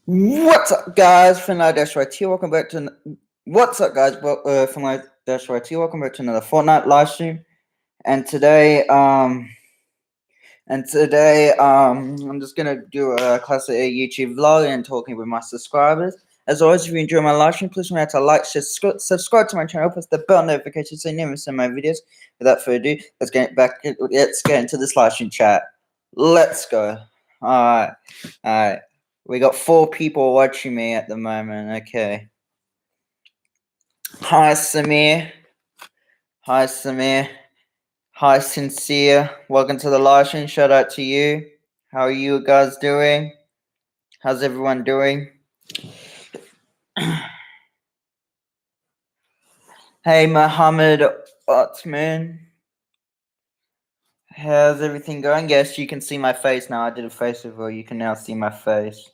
What's up, guys? Finlight Dash right here. Welcome back to. What's up, guys? Finlight Dash right here. Welcome back to another Fortnite live stream. And today, I'm just gonna do a classic YouTube vlog and talking with my subscribers. As always, if you enjoy my live stream, please remember to like, share, subscribe to my channel, press the bell notification so you never miss my videos. Without further ado, let's get into this live stream chat. Let's go. All right. We got 4 people watching me at the moment. Okay. Hi, Samir. Hi, Samir. Hi, Sincere. Welcome to the live stream. Shout out to you. How are you guys doing? How's everyone doing? Hey, Muhammad Otman. How's everything going? Yes, you can see my face now. I did a face reveal. You can now see my face.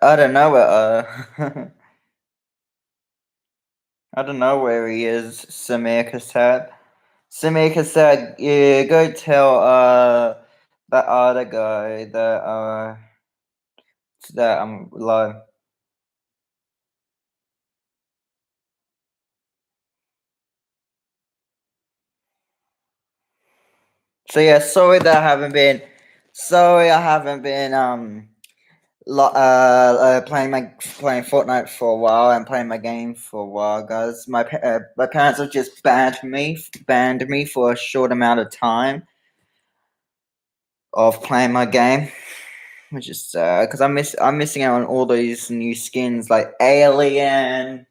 I don't know where, I don't know where he is, Samir Kassad. Samir Kassad, yeah, go tell that other guy that I'm live. So yeah, sorry I haven't been playing Fortnite for a while and playing my game for a while, guys. My parents have just banned me for a short amount of time of playing my game, which is because I'm missing out on all these new skins like Alien,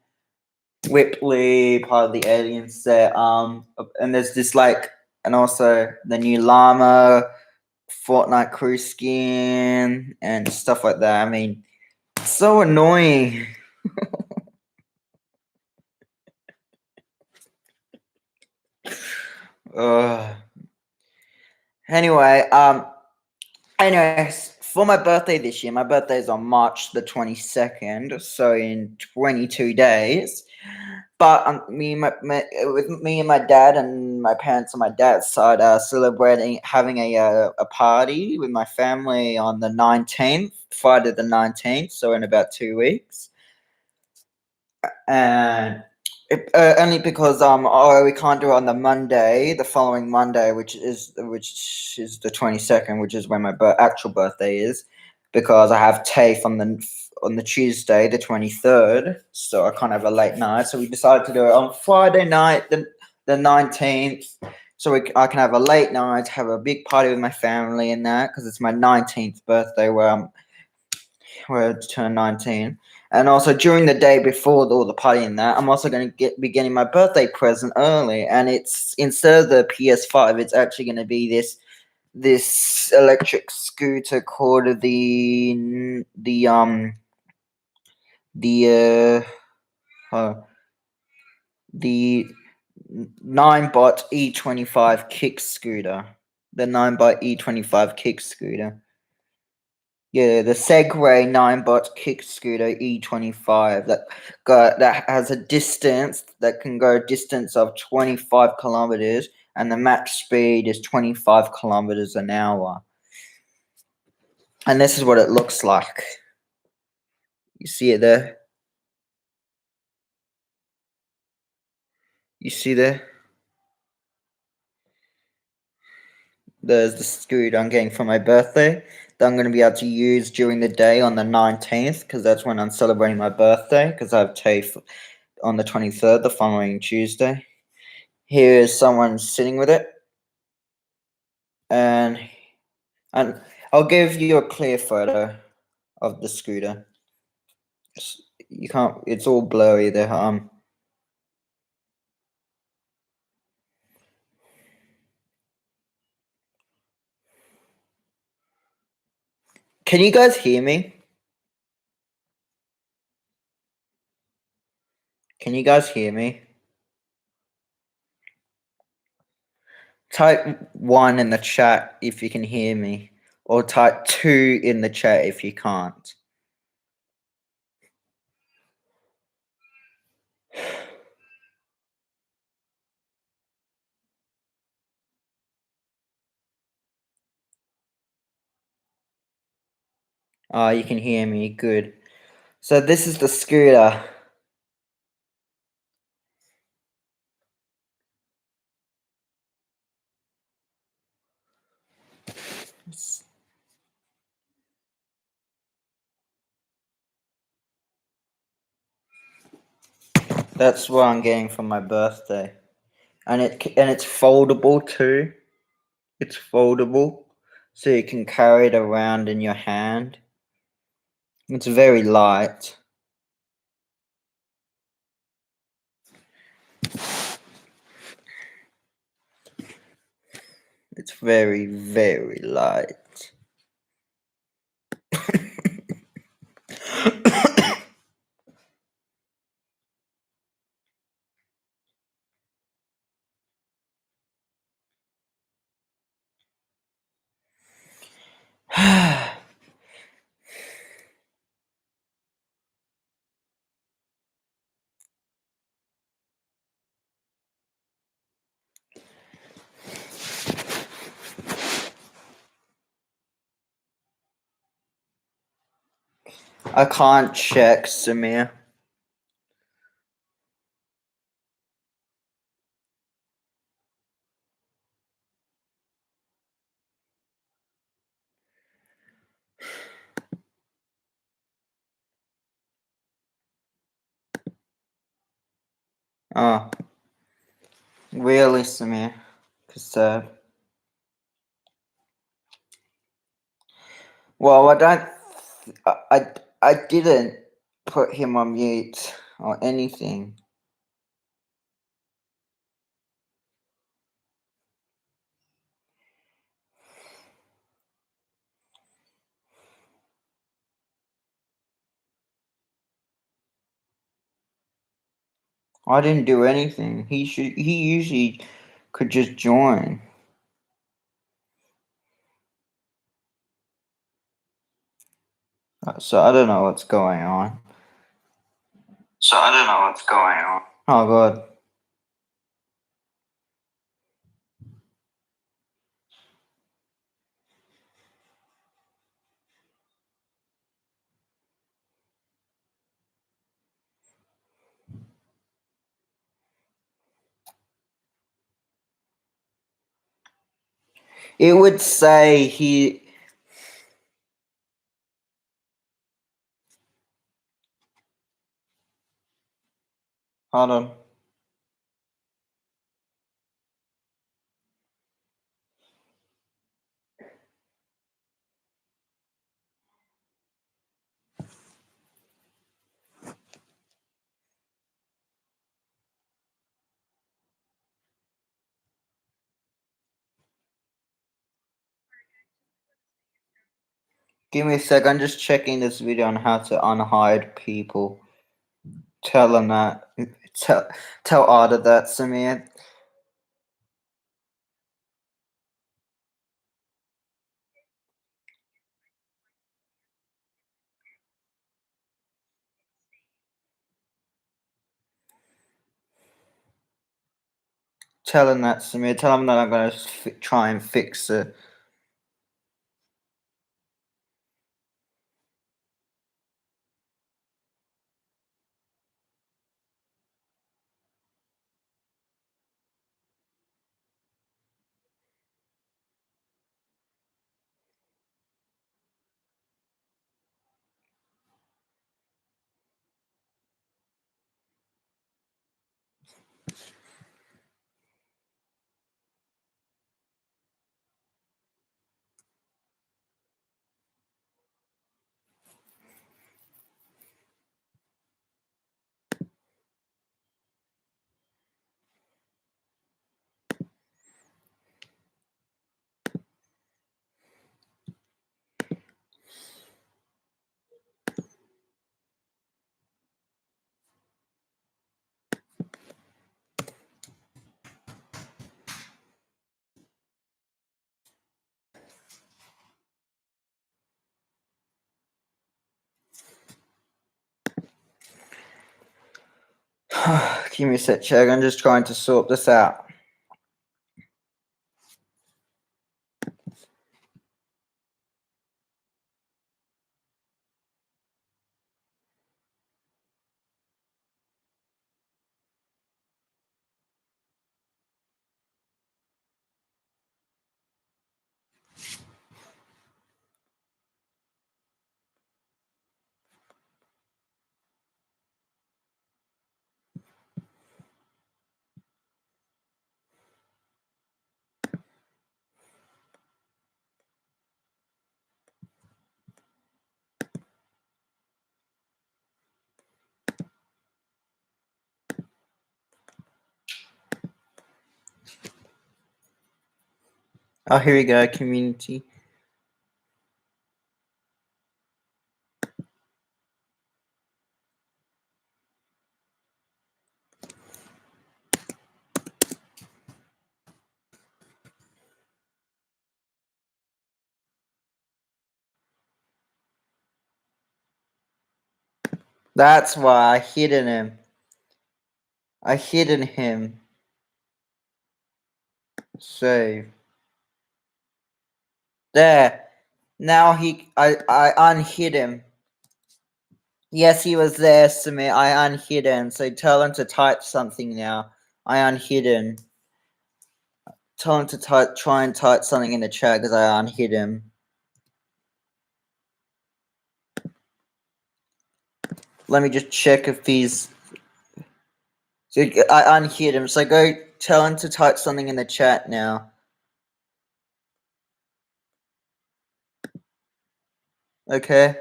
Whipley, part of the Alien set. And there's this and also the new Llama, Fortnite crew skin, and stuff like that. I mean, it's so annoying. Anyway, anyways, for my birthday this year, my birthday is on March the 22nd, so in 22 days. But with me and my dad and my parents on my dad's side are celebrating having a party with my family on the 19th, Friday the 19th, so in about 2 weeks. And only because we can't do it on the Monday, the following Monday, which is the 22nd, which is when my actual birthday is, because I have TAFE on the Tuesday, the 23rd, so I can't have a late night. So we decided to do it on Friday night, the 19th, so I can have a late night, have a big party with my family and that, because it's my 19th birthday where I turn 19. And also during the day before all the party and that, I'm also going to be getting my birthday present early. And it's instead of the PS5, it's actually going to be this electric scooter called the Ninebot E25 kick scooter. The Ninebot E25 kick scooter. Yeah, the Segway 9-bot kick scooter E25 that has a distance that can go a distance of 25 kilometers, and the max speed is 25 kilometers an hour. And this is what it looks like. You see it there? You see there? There's the scooter I'm getting for my birthday that I'm going to be able to use during the day on the 19th, because that's when I'm celebrating my birthday, because I have TAFE on the 23rd, the following Tuesday. Here is someone sitting with it, and I'll give you a clear photo of the scooter. You can't. It's all blurry there. Can you guys hear me? Can you guys hear me? Type 1 in the chat if you can hear me, or type 2 in the chat if you can't. Oh, you can hear me. Good. So this is the scooter. That's what I'm getting for my birthday, and it's foldable too. It's foldable, so you can carry it around in your hand. It's very light. It's very, very light. I can't check, Samir. Oh, really, Samir? Cause well, I don't. I didn't put him on mute or anything. I didn't do anything. He usually could just join. So I don't know what's going on. Oh god. It would say he. Hold on. Give me a sec. I'm just checking this video on how to unhide people. Tell him that. Tell Arda that, Samir. Tell him that, Samir. Tell him that I'm gonna try and fix it. Give me a sec, Chad. I'm just trying to sort this out. Oh, here we go, community. That's why I hidden him. I hidden him. Save. There. Now I unhid him. Yes, he was there, Samir. I unhid him. So tell him to type something now. I unhid him. Tell him to try and type something in the chat because I unhid him. Let me just check if he's. So I unhid him. So go tell him to type something in the chat now. Okay.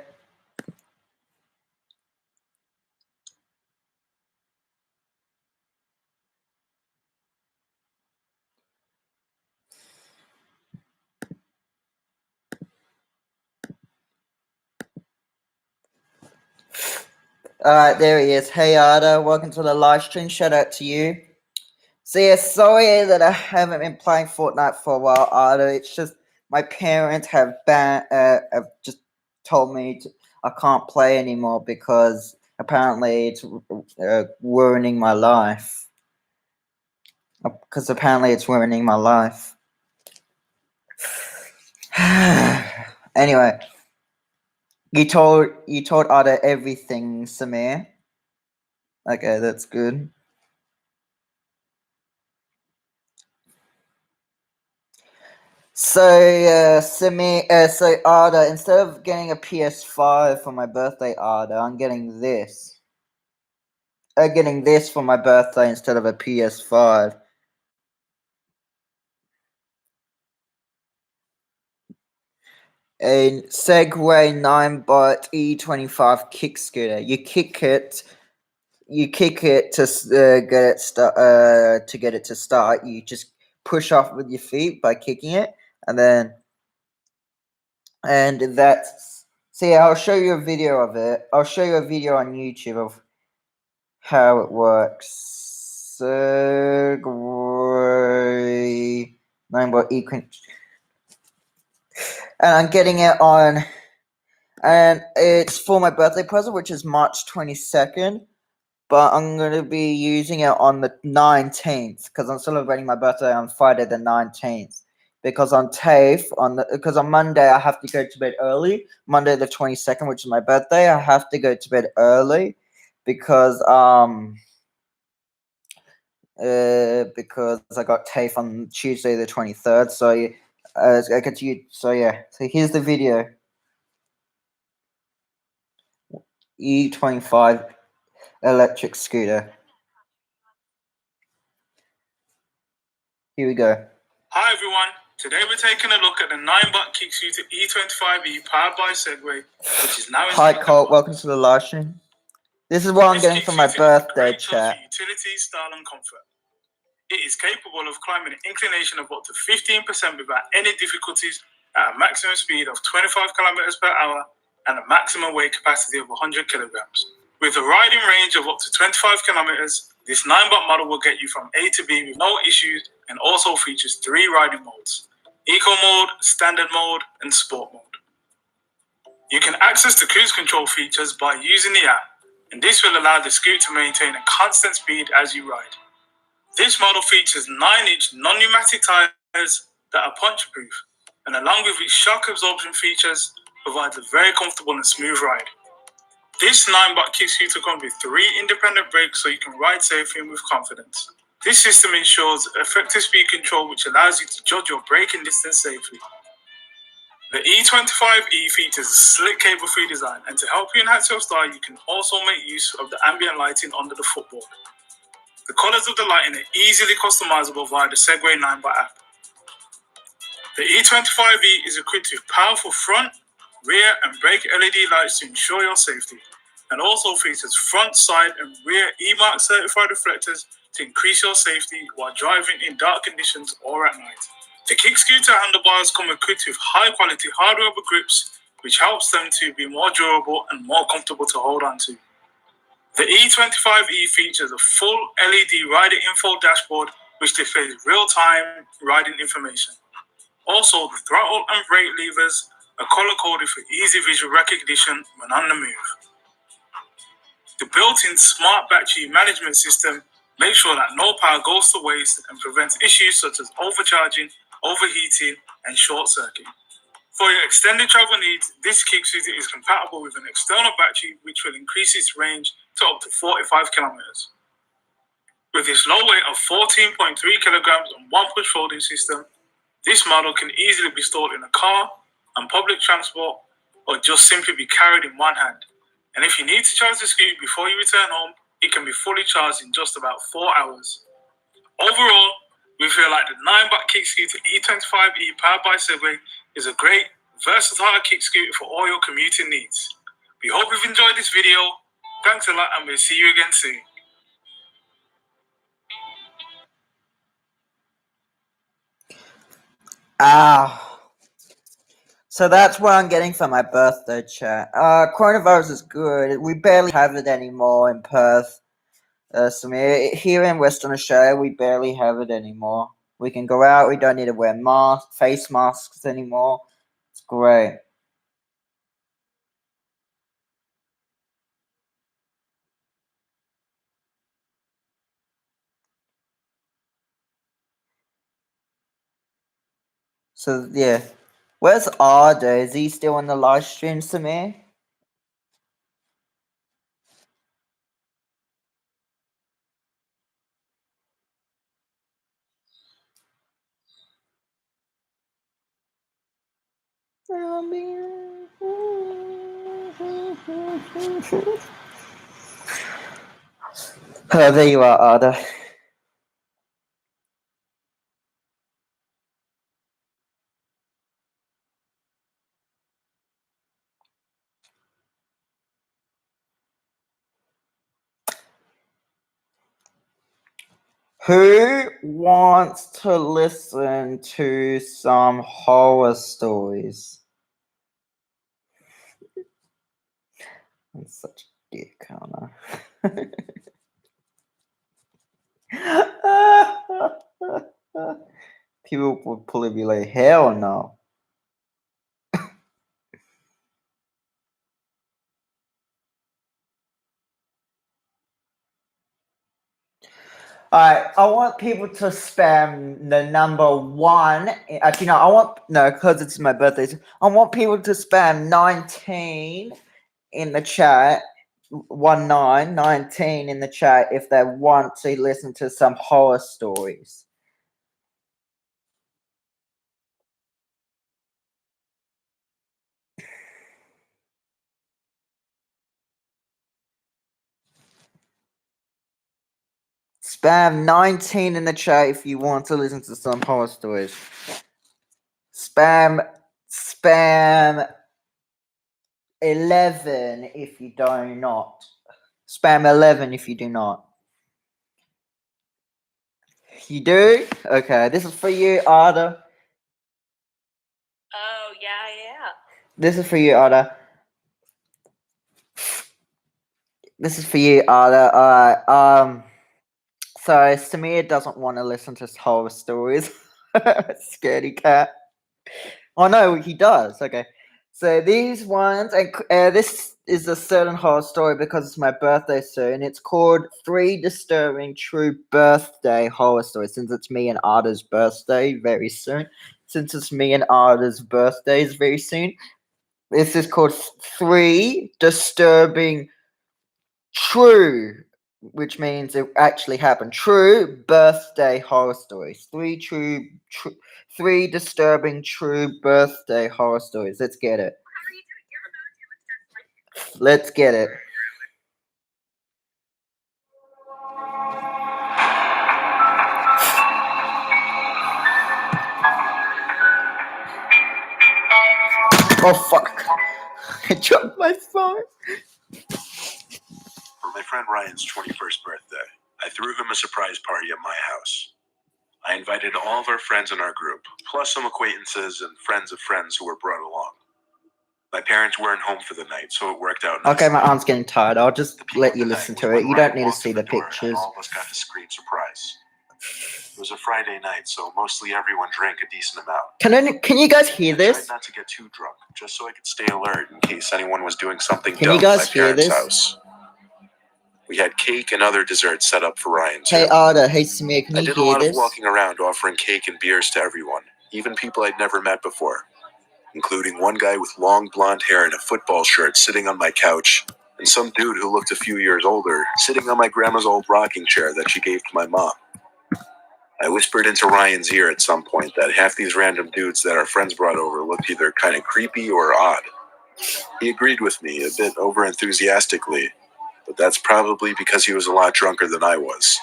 Alright, there he is. Hey Arda, welcome to the live stream. Shout out to you. So yeah, sorry that I haven't been playing Fortnite for a while, Arda. It's just my parents have just told me I can't play anymore because apparently it's ruining my life. Because apparently it's ruining my life. Anyway, you told Arda everything, Samir. Okay, that's good. So, Samir, so Arda, instead of getting a PS5 for my birthday, Arda, I'm getting this. Getting this for my birthday instead of a PS5. A Segway 9-bot E25 kick scooter. You kick it to get it to start. You just push off with your feet by kicking it, and that's. See, I'll show you a video of it. I'll show you a video on YouTube of how it works. Segway 9-bot and I'm getting it on, and it's for my birthday present, which is March 22nd. But I'm going to be using it on the 19th because I'm celebrating my birthday on Friday the 19th. Because on TAFE, because on Monday I have to go to bed early. Monday the 22nd, which is my birthday, I have to go to bed early because I got TAFE on Tuesday the 23rd. So I get to you. So yeah. So here's the video. E25 electric scooter. Here we go. Hi everyone, today we're taking a look at the 9-bot kick scooter E25E powered by Segway, which is now in Hi Colt, welcome to the live stream. This is what I'm getting for my birthday, chat. For utility, style and comfort. It is capable of climbing an inclination of up to 15% without any difficulties at a maximum speed of 25 kilometers per hour and a maximum weight capacity of 100 kilograms. With a riding range of up to 25 kilometers, this 9-bot model will get you from A to B with no issues and also features 3 riding modes: Eco Mode, Standard Mode, and Sport Mode. You can access the cruise control features by using the app, and this will allow the scooter to maintain a constant speed as you ride. This model features 9-inch non-pneumatic tires that are puncture-proof, and along with its shock absorption features, provides a very comfortable and smooth ride. This 9-bot kick scooter comes with 3 independent brakes so you can ride safely and with confidence. This system ensures effective speed control, which allows you to judge your braking distance safely. The E25E features a slick cable-free design, and to help you enhance your style, you can also make use of the ambient lighting under the footboard. The colors of the lighting are easily customizable via the Segway 9-bot app. The E25E is equipped with powerful front, rear, and brake LED lights to ensure your safety, and also features front, side, and rear E-Mark certified reflectors to increase your safety while driving in dark conditions or at night. The kick scooter handlebars come equipped with high-quality hard rubber grips, which helps them to be more durable and more comfortable to hold on to. The E25E features a full LED rider info dashboard, which displays real-time riding information. Also, the throttle and brake levers are color-coded for easy visual recognition when on the move. The built-in smart battery management system makes sure that no power goes to waste and prevents issues such as overcharging, overheating, and short-circuiting. For your extended travel needs, this kick scooter is compatible with an external battery which will increase its range to up to 45 kilometers. With its low weight of 14.3 kilograms and one push folding system, this model can easily be stored in a car, on public transport, or just simply be carried in one hand. And if you need to charge the scooter before you return home, it can be fully charged in just about 4 hours. Overall, we feel like the 9-back kick scooter E25E powered by Segway is a great, versatile kick scooter for all your commuting needs. We hope you've enjoyed this video. Thanks a lot, and we'll see you again soon. So that's what I'm getting for my birthday, chat. Coronavirus is good. We barely have it anymore in Perth. Here in Western Australia, we barely have it anymore. We can go out. We don't need to wear face masks anymore. It's great. So, yeah. Where's Arda? Is he still on the live stream, Samir? Oh, there you are, Arda. Who wants to listen to some horror stories? I'm such a dick, aren't I? People would probably be like, hell no. Alright, I want people to spam the number 1. Actually, no, because it's my birthday. I want people to spam 19 in the chat. 19 in the chat if they want to listen to some horror stories. Spam 19 in the chat if you want to listen to some horror stories. Spam 11 if you do not. Spam 11 if you do not. You do? Okay, this is for you, Arda. Oh, yeah. This is for you, Arda. This is for you, Arda. Alright, so Samir doesn't want to listen to horror stories. Scaredy cat. Oh no, he does. Okay. So these ones, and this is a certain horror story because it's my birthday soon. It's called 3 Disturbing True Birthday Horror Stories. Since it's me and Arda's birthday very soon. This is called 3 Disturbing True, which means it actually happened. True birthday horror stories. 3 disturbing true birthday horror stories. Let's get it. Let's get it. Oh fuck. I dropped my phone. For my friend Ryan's 21st birthday, I threw him a surprise party at my house. I invited all of our friends in our group, plus some acquaintances and friends of friends who were brought along. My parents weren't home for the night, so it worked out nicely. Okay, my aunt's getting tired. I'll just The peak let of you the listen night to was it. when You Ryan don't need to walked see through the door, and pictures. all of us got this great surprise. It was a Friday night, so mostly everyone drank a decent amount. Can you guys hear I tried this? not to get too drunk, just so I could stay alert in case anyone was doing something Can dumb you guys at my hear parents' this? house. We had cake and other desserts set up for Ryan, too. Hey Arda, hey Samir, can I you did a hear lot of this? walking around offering cake and beers to everyone, even people I'd never met before, including one guy with long blonde hair and a football shirt sitting on my couch, and some dude who looked a few years older sitting on my grandma's old rocking chair that she gave to my mom. I whispered into Ryan's ear at some point that half these random dudes that our friends brought over looked either kind of creepy or odd. He agreed with me, a bit over-enthusiastically, but that's probably because he was a lot drunker than I was.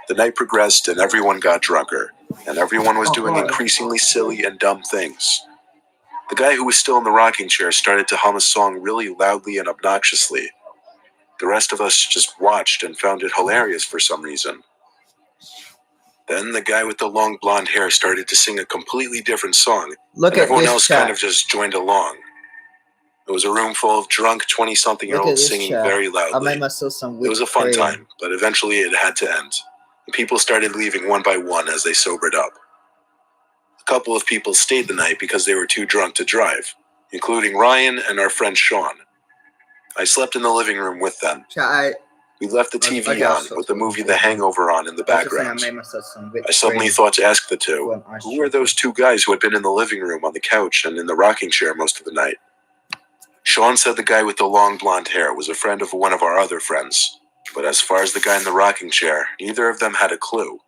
The night progressed and everyone got drunker, and everyone was doing increasingly silly and dumb things. The guy who was still in the rocking chair started to hum a song really loudly and obnoxiously. The rest of us just watched and found it hilarious for some reason. Then the guy with the long blonde hair started to sing a completely different song, Look and at everyone this else chat. kind of just joined along. It was a room full of drunk 20-something-year-olds singing very I loudly. made myself some It whipped was a fun cream. time, but eventually it had to end. And people started leaving one by one as they sobered up. A couple of people stayed the night because they were too drunk to drive, including Ryan and our friend Sean. I slept in the living room with them. Chat, We left the TV Okay, I'll on stop with the talking movie for The you. Hangover on in the I was just saying background. I made myself some whipped I suddenly cream. thought to ask the two, Well, I who were should those two guys who had been in the living room on the couch and in the rocking chair most of the night? Sean said the guy with the long blonde hair was a friend of one of our other friends, but as far as the guy in the rocking chair, neither of them had a clue.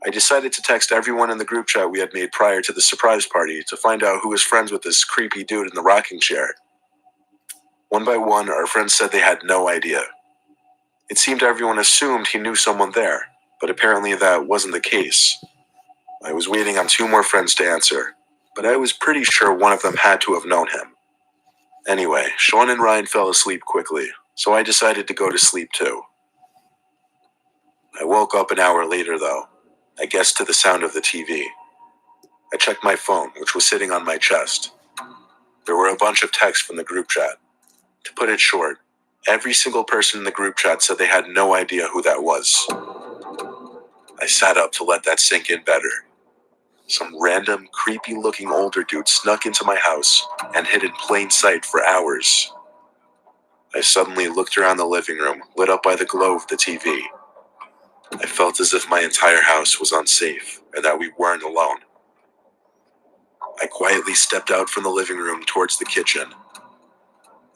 I decided to text everyone in the group chat we had made prior to the surprise party to find out who was friends with this creepy dude in the rocking chair. One by one, our friends said they had no idea. It seemed everyone assumed he knew someone there, but apparently that wasn't the case. I was waiting on two more friends to answer, but I was pretty sure one of them had to have known him. Anyway, Sean and Ryan fell asleep quickly, so I decided to go to sleep too. I woke up an hour later though, I guess to the sound of the TV. I checked my phone, which was sitting on my chest. There were a bunch of texts from the group chat. To put it short, every single person in the group chat said they had no idea who that was. I sat up to let that sink in better. Some random, creepy-looking older dude snuck into my house and hid in plain sight for hours. I suddenly looked around the living room, lit up by the glow of the TV. I felt as if my entire house was unsafe and that we weren't alone. I quietly stepped out from the living room towards the kitchen.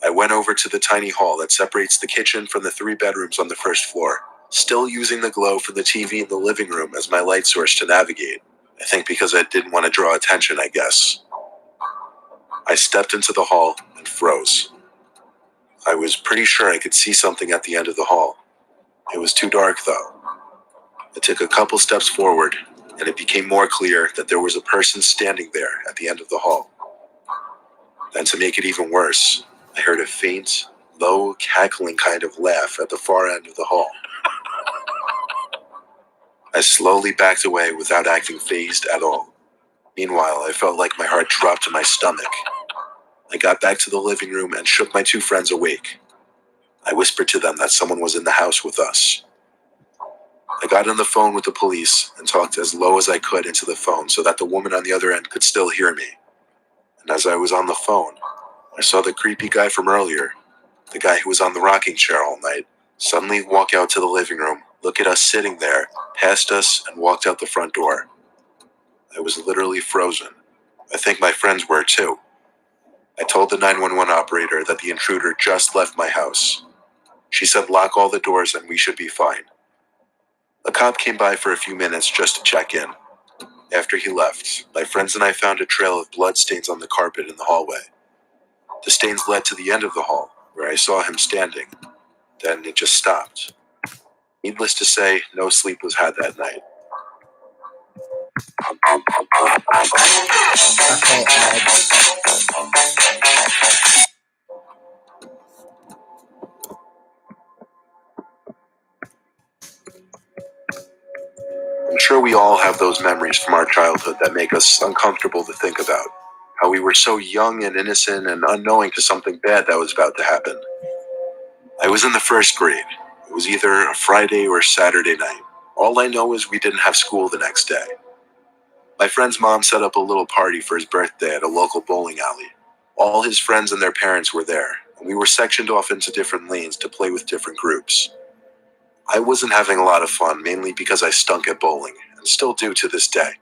I went over to the tiny hall that separates the kitchen from the 3 bedrooms on the first floor, still using the glow from the TV in the living room as my light source to navigate. I think because I didn't want to draw attention, I guess. I stepped into the hall and froze. I was pretty sure I could see something at the end of the hall. It was too dark, though. I took a couple steps forward, and it became more clear that there was a person standing there at the end of the hall. And to make it even worse, I heard a faint, low, cackling kind of laugh at the far end of the hall. I slowly backed away without acting fazed at all. Meanwhile, I felt like my heart dropped to my stomach. I got back to the living room and shook my 2 friends awake. I whispered to them that someone was in the house with us. I got on the phone with the police and talked as low as I could into the phone so that the woman on the other end could still hear me. And as I was on the phone, I saw the creepy guy from earlier, the guy who was on the rocking chair all night, suddenly walk out to the living room, look at us sitting there, passed us, and walked out the front door. I was literally frozen. I think my friends were too. I told the 911 operator that the intruder just left my house. She said lock all the doors and we should be fine. A cop came by for a few minutes just to check in. After he left, my friends and I found a trail of blood stains on the carpet in the hallway. The stains led to the end of the hall, where I saw him standing. Then it just stopped. Needless to say, no sleep was had that night. sure we all have those memories from our childhood that make us uncomfortable to think about. How we were so young and innocent and unknowing to something bad that was about to happen. I was in the first grade. It was either a Friday or Saturday night. All I know is we didn't have school the next day. My friend's mom set up a little party for his birthday at a local bowling alley. All his friends and their parents were there, and we were sectioned off into different lanes to play with different groups. I wasn't having a lot of fun, mainly because I stunk at bowling, and still do to this day.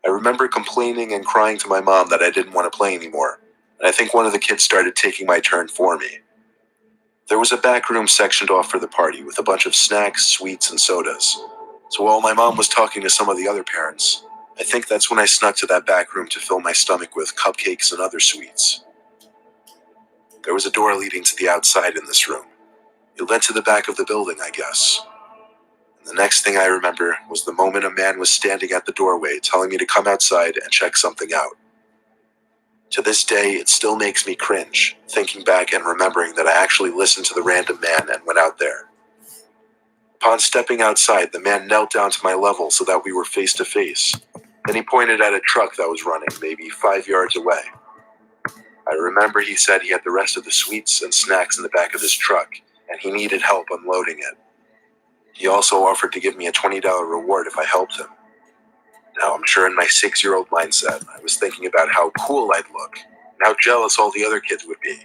I remember complaining and crying to my mom that I didn't want to play anymore, and I think one of the kids started taking my turn for me. There was a back room sectioned off for the party with a bunch of snacks, sweets, and sodas. So while my mom was talking to some of the other parents, I think that's when I snuck to that back room to fill my stomach with cupcakes and other sweets. There was a door leading to the outside in this room. It led to the back of the building, I guess. And the next thing I remember was the moment a man was standing at the doorway telling me to come outside and check something out. To this day, it still makes me cringe, thinking back and remembering that I actually listened to the random man and went out there. Upon stepping outside, the man knelt down to my level so that we were face to face. Then he pointed at a truck that was running, maybe 5 yards away. I remember he said he had the rest of the sweets and snacks in the back of his truck, and he needed help unloading it. He also offered to give me a $20 reward if I helped him. Now, I'm sure in my 6-year-old mindset, I was thinking about how cool I'd look, and how jealous all the other kids would be.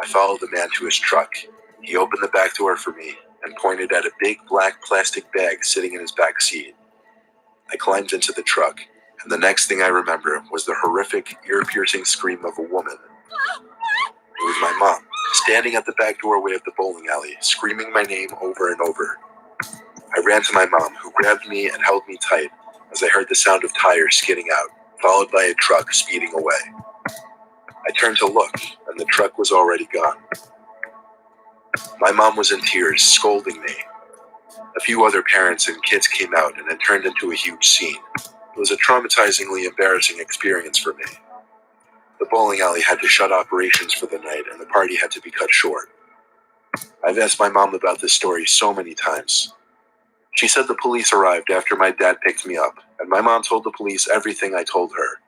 I followed the man to his truck. He opened the back door for me, and pointed at a big black plastic bag sitting in his back seat. I climbed into the truck, and the next thing I remember was the horrific, ear-piercing scream of a woman. It was my mom, standing at the back doorway of the bowling alley, screaming my name over and over. I ran to my mom, who grabbed me and held me tight as I heard the sound of tires skidding out, followed by a truck speeding away. I turned to look, and the truck was already gone. My mom was in tears, scolding me. A few other parents and kids came out, and it turned into a huge scene. It was a traumatizingly embarrassing experience for me. The bowling alley had to shut operations for the night, and the party had to be cut short. I've asked my mom about this story so many times. She said the police arrived after my dad picked me up, and my mom told the police everything I told her.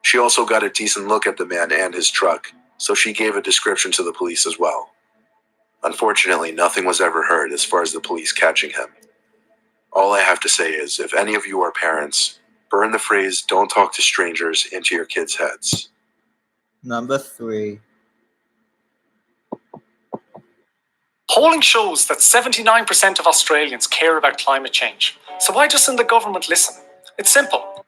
She also got a decent look at the man and his truck, so she gave a description to the police as well. Unfortunately, nothing was ever heard as far as the police catching him. All I have to say is, if any of you are parents, burn the phrase, "don't talk to strangers," into your kids' heads. Number 3. Polling shows that 79% of Australians care about climate change. So why doesn't the government listen? It's simple.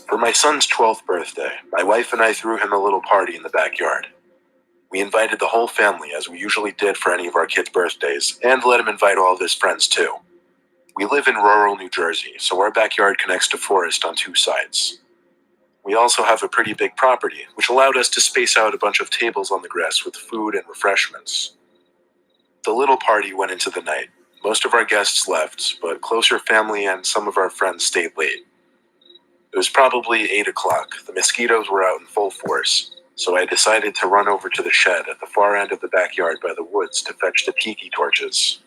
For my son's 12th birthday, my wife and I threw him a little party in the backyard. We invited the whole family, as we usually did for any of our kids' birthdays, and let him invite all of his friends too. We live in rural New Jersey, so our backyard connects to forest on 2 sides. We also have a pretty big property, which allowed us to space out a bunch of tables on the grass with food and refreshments. The little party went into the night. Most of our guests left, but closer family and some of our friends stayed late. It was probably 8 o'clock. The mosquitoes were out in full force, so I decided to run over to the shed at the far end of the backyard by the woods to fetch the tiki torches.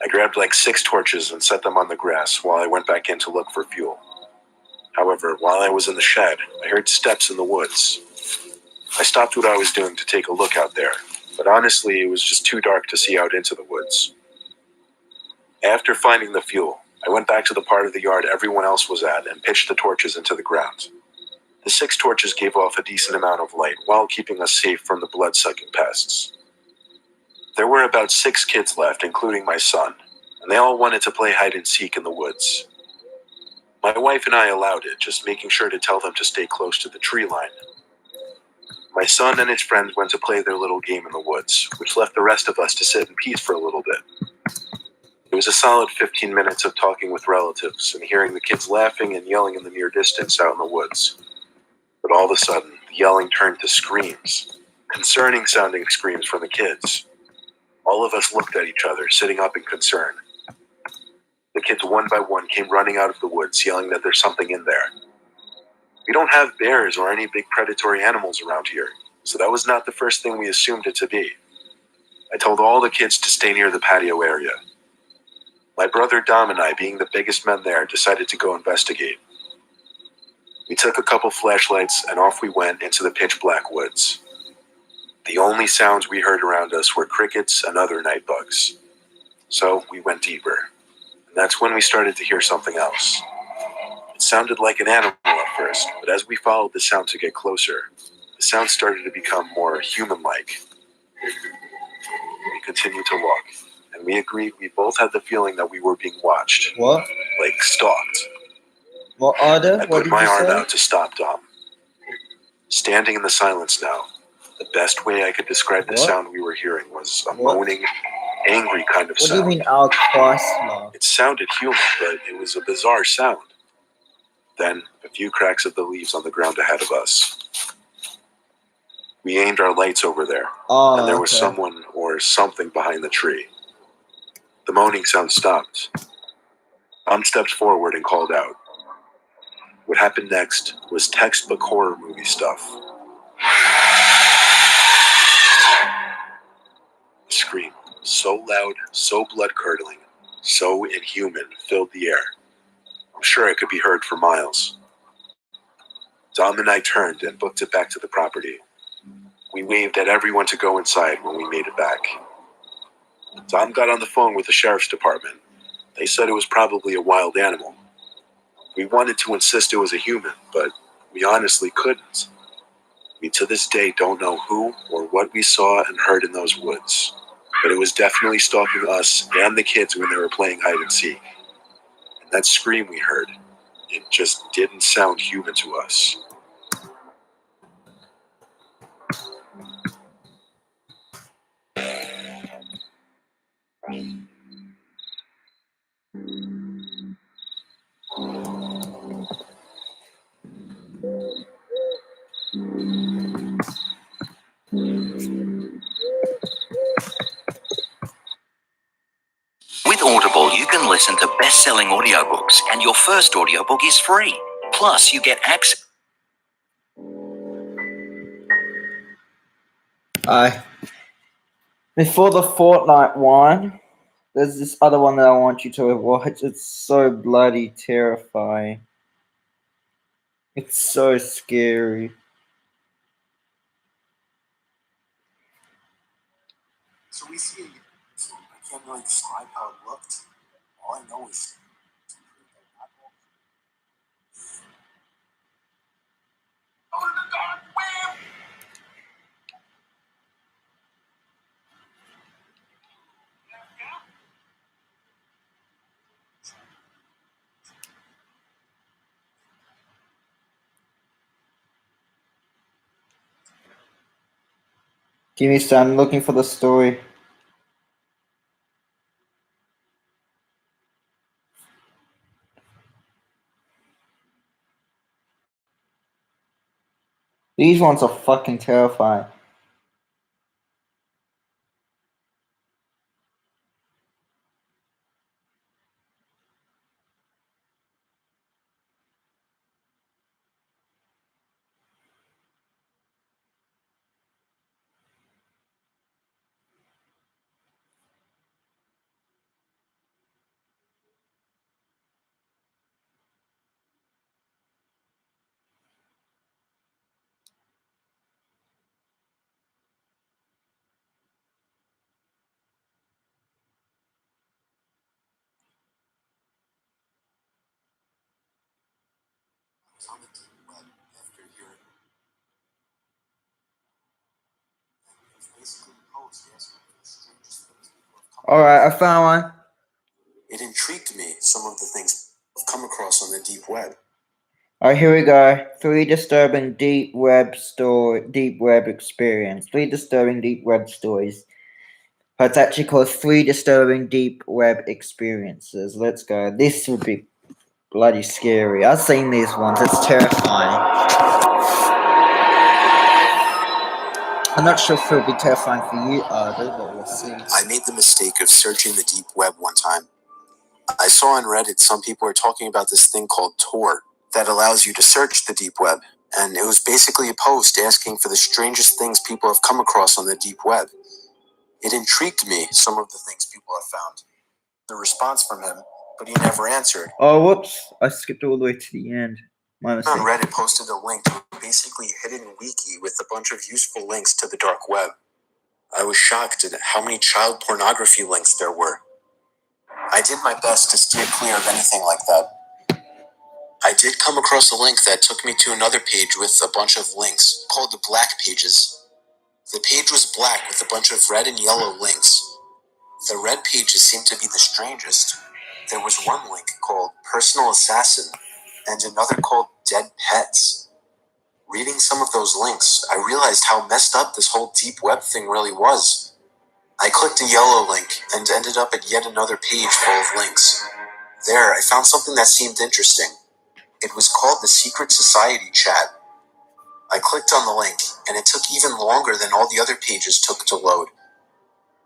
I grabbed like 6 torches and set them on the grass while I went back in to look for fuel. However, while I was in the shed, I heard steps in the woods. I stopped what I was doing to take a look out there, but honestly, it was just too dark to see out into the woods. After finding the fuel, I went back to the part of the yard everyone else was at and pitched the torches into the ground. The 6 torches gave off a decent amount of light while keeping us safe from the blood-sucking pests. There were about 6 kids left, including my son, and they all wanted to play hide-and-seek in the woods. My wife and I allowed it, just making sure to tell them to stay close to the tree line. My son and his friends went to play their little game in the woods, which left the rest of us to sit in peace for a little bit. It was a solid 15 minutes of talking with relatives and hearing the kids laughing and yelling in the near distance out in the woods. But all of a sudden, the yelling turned to screams, concerning sounding screams from the kids. All of us looked at each other, sitting up in concern. The kids one by one came running out of the woods, yelling that there's something in there. We don't have bears or any big predatory animals around here, so that was not the first thing we assumed it to be. I told all the kids to stay near the patio area. My brother Dom and I, being the biggest men there, decided to go investigate. We took a couple flashlights and off we went into the pitch black woods. The only sounds we heard around us were crickets and other night bugs. So we went deeper, and that's when we started to hear something else. It sounded like an animal at first, but as we followed the sound to get closer, the sound started to become more human-like. We continued to walk, and we agreed we both had the feeling that we were being watched, What? like stalked. What order? I What put did my you arm say? out to stop Dom. Standing in the silence now, the best way I could describe the What? sound we were hearing was a What? moaning, angry kind of What do you sound. mean, Al Chrysler? It sounded human, but it was a bizarre sound. Then, a few cracks of the leaves on the ground ahead of us. We aimed our lights over there, Oh, and there was okay. someone or something behind the tree. The moaning sound stopped. Dom stepped forward and called out. What happened next was textbook horror movie stuff. A scream, so loud, so blood-curdling, so inhuman, filled the air. I'm sure it could be heard for miles. Dom and I turned and booked it back to the property. We waved at everyone to go inside when we made it back. Dom got on the phone with the sheriff's department. They said it was probably a wild animal. We wanted to insist it was a human, but we honestly couldn't. We to this day don't know who or what we saw and heard in those woods, but it was definitely stalking us and the kids when they were playing hide and seek. And that scream we heard, it just didn't sound human to us. With Audible, you can listen to best-selling audiobooks, and your first audiobook is free. Plus, you get access. Before the Fortnite one, there's this other one that I want you to watch. It's so bloody terrifying. It's so scary. So we see it. So I can't really describe how it looked. All I know is Give me some. I'm looking for the story. These ones are fucking terrifying. on the deep web after hearing it. It was basically posed asking for the strangest things people have come Alright, I found one. It intrigued me, some of the things I've come across on the deep web. Alright, here we go. 3 disturbing deep web experience. 3 disturbing deep web stories. It's actually called 3 disturbing deep web experiences. Let's go. This would be bloody scary. I've seen these ones. It's terrifying. I'm not sure if it'll be terrifying for you either, but we'll see. I made the mistake of searching the deep web one time. I saw on Reddit some people are talking about this thing called Tor that allows you to search the deep web, and it was basically a post asking for the strangest things people have come across on the deep web. It intrigued me, some of the things people have found. The response from him, but he never answered. Oh, whoops. I skipped all the way to the end. My On mistake. Reddit posted a link to a basically hidden wiki with a bunch of useful links to the dark web. I was shocked at how many child pornography links there were. I did my best to steer clear of anything like that. I did come across a link that took me to another page with a bunch of links, called the Black Pages. The page was black with a bunch of red and yellow links. The red pages seemed to be the strangest. There was one link called Personal Assassin, and another called Dead Pets. Reading some of those links, I realized how messed up this whole deep web thing really was. I clicked a yellow link and ended up at yet another page full of links. There, I found something that seemed interesting. It was called the Secret Society chat. I clicked on the link, and it took even longer than all the other pages took to load.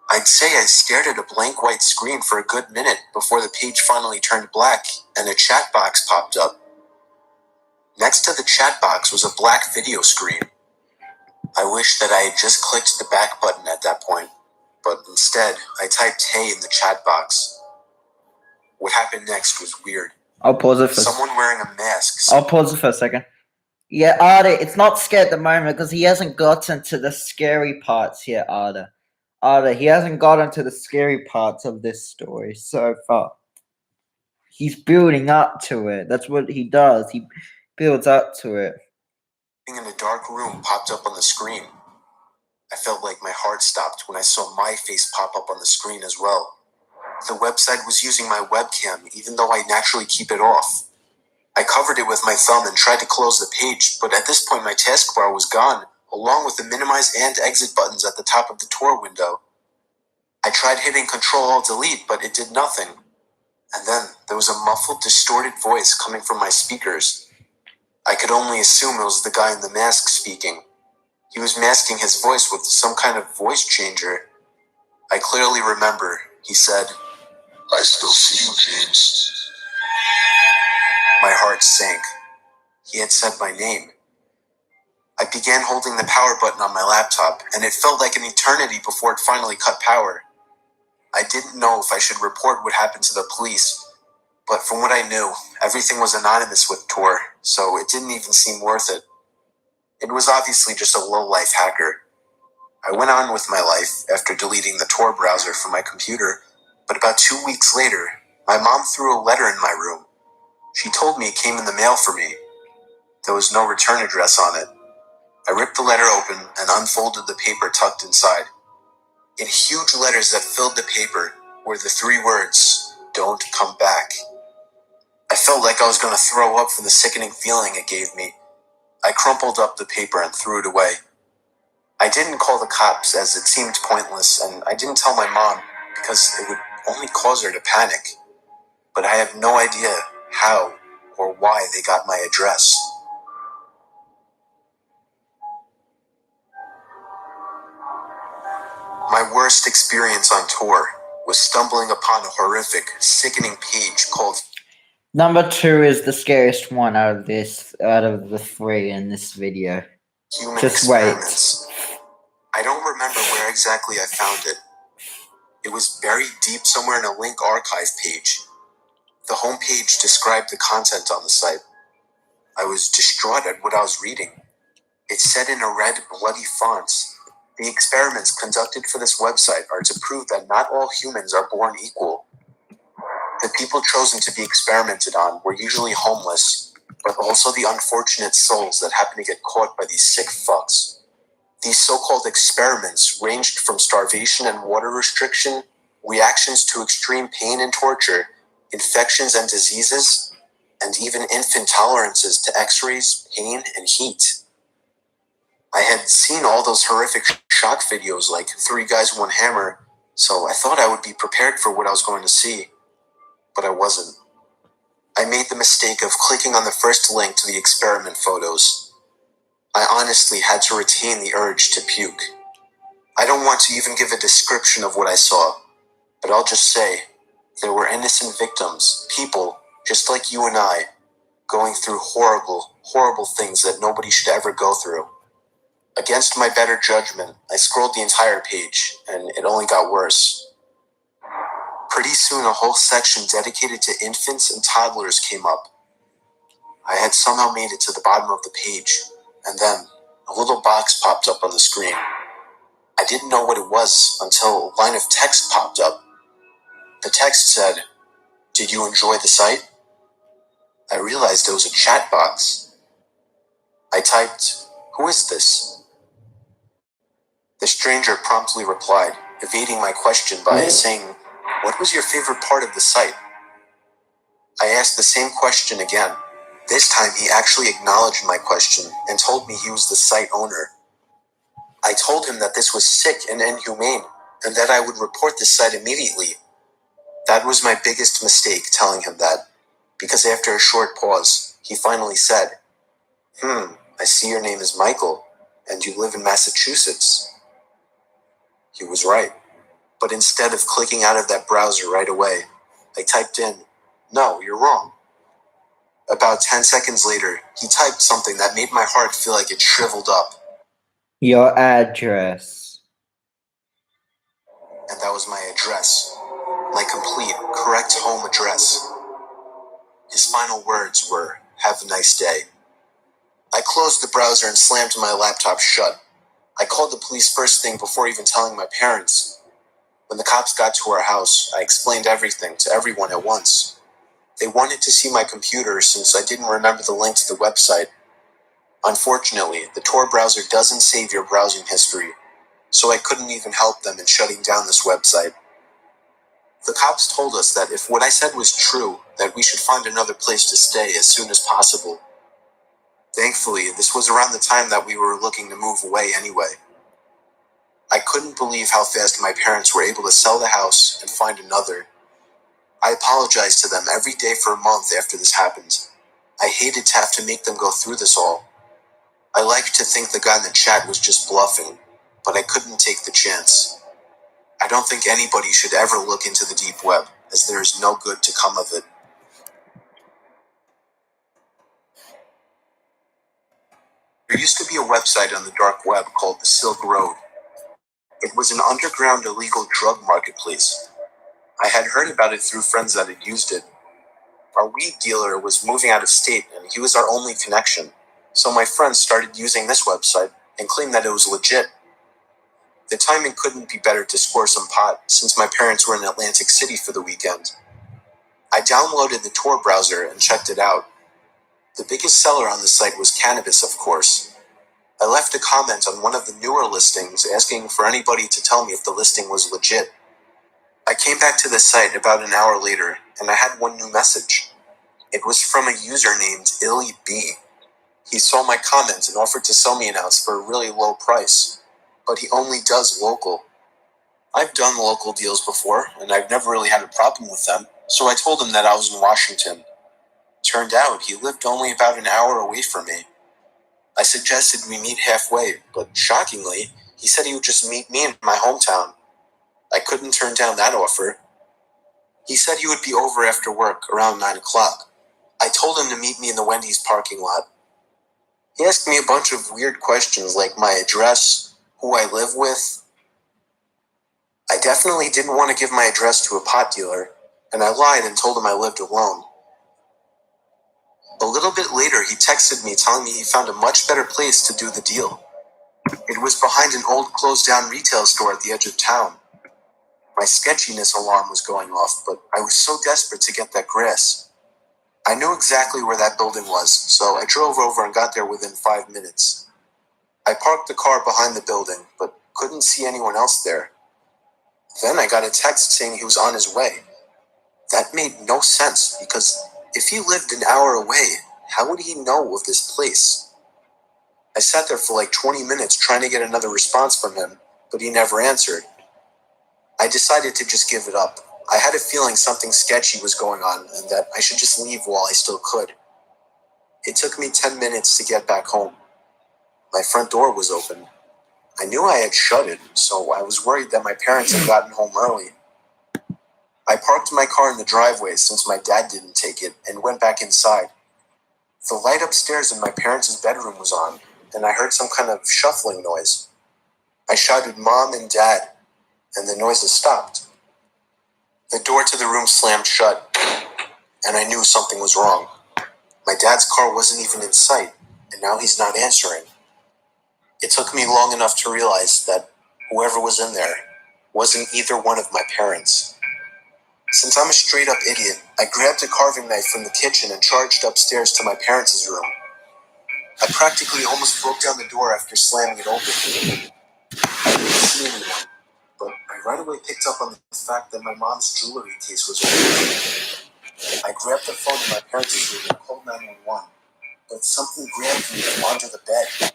I'd say I stared at a blank white screen for a good minute before the page finally turned black and a chat box popped up. Next to the chat box was a black video screen. I wish that I had just clicked the back button at that point, but instead, I typed "hey" in the chat box. What happened next was weird. I'll pause it for Someone wearing a mask. I'll pause it for a second. Yeah, Arda, it's not scary at the moment because he hasn't gotten to the scary parts yet, Arda. Arda, he hasn't gotten to the scary parts of this story so far. He's building up to it. That's what he does. He builds up to it. In a dark room popped up on the screen. I felt like my heart stopped when I saw my face pop up on the screen as well. The website was using my webcam, even though I naturally keep it off. I covered it with my thumb and tried to close the page, but at this point my taskbar was gone, along with the minimize and exit buttons at the top of the Tor window. I tried hitting Ctrl-Alt-Delete, but it did nothing. And then there was a muffled, distorted voice coming from my speakers. I could only assume it was the guy in the mask speaking. He was masking his voice with some kind of voice changer. I clearly remember, he said, "I still see you, James." My heart sank. He had said my name. I began holding the power button on my laptop, and it felt like an eternity before it finally cut power. I didn't know if I should report what happened to the police, but from what I knew, everything was anonymous with Tor, so it didn't even seem worth it. It was obviously just a low-life hacker. I went on with my life after deleting the Tor browser from my computer, but about 2 weeks later, my mom threw a letter in my room. She told me it came in the mail for me. There was no return address on it. I ripped the letter open and unfolded the paper tucked inside. In huge letters that filled the paper were the 3 words, "Don't come back." I felt like I was going to throw up from the sickening feeling it gave me. I crumpled up the paper and threw it away. I didn't call the cops as it seemed pointless, and I didn't tell my mom because it would only cause her to panic. But I have no idea how or why they got my address. My worst experience on Tor was stumbling upon a horrific, sickening page called Number 2 is the scariest one out of the 3 in this video. Human Just wait. Experiments. I don't remember where exactly I found it. It was buried deep somewhere in a link archive page. The homepage described the content on the site. I was distraught at what I was reading. It said in a red, bloody font, "The experiments conducted for this website are to prove that not all humans are born equal. The people chosen to be experimented on were usually homeless, but also the unfortunate souls that happen to get caught by these sick fucks. These so-called experiments ranged from starvation and water restriction, reactions to extreme pain and torture, infections and diseases, and even infant tolerances to x-rays, pain, and heat. I had seen all those horrific shock videos like 3 Guys, 1 Hammer, so I thought I would be prepared for what I was going to see. But I wasn't. I made the mistake of clicking on the first link to the experiment photos. I honestly had to retain the urge to puke. I don't want to even give a description of what I saw, but I'll just say there were innocent victims, people just like you and I, going through horrible, horrible things that nobody should ever go through. I Against my better judgment, I scrolled the entire page, and it only got worse. Pretty soon, a whole section dedicated to infants and toddlers came up. I had somehow made it to the bottom of the page, and then a little box popped up on the screen. I didn't know what it was until a line of text popped up. The text said, "Did you enjoy the site?" I realized it was a chat box. I typed, "Who is this?" The stranger promptly replied, evading my question by saying, "What was your favorite part of the site?" I asked the same question again. This time he actually acknowledged my question and told me he was the site owner. I told him that this was sick and inhumane, and that I would report the site immediately. That was my biggest mistake, telling him that, because after a short pause, he finally said, I see your name is Michael, and you live in Massachusetts." He was right, but instead of clicking out of that browser right away, I typed in, "No, you're wrong." About 10 seconds later, he typed something that made my heart feel like it shriveled up, Your address. and that was my address. My complete, correct home address. His final words were, "Have a nice day." I closed the browser and slammed my laptop shut. I called the police first thing before even telling my parents. When the cops got to our house, I explained everything to everyone at once. They wanted to see my computer since I didn't remember the link to the website. Unfortunately, the Tor browser doesn't save your browsing history, so I couldn't even help them in shutting down this website. The cops told us that if what I said was true, that we should find another place to stay as soon as possible. Thankfully, this was around the time that we were looking to move away anyway. I couldn't believe how fast my parents were able to sell the house and find another. I apologized to them every day for a month after this happened. I hated to have to make them go through this all. I liked to think the guy in the chat was just bluffing, but I couldn't take the chance. I don't think anybody should ever look into the deep web, as there is no good to come of it. There used to be a website on the dark web called the Silk Road. It was an underground illegal drug marketplace. I had heard about it through friends that had used it. Our weed dealer was moving out of state, and he was our only connection. So my friends started using this website and claimed that it was legit. The timing couldn't be better to score some pot, since my parents were in Atlantic City for the weekend. I downloaded the Tor browser and checked it out. The biggest seller on the site was cannabis, of course. I left a comment on one of the newer listings asking for anybody to tell me if the listing was legit. I came back to the site about an hour later, and I had one new message. It was from a user named Illy B. He saw my comment and offered to sell me an ounce for a really low price, but he only does local. I've done local deals before, and I've never really had a problem with them, so I told him that I was in Washington. Turned out he lived only about an hour away from me. I suggested we meet halfway, but shockingly, he said he would just meet me in my hometown. I couldn't turn down that offer. He said he would be over after work around 9 o'clock. I told him to meet me in the Wendy's parking lot. He asked me a bunch of weird questions like my address, who I live with. I definitely didn't want to give my address to a pot dealer, and I lied and told him I lived alone. A little bit later, he texted me telling me he found a much better place to do the deal. It was behind an old closed-down retail store at the edge of town. My sketchiness alarm was going off, but I was so desperate to get that grass. I knew exactly where that building was, so I drove over and got there within 5 minutes. I parked the car behind the building, but couldn't see anyone else there. Then I got a text saying he was on his way. That made no sense, because if he lived an hour away, how would he know of this place? I sat there for like 20 minutes trying to get another response from him, but he never answered. I decided to just give it up. I had a feeling something sketchy was going on and that I should just leave while I still could. It took me 10 minutes to get back home. My front door was open. I knew I had shut it, so I was worried that my parents had gotten home early. I parked my car in the driveway since my dad didn't take it and went back inside. The light upstairs in my parents' bedroom was on, and I heard some kind of shuffling noise. I shouted, "Mom and Dad," and the noises stopped. The door to the room slammed shut, and I knew something was wrong. My dad's car wasn't even in sight, and now he's not answering. It took me long enough to realize that whoever was in there wasn't either one of my parents. Since I'm a straight-up idiot, I grabbed a carving knife from the kitchen and charged upstairs to my parents' room. I practically almost broke down the door after slamming it open. I didn't see anyone, but I right away picked up on the fact that my mom's jewelry case was open. I grabbed the phone in my parents' room and called 911, but something grabbed me from under the bed.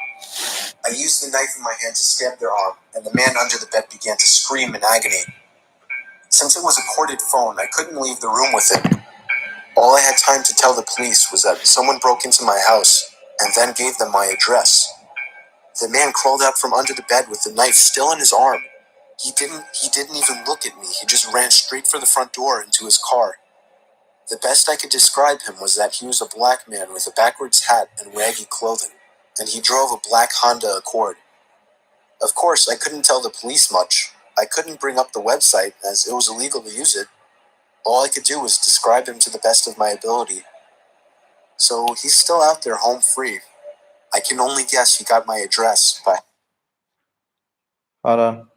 I used the knife in my hand to stab their arm, and the man under the bed began to scream in agony. Since it was a corded phone, I couldn't leave the room with it. All I had time to tell the police was that someone broke into my house and then gave them my address. The man crawled out from under the bed with the knife still in his arm. He didn't even look at me. He just ran straight for the front door into his car. The best I could describe him was that he was a black man with a backwards hat and raggy clothing, and he drove a black Honda Accord. Of course, I couldn't tell the police much. I couldn't bring up the website, as it was illegal to use it. All I could do was describe him to the best of my ability. So he's still out there home free. I can only guess he got my address by... Hold on.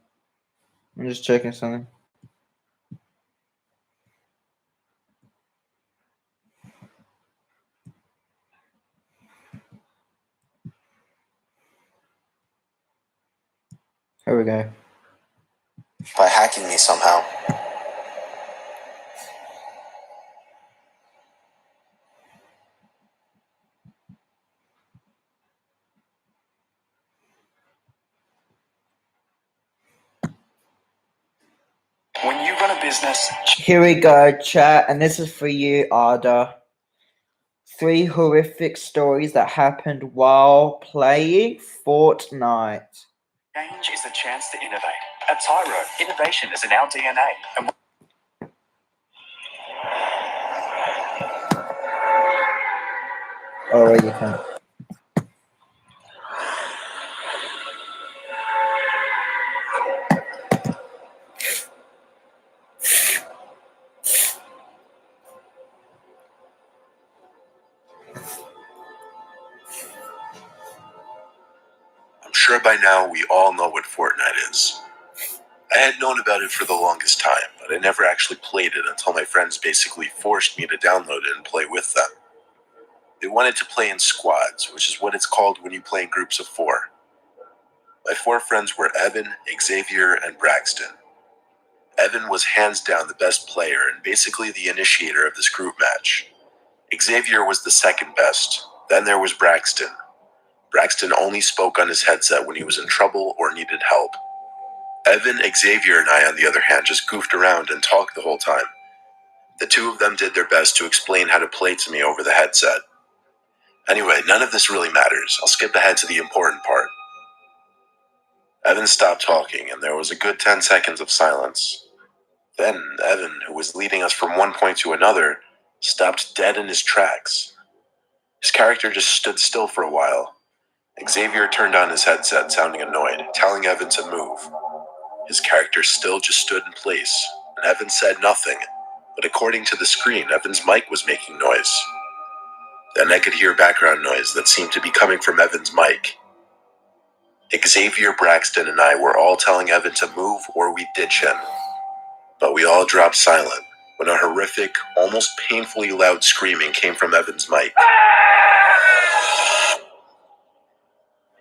I'm just checking something. Here we go. by hacking me somehow. When you run a business, Here we go, chat, and this is for you, Ada. 3 horrific stories that happened while playing Fortnite. change is a chance to innovate. At Tyro, innovation is in our DNA. And Oh, you can. I'm sure by now we all know what Fortnite is. I had known about it for the longest time, but I never actually played it until my friends basically forced me to download it and play with them. They wanted to play in squads, which is what it's called when you play in groups of 4. My 4 friends were Evan, Xavier, and Braxton. Evan was hands down the best player and basically the initiator of this group match. Xavier was the second best. Then there was Braxton. Braxton only spoke on his headset when he was in trouble or needed help. Evan, Xavier, and I, on the other hand, just goofed around and talked the whole time. The 2 of them did their best to explain how to play to me over the headset. Anyway, none of this really matters. I'll skip ahead to the important part. Evan stopped talking, and there was a good 10 seconds of silence. Then Evan, who was leading us from one point to another, stopped dead in his tracks. His character just stood still for a while. Xavier turned on his headset, sounding annoyed, telling Evan to move. His character still just stood in place, and Evan said nothing, but according to the screen, Evan's mic was making noise. Then I could hear background noise that seemed to be coming from Evan's mic. Xavier, Braxton, and I were all telling Evan to move or we'd ditch him. But we all dropped silent when a horrific, almost painfully loud screaming came from Evan's mic.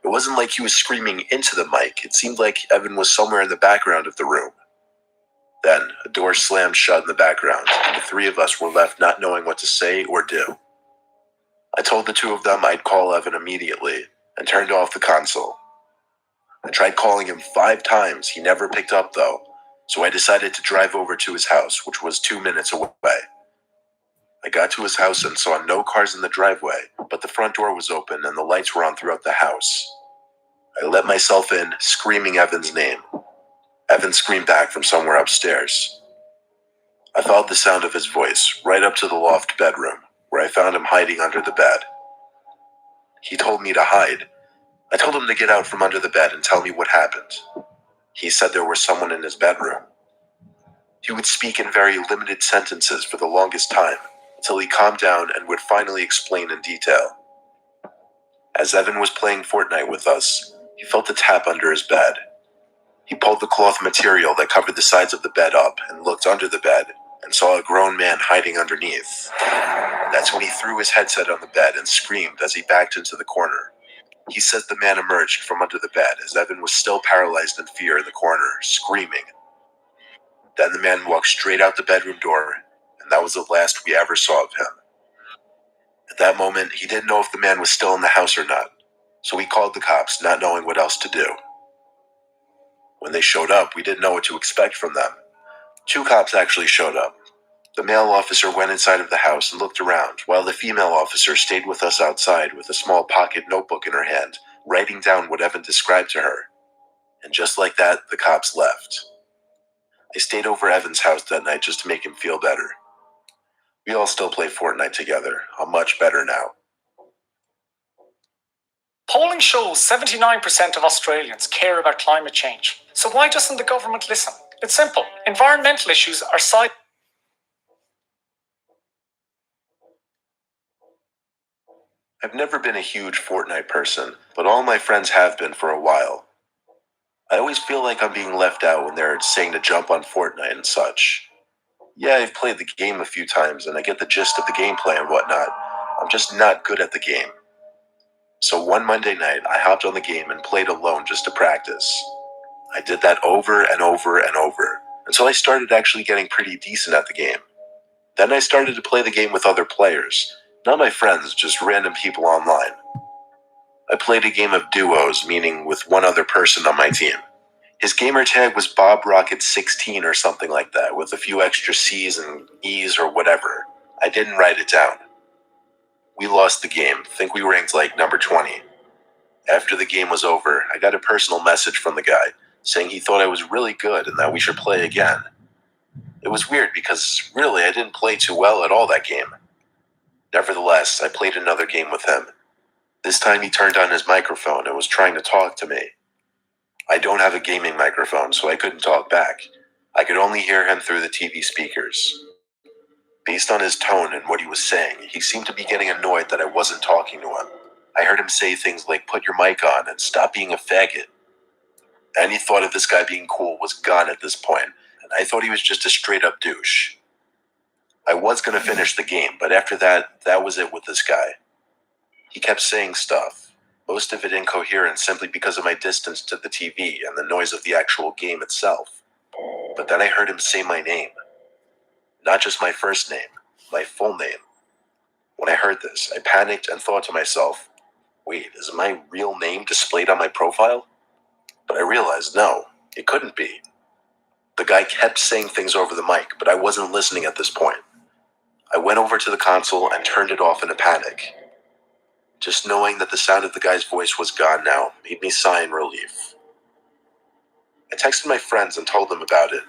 It wasn't like he was screaming into the mic. It seemed like Evan was somewhere in the background of the room. Then a door slammed shut in the background, and the 3 of us were left not knowing what to say or do. I told the 2 of them I'd call Evan immediately and turned off the console. I tried calling him 5 times. He never picked up though, so I decided to drive over to his house, which was 2 minutes away. I got to his house and saw no cars in the driveway, but the front door was open and the lights were on throughout the house. I let myself in, screaming Evan's name. Evan screamed back from somewhere upstairs. I followed the sound of his voice right up to the loft bedroom, where I found him hiding under the bed. He told me to hide. I told him to get out from under the bed and tell me what happened. He said there was someone in his bedroom. He would speak in very limited sentences for the longest time, until he calmed down and would finally explain in detail. As Evan was playing Fortnite with us, he felt a tap under his bed. He pulled the cloth material that covered the sides of the bed up and looked under the bed and saw a grown man hiding underneath. That's when he threw his headset on the bed and screamed as he backed into the corner. He says the man emerged from under the bed as Evan was still paralyzed in fear in the corner, screaming. Then the man walked straight out the bedroom door, and that was the last we ever saw of him. At that moment, he didn't know if the man was still in the house or not, so he called the cops, not knowing what else to do. When they showed up, we didn't know what to expect from them. 2 cops actually showed up. The male officer went inside of the house and looked around, while the female officer stayed with us outside with a small pocket notebook in her hand, writing down what Evan described to her. And just like that, the cops left. I stayed over Evan's house that night just to make him feel better. We all still play Fortnite together. I'm much better now. Polling shows 79% of Australians care about climate change. So why doesn't the government listen? It's simple. Environmental issues are side. I've never been a huge Fortnite person, but all my friends have been for a while. I always feel like I'm being left out when they're saying to jump on Fortnite and such. Yeah, I've played the game a few times and I get the gist of the gameplay and whatnot. I'm just not good at the game. So one Monday night, I hopped on the game and played alone just to practice. I did that over and over and over, until I started actually getting pretty decent at the game. Then I started to play the game with other players, not my friends, just random people online. I played a game of duos, meaning with one other person on my team. His gamer tag was BobRocket16 or something like that, with a few extra C's and E's or whatever. I didn't write it down. We lost the game. Think we ranked like number 20. After the game was over, I got a personal message from the guy, saying he thought I was really good and that we should play again. It was weird because, really, I didn't play too well at all that game. Nevertheless, I played another game with him. This time he turned on his microphone and was trying to talk to me. I don't have a gaming microphone, so I couldn't talk back. I could only hear him through the TV speakers. Based on his tone and what he was saying, he seemed to be getting annoyed that I wasn't talking to him. I heard him say things like, "Put your mic on and stop being a faggot." Any thought of this guy being cool was gone at this point, and I thought he was just a straight-up douche. I was going to finish the game, but after that was it with this guy. He kept saying stuff, most of it incoherent simply because of my distance to the TV and the noise of the actual game itself. But then I heard him say my name. Not just my first name, my full name. When I heard this, I panicked and thought to myself, wait, is my real name displayed on my profile? But I realized, no, it couldn't be. The guy kept saying things over the mic, but I wasn't listening at this point. I went over to the console and turned it off in a panic. Just knowing that the sound of the guy's voice was gone now made me sigh in relief. I texted my friends and told them about it.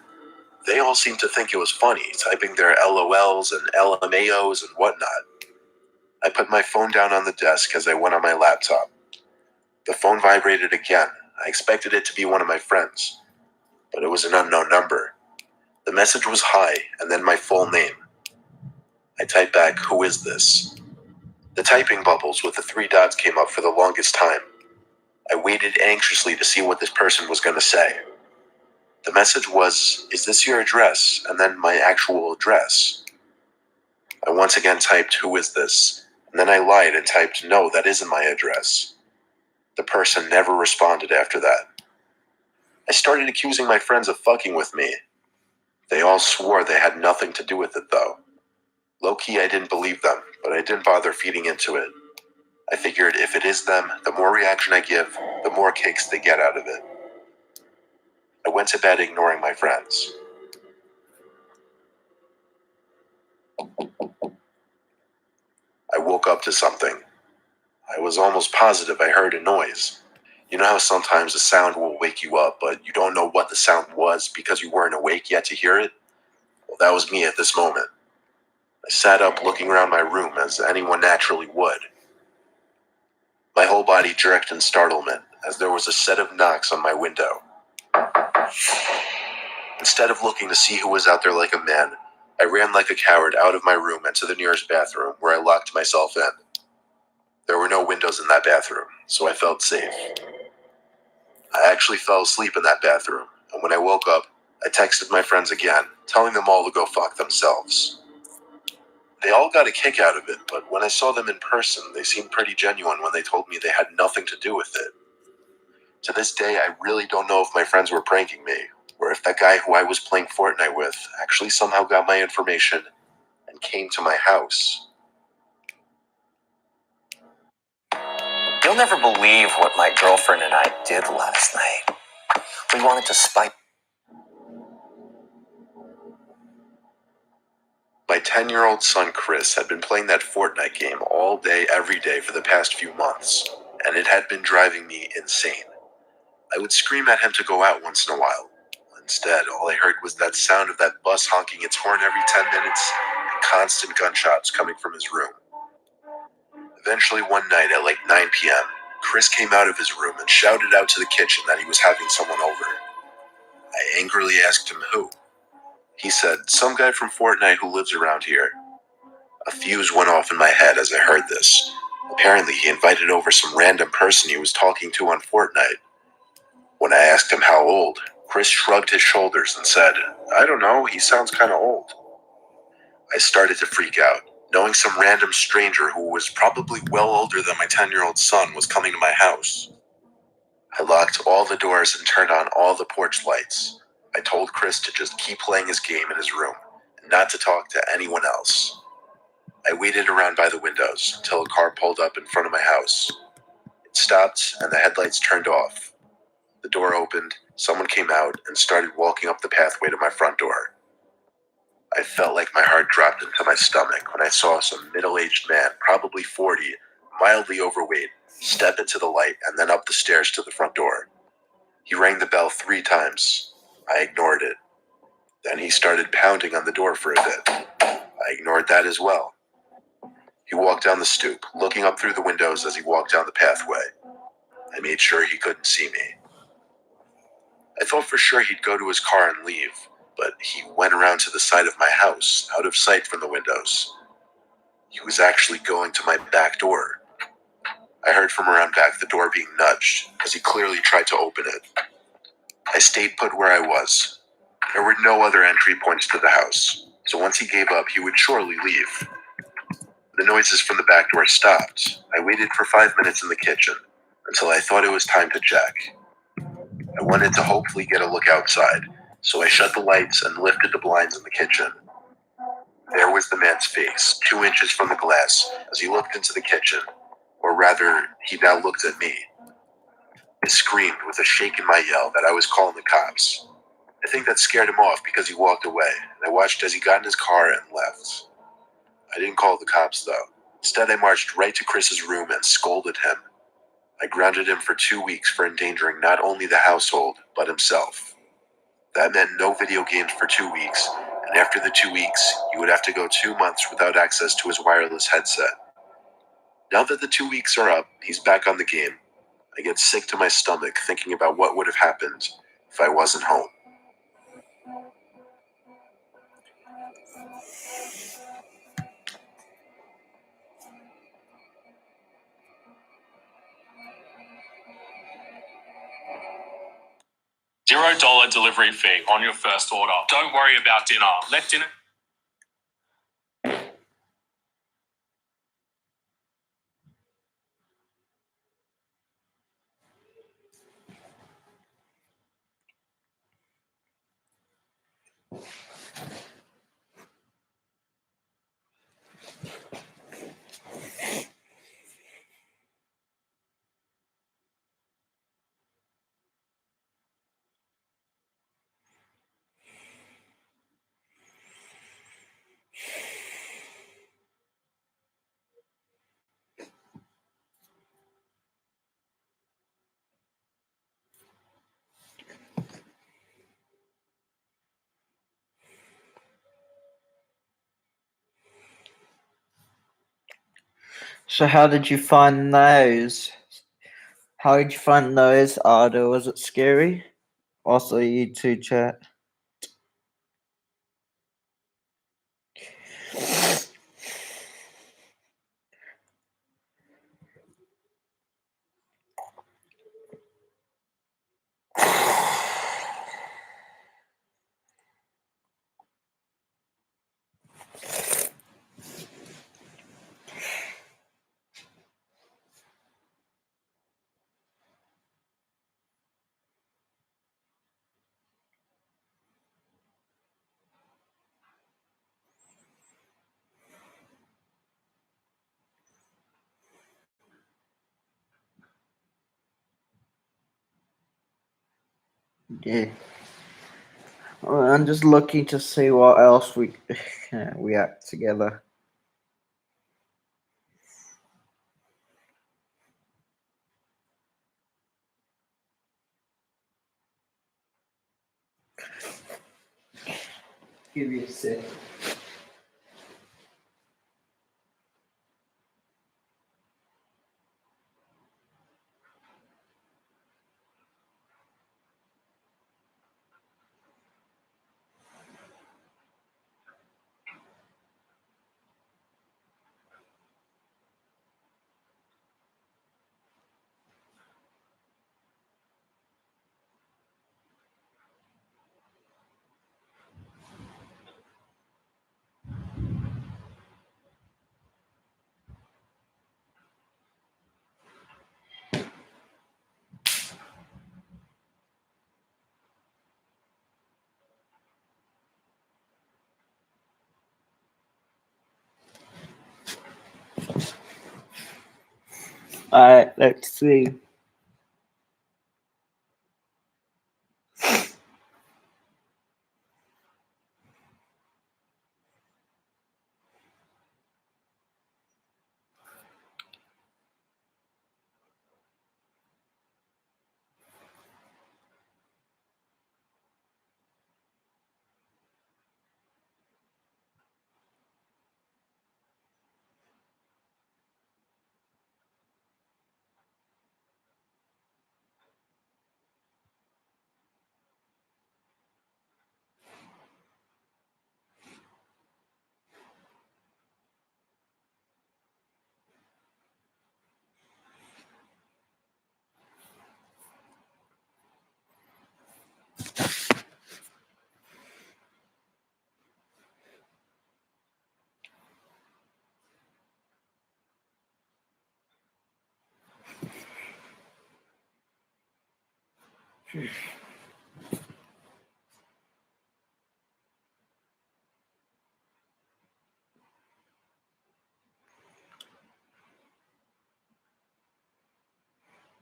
They all seemed to think it was funny, typing their LOLs and LMAOs and whatnot. I put my phone down on the desk as I went on my laptop. The phone vibrated again. I expected it to be one of my friends, but it was an unknown number. The message was hi, and then my full name. I typed back, "Who is this?" The typing bubbles with the 3 dots came up for the longest time. I waited anxiously to see what this person was going to say. The message was, "Is this your address?" and then my actual address. I once again typed, "Who is this?" and then I lied and typed, "No, that isn't my address." The person never responded after that. I started accusing my friends of fucking with me. They all swore they had nothing to do with it, though. Low-key, I didn't believe them, but I didn't bother feeding into it. I figured if it is them, the more reaction I give, the more kicks they get out of it. I went to bed ignoring my friends. I woke up to something. I was almost positive I heard a noise. You know how sometimes a sound will wake you up, but you don't know what the sound was because you weren't awake yet to hear it? Well, that was me at this moment. I sat up looking around my room as anyone naturally would. My whole body jerked in startlement as there was a set of knocks on my window. Instead of looking to see who was out there like a man, I ran like a coward out of my room and to the nearest bathroom, where I locked myself in. There were no windows in that bathroom, so I felt safe. I actually fell asleep in that bathroom, and when I woke up, I texted my friends again, telling them all to go fuck themselves. They all got a kick out of it, but when I saw them in person, they seemed pretty genuine when they told me they had nothing to do with it. To this day, I really don't know if my friends were pranking me, or if that guy who I was playing Fortnite with actually somehow got my information and came to my house. You'll never believe what my girlfriend and I did last night. We wanted to spite. My 10-year-old son Chris had been playing that Fortnite game all day, every day for the past few months, and it had been driving me insane. I would scream at him to go out once in a while. Instead, all I heard was that sound of that bus honking its horn every 10 minutes and constant gunshots coming from his room. Eventually, one night at like 9 p.m., Chris came out of his room and shouted out to the kitchen that he was having someone over. I angrily asked him who. He said, some guy from Fortnite who lives around here. A fuse went off in my head as I heard this. Apparently, he invited over some random person he was talking to on Fortnite. When I asked him how old, Chris shrugged his shoulders and said, I don't know, he sounds kind of old. I started to freak out, knowing some random stranger who was probably well older than my 10-year-old son was coming to my house. I locked all the doors and turned on all the porch lights. I told Chris to just keep playing his game in his room and not to talk to anyone else. I waited around by the windows until a car pulled up in front of my house. It stopped and the headlights turned off. The door opened, someone came out and started walking up the pathway to my front door. I felt like my heart dropped into my stomach when I saw some middle-aged man, probably 40, mildly overweight, step into the light and then up the stairs to the front door. He rang the bell 3 times. I ignored it. Then he started pounding on the door for a bit. I ignored that as well. He walked down the stoop, looking up through the windows as he walked down the pathway. I made sure he couldn't see me. I thought for sure he'd go to his car and leave, but he went around to the side of my house, out of sight from the windows. He was actually going to my back door. I heard from around back the door being nudged, as he clearly tried to open it. I stayed put where I was. There were no other entry points to the house, so once he gave up, he would surely leave. The noises from the back door stopped. I waited for 5 minutes in the kitchen, until I thought it was time to check. I wanted to hopefully get a look outside, so I shut the lights and lifted the blinds in the kitchen. There was the man's face, 2 inches from the glass, as he looked into the kitchen, or rather, he now looked at me. I screamed with a shake in my yell that I was calling the cops. I think that scared him off because he walked away, and I watched as he got in his car and left. I didn't call the cops, though. Instead, I marched right to Chris's room and scolded him. I grounded him for 2 weeks for endangering not only the household, but himself. That meant no video games for 2 weeks, and after the 2 weeks, he would have to go 2 months without access to his wireless headset. Now that the 2 weeks are up, he's back on the game. I get sick to my stomach thinking about what would have happened if I wasn't home. $0 delivery fee on your first order. Don't worry about dinner. Let dinner. So how did you find those? How did you find those, Arda? Was it scary? Also, you too, chat. Yeah. Well, I'm just looking to see what else we can react together. Give me a sec. Alright, let's see.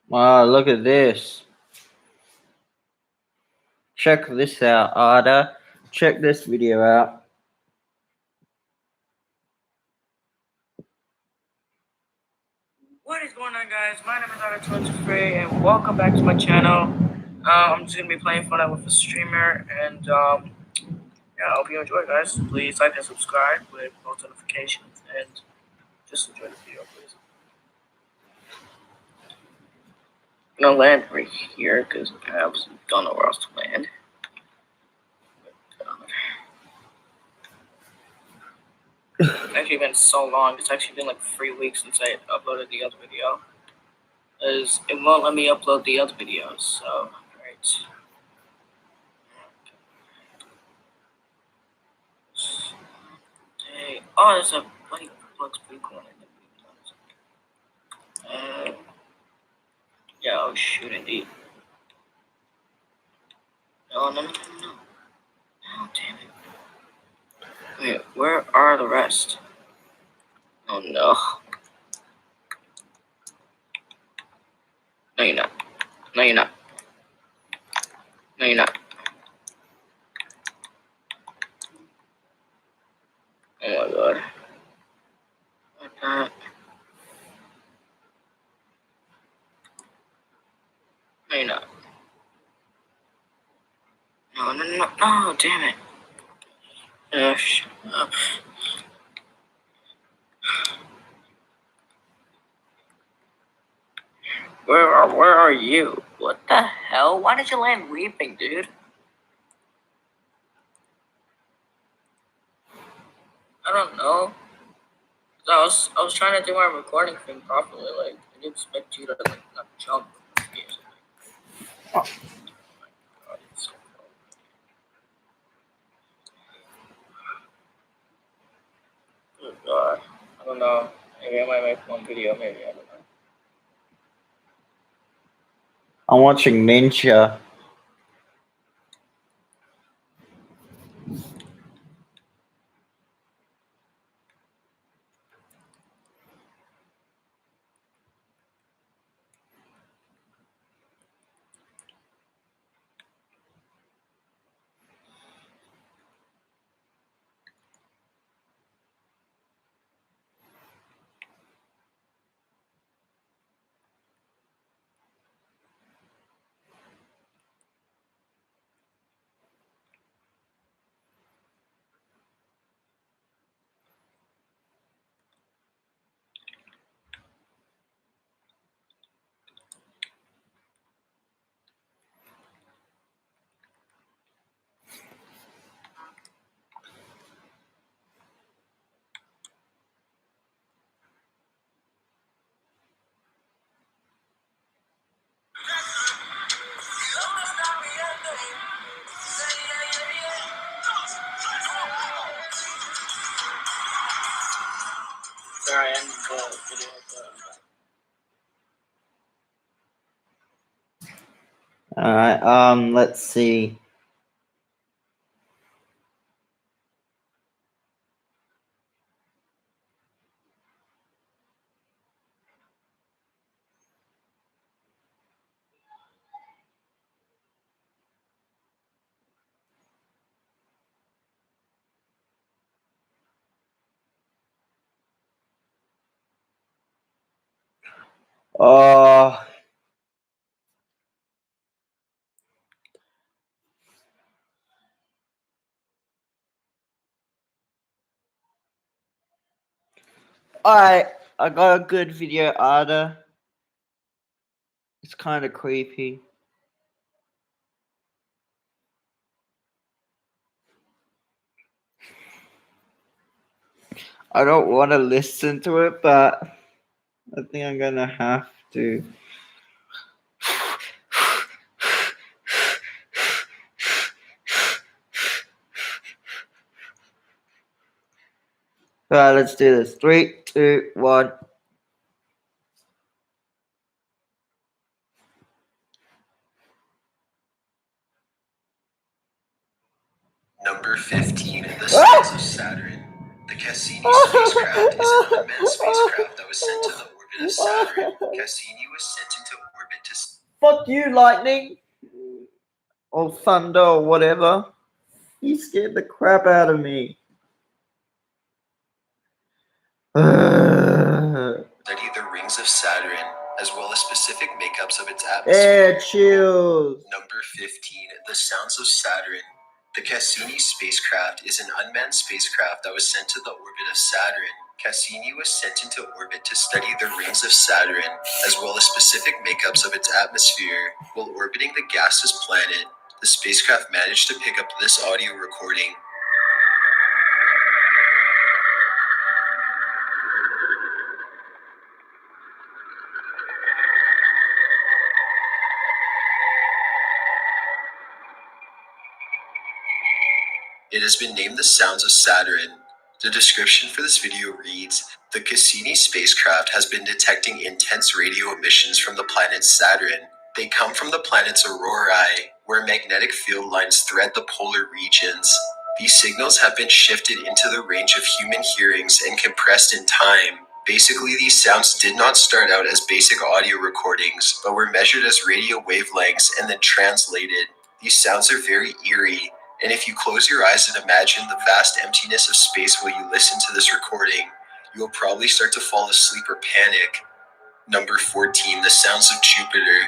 Wow, look at this. Check this out, Arda. Check this video out. What is going on, guys? My name is Arda23 and welcome back to my channel. I'm just gonna be playing Fortnite with a streamer, and yeah, I hope you enjoy, guys. Please like and subscribe with post notifications, and just enjoy the video, please. I'm gonna land right here because I absolutely don't know where else to land. It's actually been so long. It's actually been like 3 weeks since I uploaded the other video. Because it won't let me upload the other videos, so, alright. Hey, oh, there's a like looks pretty cool. Yeah, oh shoot, indeed. No, no, no, no, no. Oh, damn it. Wait, where are the rest? Oh no. No, you're not. No, you're not. No, you're not. Oh my god. What the? No, you're not. No, no, no, no, damn it. Shut up. Where are you? What the hell? Why did you land weeping, dude? I don't know. I was trying to do my recording thing properly. Like, I didn't expect you to like not jump. Oh my God, it's so cold. Oh God, I don't know. Maybe I might make one video. Maybe I don't know. I'm watching Ninja. Sorry, I'm the video. Alright, let's see. Oh, alright, I got a good video, Ada. It's kind of creepy. I don't want to listen to it, but I think I'm gonna have to. Alright, let's do this. 3, 2, 1. Number 15, the Sounds of Saturn. The Cassini spacecraft is an unmanned spacecraft that was sent to the orbit of Saturn. Cassini was sent into orbit to... Fuck you, lightning! Or thunder, or whatever. You scared the crap out of me. study the rings of Saturn, as well as specific makeups of its atmosphere. Air chills. Number 15, the Sounds of Saturn. The Cassini spacecraft is an unmanned spacecraft that was sent to the orbit of Saturn. Cassini was sent into orbit to study the rings of Saturn, as well as specific makeups of its atmosphere. While orbiting the gaseous planet, the spacecraft managed to pick up this audio recording. It has been named the Sounds of Saturn. The description for this video reads, the Cassini spacecraft has been detecting intense radio emissions from the planet Saturn. They come from the planet's aurorae, where magnetic field lines thread the polar regions. These signals have been shifted into the range of human hearings and compressed in time. Basically, these sounds did not start out as basic audio recordings, but were measured as radio wavelengths and then translated. These sounds are very eerie, and if you close your eyes and imagine the vast emptiness of space while you listen to this recording, you will probably start to fall asleep or panic. Number 14, the sounds of Jupiter.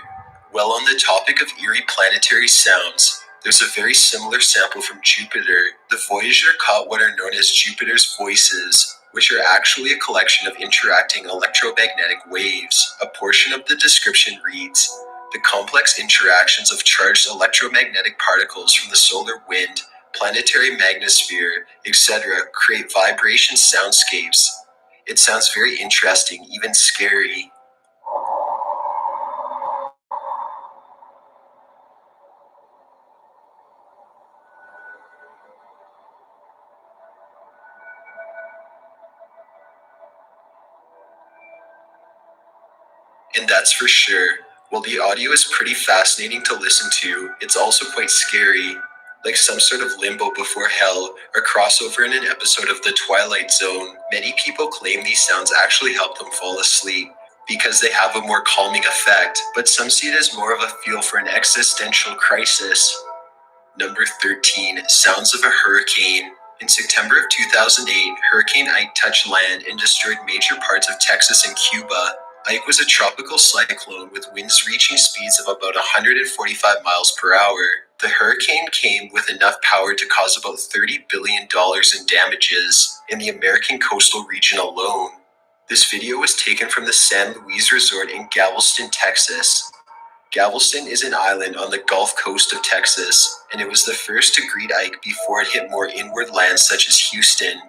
Well, on the topic of eerie planetary sounds, there's a very similar sample from Jupiter. The Voyager caught what are known as Jupiter's voices, which are actually a collection of interacting electromagnetic waves. A portion of the description reads, "The complex interactions of charged electromagnetic particles from the solar wind, planetary magnetosphere, etc. create vibration soundscapes. It sounds very interesting, even scary." And that's for sure. While the audio is pretty fascinating to listen to, it's also quite scary. Like some sort of limbo before hell, or crossover in an episode of The Twilight Zone. Many people claim these sounds actually help them fall asleep because they have a more calming effect, but some see it as more of a feel for an existential crisis. Number 13, sounds of a hurricane. In September of 2008, Hurricane Ike touched land and destroyed major parts of Texas and Cuba. Ike was a tropical cyclone with winds reaching speeds of about 145 miles per hour. The hurricane came with enough power to cause about $30 billion in damages in the American coastal region alone. This video was taken from the San Luis Resort in Galveston, Texas. Galveston is an island on the Gulf Coast of Texas, and it was the first to greet Ike before it hit more inward lands such as Houston.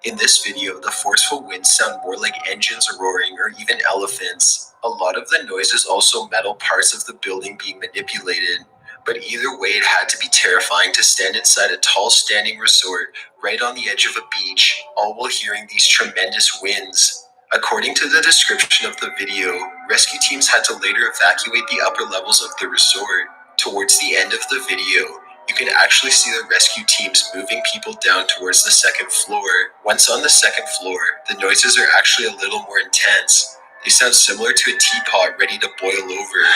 In this video, the forceful winds sound more like engines roaring or even elephants. A lot of the noise is also metal parts of the building being manipulated. But either way, it had to be terrifying to stand inside a tall standing resort right on the edge of a beach, all while hearing these tremendous winds. According to the description of the video, rescue teams had to later evacuate the upper levels of the resort. Towards the end of the video, you can actually see the rescue teams moving people down towards the second floor. Once on the second floor, the noises are actually a little more intense. They sound similar to a teapot ready to boil over.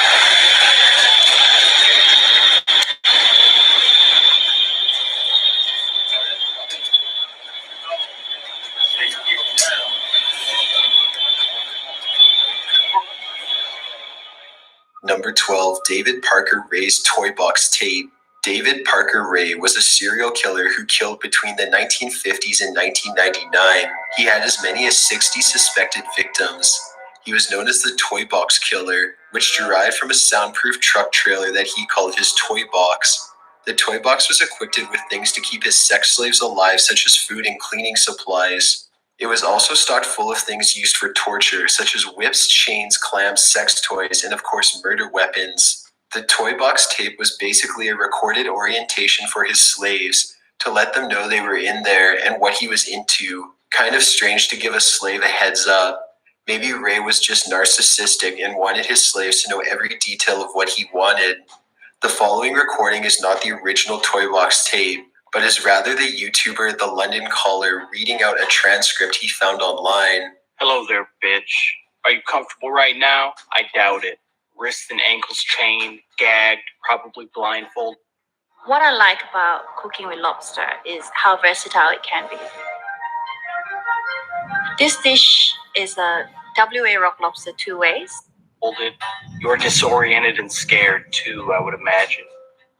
Number 12, David Parker Ray's Toy Box Tape. David Parker Ray was a serial killer who killed between the 1950s and 1999. He had as many as 60 suspected victims. He was known as the Toy Box Killer, which derived from a soundproof truck trailer that he called his toy box. The toy box was equipped with things to keep his sex slaves alive, such as food and cleaning supplies. It was also stocked full of things used for torture, such as whips, chains, clamps, sex toys, and of course murder weapons. The toy box tape was basically a recorded orientation for his slaves to let them know they were in there and what he was into. Kind of strange to give a slave a heads up. Maybe Ray was just narcissistic and wanted his slaves to know every detail of what he wanted. The following recording is not the original toy box tape, but is rather the YouTuber The London Caller reading out a transcript he found online. "Hello there, bitch. Are you comfortable right now? I doubt it. Wrists and ankles chained, gagged, probably blindfolded." What I like about cooking with lobster is how versatile it can be. This dish is a WA rock lobster 2 ways. You're disoriented and scared too, I would imagine.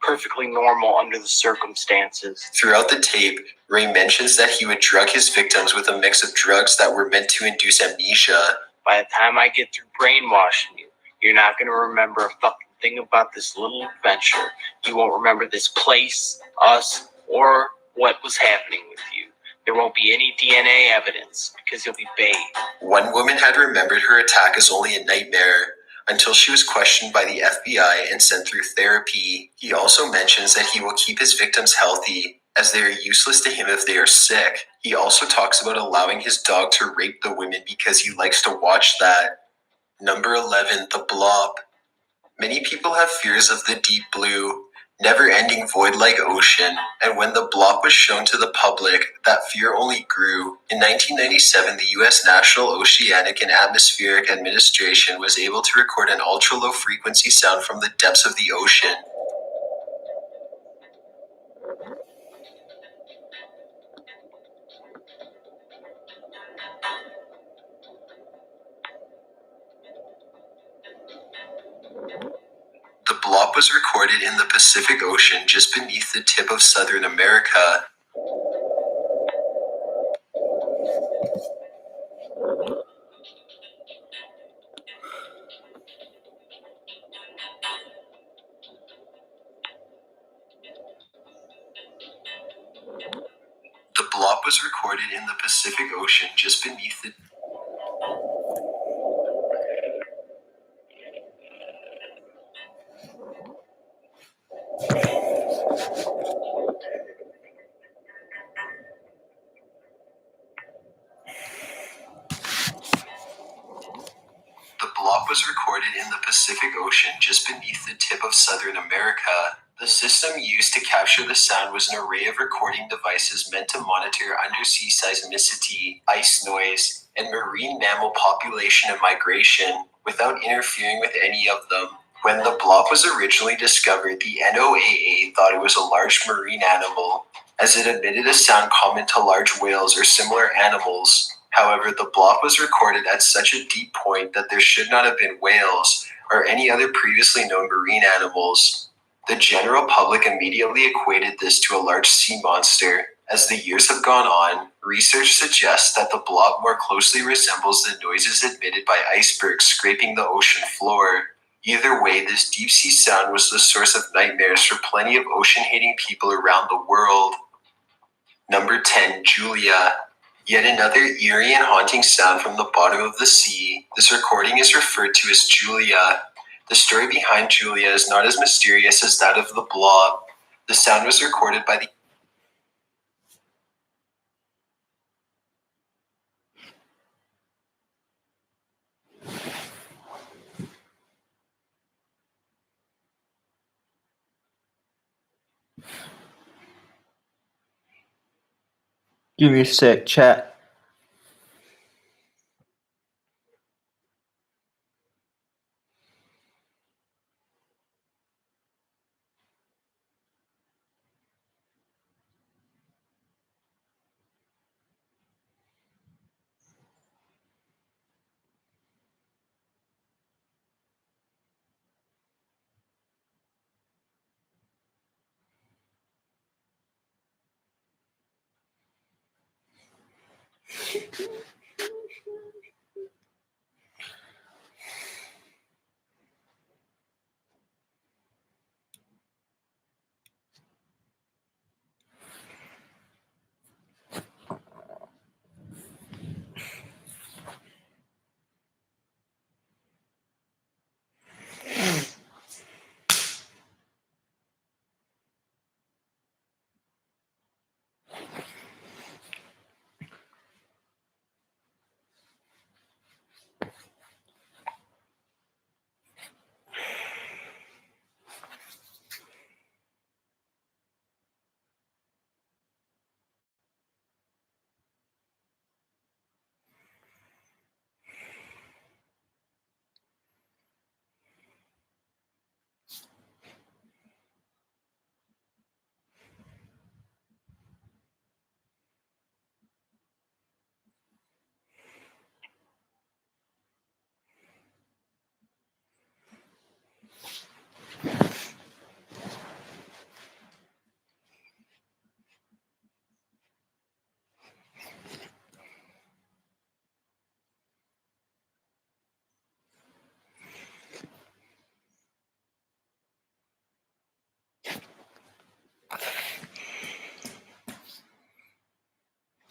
Perfectly normal under the circumstances. Throughout the tape, Ray mentions that he would drug his victims with a mix of drugs that were meant to induce amnesia. "By the time I get through brainwashing you, you're not going to remember a fucking thing about this little adventure. You won't remember this place, us, or what was happening with you. There won't be any DNA evidence because you'll be bathed." One woman had remembered her attack as only a nightmare until she was questioned by the FBI and sent through therapy. He also mentions that he will keep his victims healthy, as they are useless to him if they are sick. He also talks about allowing his dog to rape the women because he likes to watch that. Number 11, The Blob. Many people have fears of the deep blue, never-ending void-like ocean, and when The Blob was shown to the public, that fear only grew. In 1997, the U.S. National Oceanic and Atmospheric Administration was able to record an ultra-low frequency sound from the depths of the ocean. was recorded in the Pacific Ocean just beneath the tip of Southern America. The blob was recorded in the Pacific Ocean just beneath the The blob was recorded in the Pacific Ocean just beneath the tip of Southern America. The system used to capture the sound was an array of recording devices meant to monitor undersea seismicity, ice noise, and marine mammal population and migration without interfering with any of them. When the blob was originally discovered, the NOAA thought it was a large marine animal, as it emitted a sound common to large whales or similar animals. However, the blob was recorded at such a deep point that there should not have been whales or any other previously known marine animals. The general public immediately equated this to a large sea monster. As the years have gone on, research suggests that the blob more closely resembles the noises emitted by icebergs scraping the ocean floor. Either way, this deep sea sound was the source of nightmares for plenty of ocean-hating people around the world. Number 10, Julia. Yet another eerie and haunting sound from the bottom of the sea. This recording is referred to as Julia. The story behind Julia is not as mysterious as that of the blob. The sound was recorded by the Give me a sec, chat.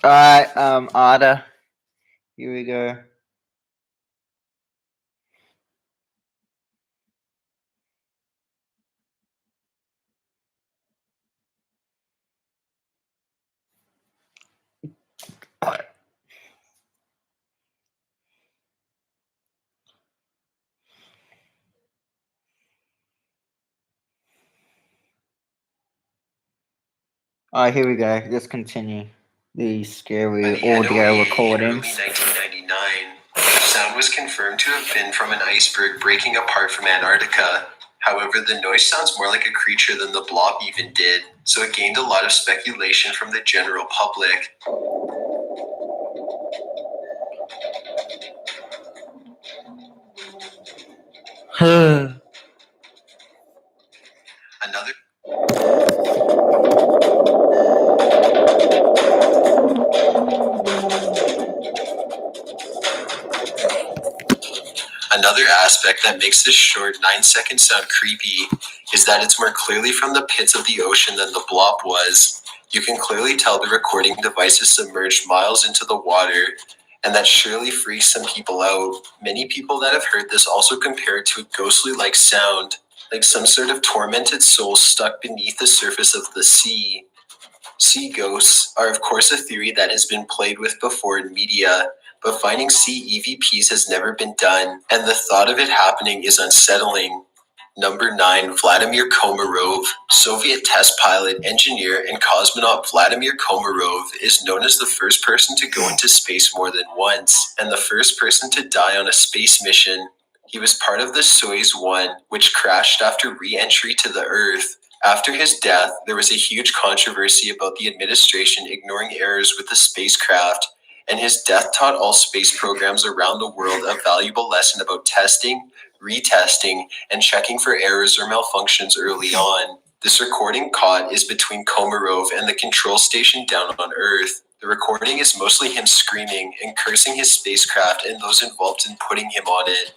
Alright, Ada. Here we go. Alright, here we go. Let's continue. These scary audio recordings. Early 1999. The sound was confirmed to have been from an iceberg breaking apart from Antarctica. However, the noise sounds more like a creature than the blob even did, so it gained a lot of speculation from the general public. Another aspect that makes this short 9-second sound creepy is that it's more clearly from the pits of the ocean than the blop was. You can clearly tell the recording device is submerged miles into the water, and that surely freaks some people out. Many people that have heard this also compare it to a ghostly-like sound, like some sort of tormented soul stuck beneath the surface of the sea. Sea ghosts are of course a theory that has been played with before in media, but finding sea EVPs has never been done, and the thought of it happening is unsettling. Number 9, Vladimir Komarov. Soviet test pilot, engineer, and cosmonaut Vladimir Komarov is known as the first person to go into space more than once, and the first person to die on a space mission. He was part of the Soyuz 1, which crashed after re-entry to the Earth. After his death, there was a huge controversy about the administration ignoring errors with the spacecraft, and his death taught all space programs around the world a valuable lesson about testing, retesting, and checking for errors or malfunctions early on. This recording caught is between Komarov and the control station down on Earth. The recording is mostly him screaming and cursing his spacecraft and those involved in putting him on it.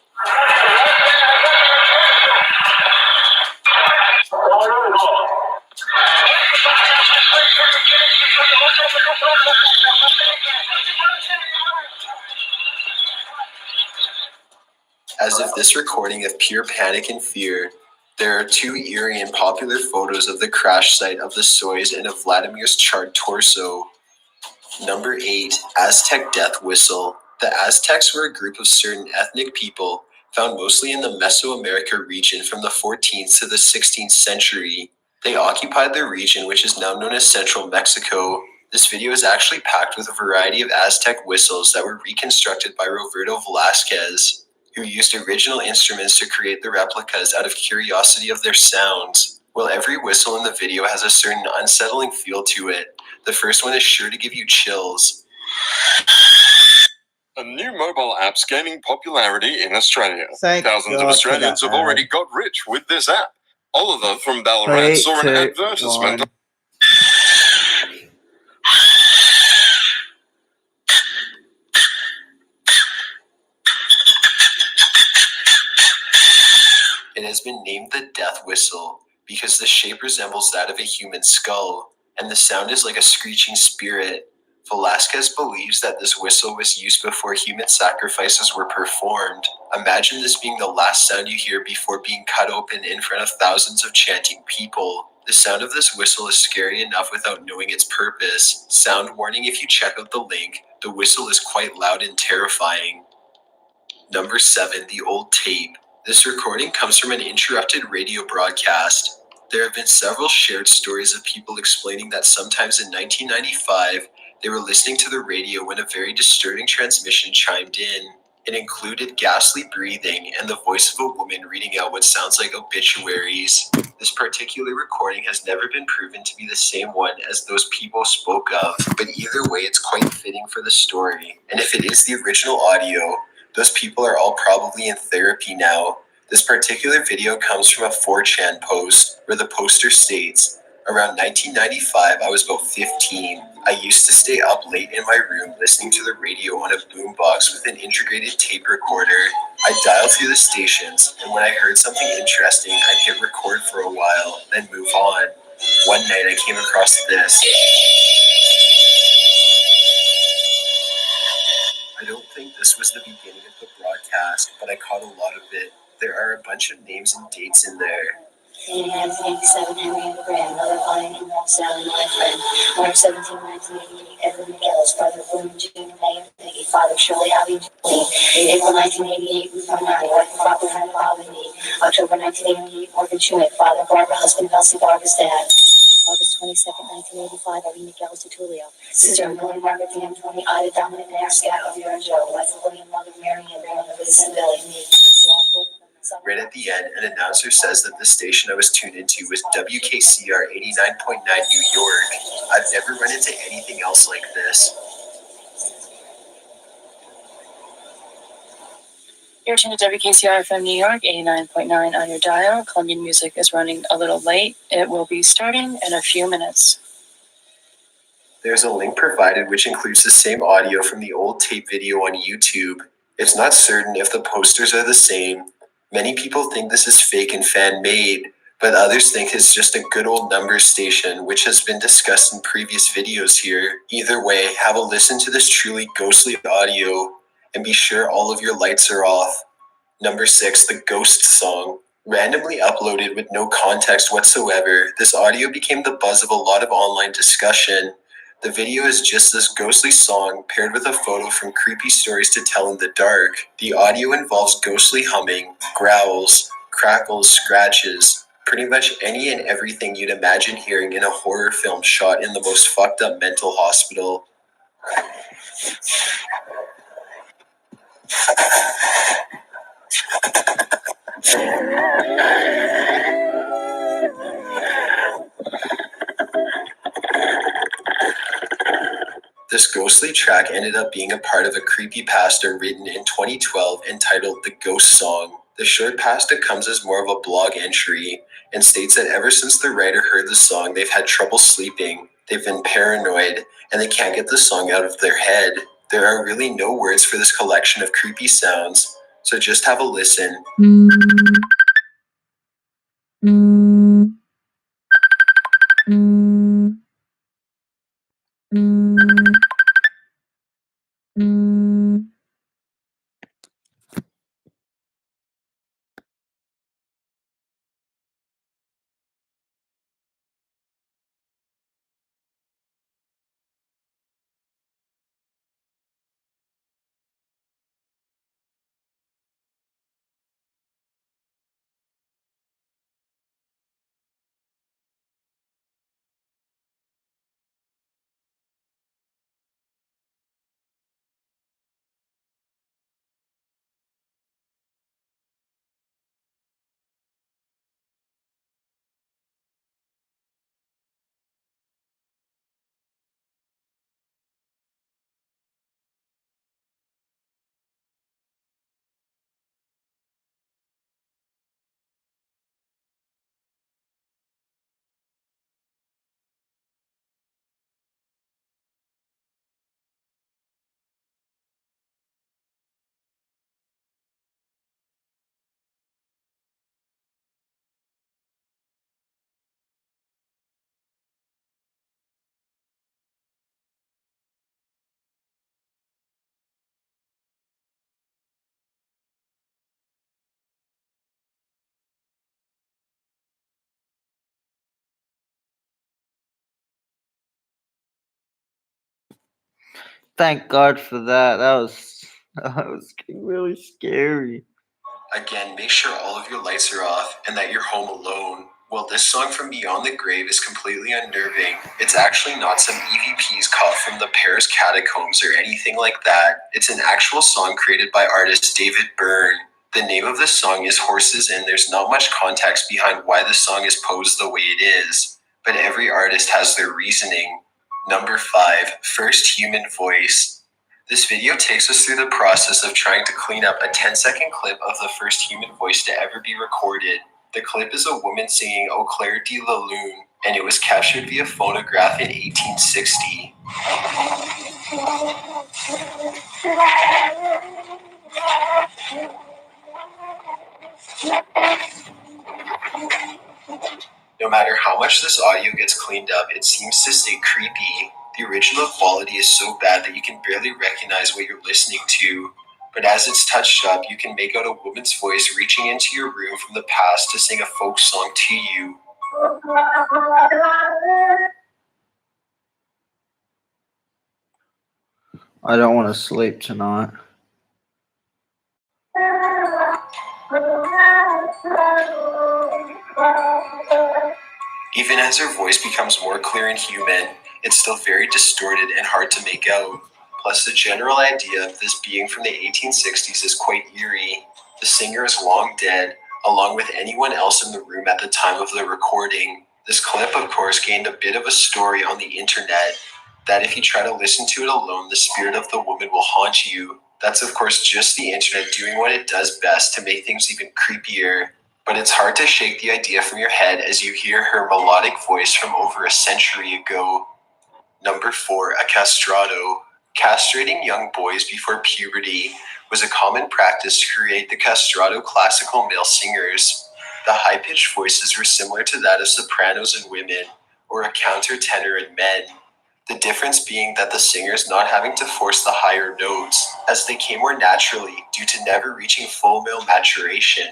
As if this recording of pure panic and fear, there are two eerie and popular photos of the crash site of the Soyuz and of Vladimir's charred torso. Number 8, Aztec Death Whistle. The Aztecs were a group of certain ethnic people found mostly in the Mesoamerica region from the 14th to the 16th century. They occupied the region which is now known as Central Mexico. This video is actually packed with a variety of Aztec whistles that were reconstructed by Roberto Velasquez, who used original instruments to create the replicas out of curiosity of their sounds. While every whistle in the video has a certain unsettling feel to it, the first one is sure to give you chills. A new mobile app's gaining popularity in Australia. Thank Thousands God of for Australians that have already got rich with this app. Oliver from Ballarat 3, saw an 2, advertisement. 1. It has been named the death whistle because the shape resembles that of a human skull, and the sound is like a screeching spirit. Velasquez believes that this whistle was used before human sacrifices were performed. Imagine this being the last sound you hear before being cut open in front of thousands of chanting people. The sound of this whistle is scary enough without knowing its purpose. Sound warning if you check out the link, the whistle is quite loud and terrifying. Number 7, the old tape. This recording comes from an interrupted radio broadcast. There have been several shared stories of people explaining that sometimes in 1995, they were listening to the radio when a very disturbing transmission chimed in. It included ghastly breathing and the voice of a woman reading out what sounds like obituaries. This particular recording has never been proven to be the same one as those people spoke of, but either way it's quite fitting for the story. And if it is the original audio, those people are all probably in therapy now. This particular video comes from a 4chan post where the poster states, "Around 1995, I was about 15. I used to stay up late in my room listening to the radio on a boombox with an integrated tape recorder. I'd dial through the stations, and when I heard something interesting, I'd hit record for a while, then move on. One night I came across this. I don't think this was the beginning of the broadcast, but I caught a lot of it. There are a bunch of names and dates in there. In 1987, Henrietta Graham, mother Bonnie and Sally, my friend. March 17, 1988, Edward McGillis, brother William Jr. May and Peggy, father Shirley Abbey Lee. In April 1988, Ruth Arnani, wife of Robert Henry Bobby Lee. October 1988, Morgan Truitt, father Barbara, husband Elsie Barber's dad. August 22nd, 1985, Irene Gales Tulio. Sister Millie Margaret Van Tony, Ida Dominic Nascat of Vera Joe, wife of William Mother Mary and grandmother Vincent Billy. Me. Right at the end, an announcer says that the station I was tuned into was WKCR 89.9 New York. I've never run into anything else like this. You're tuned to WKCR FM New York, 89.9 on your dial. Colombian music is running a little late. It will be starting in a few minutes. There's a link provided which includes the same audio from the old tape video on YouTube. It's not certain if the posters are the same. Many people think this is fake and fan-made, but others think it's just a good old numbers station, which has been discussed in previous videos here. Either way, have a listen to this truly ghostly audio, and be sure all of your lights are off. Number 6, the Ghost Song. Randomly uploaded with no context whatsoever, this audio became the buzz of a lot of online discussion. The video is just this ghostly song paired with a photo from Creepy Stories to Tell in the Dark. The audio involves ghostly humming, growls, crackles, scratches, pretty much any and everything you'd imagine hearing in a horror film shot in the most fucked up mental hospital. This ghostly track ended up being a part of a creepypasta written in 2012 entitled The Ghost Song. The short pasta comes as more of a blog entry and states that ever since the writer heard the song, they've had trouble sleeping, they've been paranoid, and they can't get the song out of their head. There are really no words for this collection of creepy sounds, so just have a listen. Thank God for that. That was really scary. Again, make sure all of your lights are off and that you're home alone. Well, this song from Beyond the Grave is completely unnerving. It's actually not some EVPs caught from the Paris catacombs or anything like that. It's an actual song created by artist David Byrne. The name of the song is Horses, and there's not much context behind why the song is posed the way it is, but every artist has their reasoning. Number 5, First Human Voice. This video takes us through the process of trying to clean up a 10-second clip of the first human voice to ever be recorded. The clip is a woman singing Au Clair de la Lune, and it was captured via phonograph in 1860. No matter how much this audio gets cleaned up, it seems to stay creepy. The original quality is so bad that you can barely recognize what you're listening to. But as it's touched up, you can make out a woman's voice reaching into your room from the past to sing a folk song to you. I don't want to sleep tonight. Even as her voice becomes more clear and human, it's still very distorted and hard to make out. Plus, the general idea of this being from the 1860s is quite eerie. The singer is long dead, along with anyone else in the room at the time of the recording. This clip, of course, gained a bit of a story on the internet, that if you try to listen to it alone, the spirit of the woman will haunt you. That's, of course, just the internet doing what it does best to make things even creepier. But it's hard to shake the idea from your head as you hear her melodic voice from over a century ago. Number 4, a castrato. Castrating young boys before puberty was a common practice to create the castrato classical male singers. The high-pitched voices were similar to that of sopranos in women, or a countertenor in men. The difference being that the singers not having to force the higher notes, as they came more naturally due to never reaching full male maturation.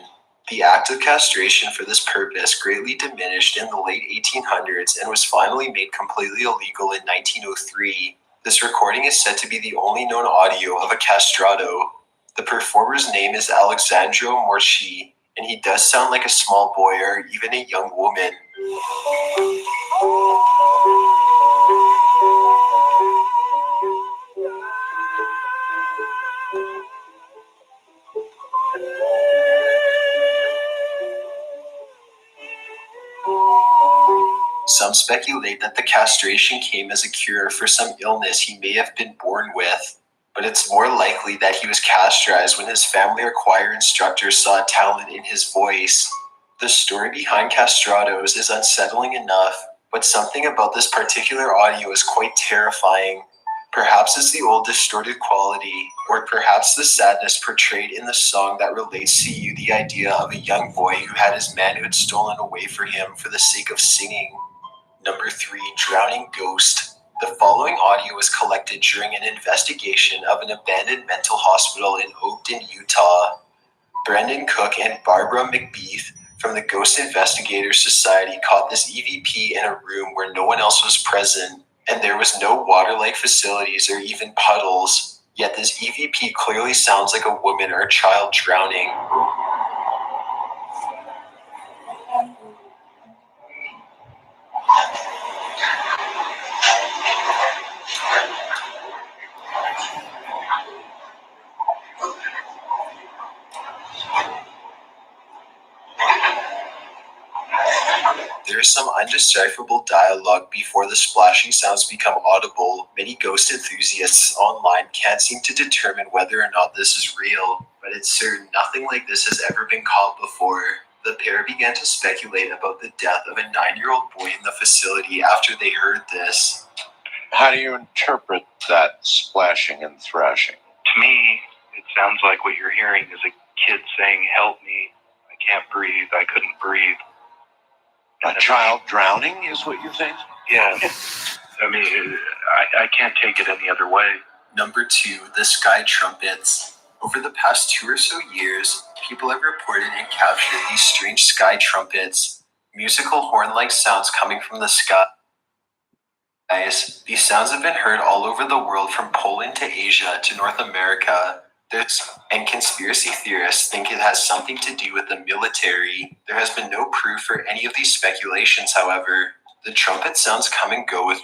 The act of castration for this purpose greatly diminished in the late 1800s and was finally made completely illegal in 1903. This recording is said to be the only known audio of a castrato. The performer's name is Alexandro Morchi, and he does sound like a small boy or even a young woman. Some speculate that the castration came as a cure for some illness he may have been born with, but it's more likely that he was castrized when his family or choir instructors saw talent in his voice. The story behind castratos is unsettling enough, but something about this particular audio is quite terrifying. Perhaps it's the old distorted quality, or perhaps the sadness portrayed in the song that relates to you the idea of a young boy who had his manhood stolen away from him for the sake of singing. Number 3, Drowning Ghost. The following audio was collected during an investigation of an abandoned mental hospital in Oakton, Utah. Brendan Cook and Barbara McBeath from the Ghost Investigators Society caught this EVP in a room where no one else was present, and there was no water-like facilities or even puddles, yet this EVP clearly sounds like a woman or a child drowning. There is some undecipherable dialogue before the splashing sounds become audible. Many ghost enthusiasts online can't seem to determine whether or not this is real, but it's certain nothing like this has ever been caught before. The pair began to speculate about the death of a 9-year-old boy in the facility after they heard this. How do you interpret that splashing and thrashing? To me, it sounds like what you're hearing is a kid saying, "Help me, I can't breathe, I couldn't breathe." A child drowning is what you think? Yeah. I mean, I can't take it any other way. Number 2, the sky trumpets. Over the past 2 or so years, people have reported and captured these strange sky trumpets, musical horn-like sounds coming from the sky. These sounds have been heard all over the world, from Poland to Asia to North America. And conspiracy theorists think it has something to do with the military. There has been no proof for any of these speculations, however. The trumpet sounds come and go with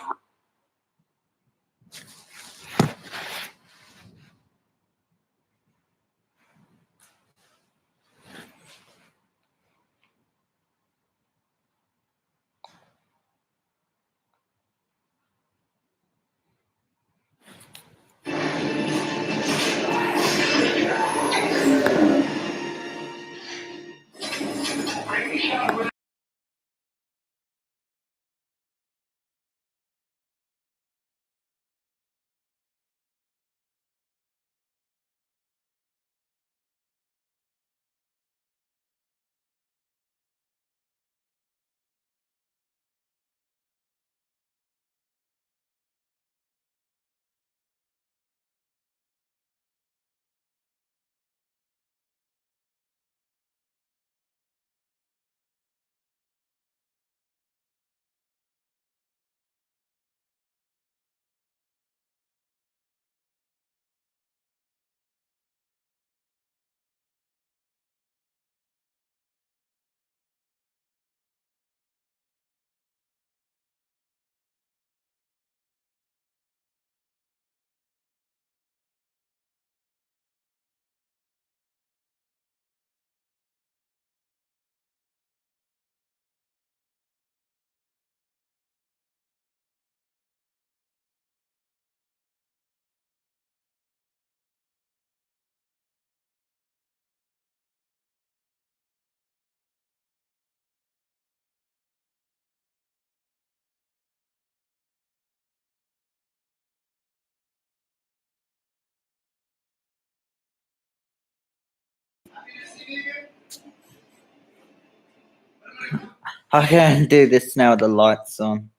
I can't do this now with the lights on.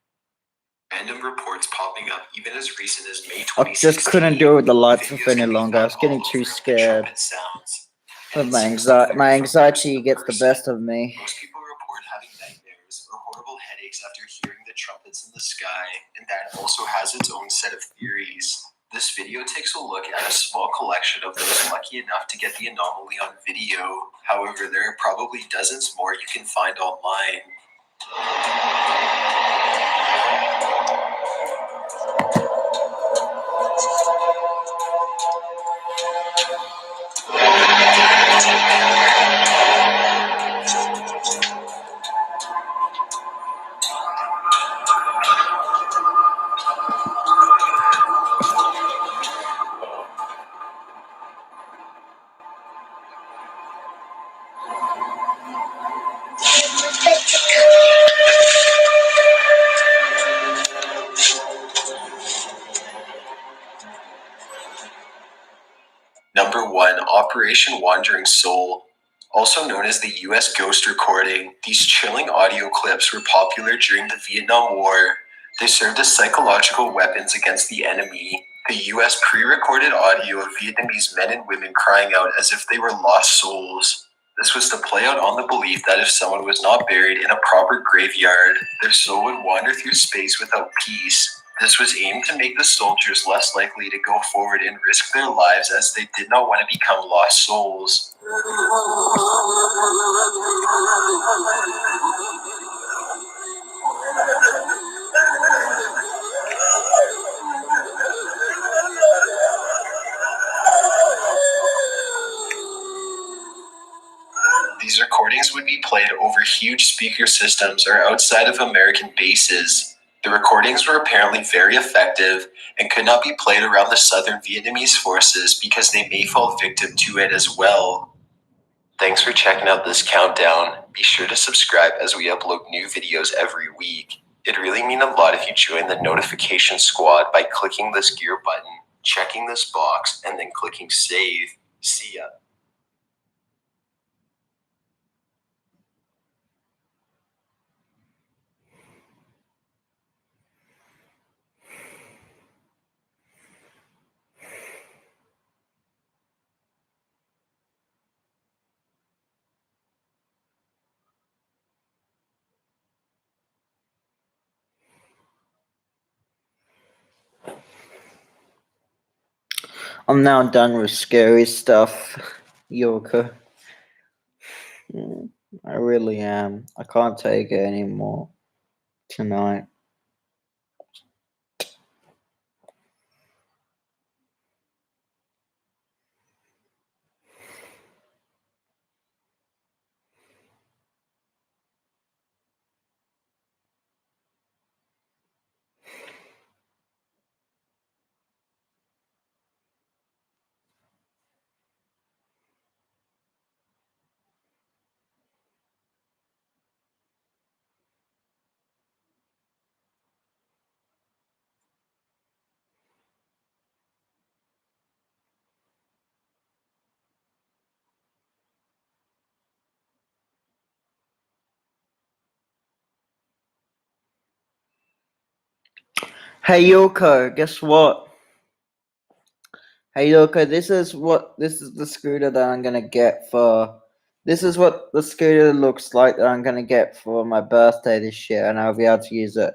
Random reports popping up even as recent as May I 2016. just couldn't do it with the lights off Videos any can be longer. I was found getting all too over the scared. trumpet sounds. But And it my seems to vary from anxiety person to gets the person. best of me. Most people report having nightmares or horrible headaches after hearing the trumpets in the sky, and that also has its own set of theories. This video takes a look at a small collection of those lucky enough to get the anomaly on video. However, there are probably dozens more you can find online. Number 1, Operation Wandering Soul. Also known as the US Ghost Recording, these chilling audio clips were popular during the Vietnam War. They served as psychological weapons against the enemy. The US pre-recorded audio of Vietnamese men and women crying out as if they were lost souls. This was to play out on the belief that if someone was not buried in a proper graveyard, their soul would wander through space without peace. This was aimed to make the soldiers less likely to go forward and risk their lives, as they did not want to become lost souls. These recordings would be played over huge speaker systems or outside of American bases. The recordings were apparently very effective and could not be played around the southern Vietnamese forces because they may fall victim to it as well. Thanks for checking out this countdown. Be sure to subscribe as we upload new videos every week. It'd really mean a lot if you join the notification squad by clicking this gear button, checking this box, and then clicking save. See ya. I'm now done with scary stuff, Yorka. I really am. I can't take it anymore tonight. Hey Yoko, guess what? Hey Yoko, this is the scooter that I'm gonna get for. This is what the scooter looks like that I'm gonna get for my birthday this year, and I'll be able to use it.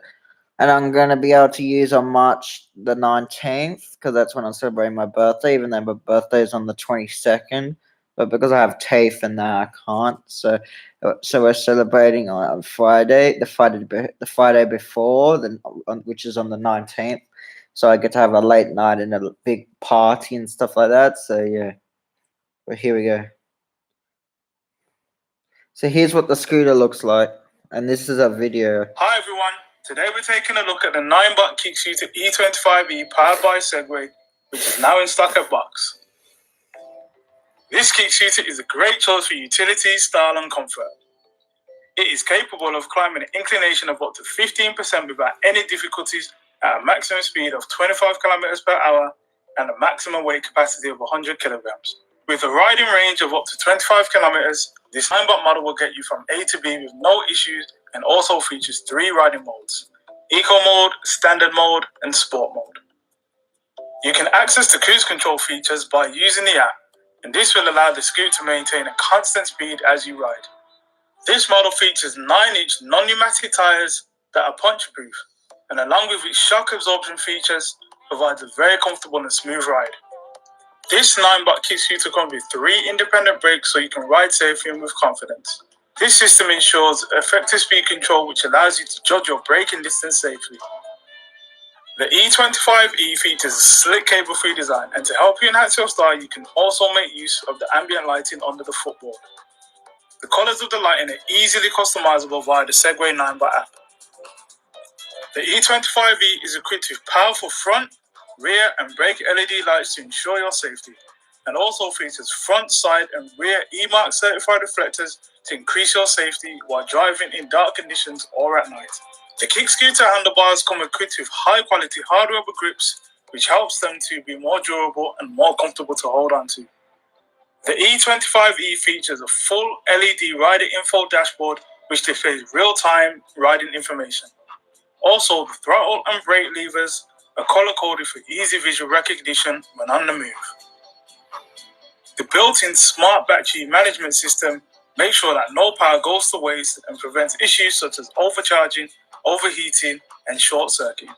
And I'm gonna be able to use on March the 19th because that's when I'm celebrating my birthday. Even though my birthday is on the 22nd, but because I have TAFE and that I can't. So we're celebrating on Friday, the Friday before, which is on the 19th. So I get to have a late night and a big party and stuff like that. So yeah, but here we go. So here's what the scooter looks like, and this is a video. Hi everyone, today we're taking a look at the 9-bot kick-shooter E25E powered by Segway, which is now in stock at Box. This kick-shooter is a great choice for utility, style and comfort. It is capable of climbing an inclination of up to 15% without any difficulties at a maximum speed of 25 km per hour and a maximum weight capacity of 100 kilograms. With a riding range of up to 25 kilometers, this 9-bot model will get you from A to B with no issues and also features 3 riding modes: Eco Mode, Standard Mode, and Sport Mode. You can access the cruise control features by using the app, and this will allow the scooter to maintain a constant speed as you ride. This model features 9-inch non-pneumatic tyres that are puncture-proof, and along with its shock absorption features, provides a very comfortable and smooth ride. This 9-bot kick scooter comes with 3 independent brakes so you can ride safely and with confidence. This system ensures effective speed control, which allows you to judge your braking distance safely. The E25E features a slick cable-free design, and to help you enhance your style, you can also make use of the ambient lighting under the footboard. The colors of the lighting are easily customizable via the Segway 9-bot app. The E25E is equipped with powerful front, rear, and brake LED lights to ensure your safety, and also features front, side, and rear E-Mark certified reflectors to increase your safety while driving in dark conditions or at night. The kick scooter handlebars come equipped with high-quality hard rubber grips, which helps them to be more durable and more comfortable to hold onto. The E25E features a full LED rider info dashboard, which displays real-time riding information. Also, the throttle and brake levers are color-coded for easy visual recognition when on the move. The built-in smart battery management system makes sure that no power goes to waste and prevents issues such as overcharging, overheating, and short-circuiting.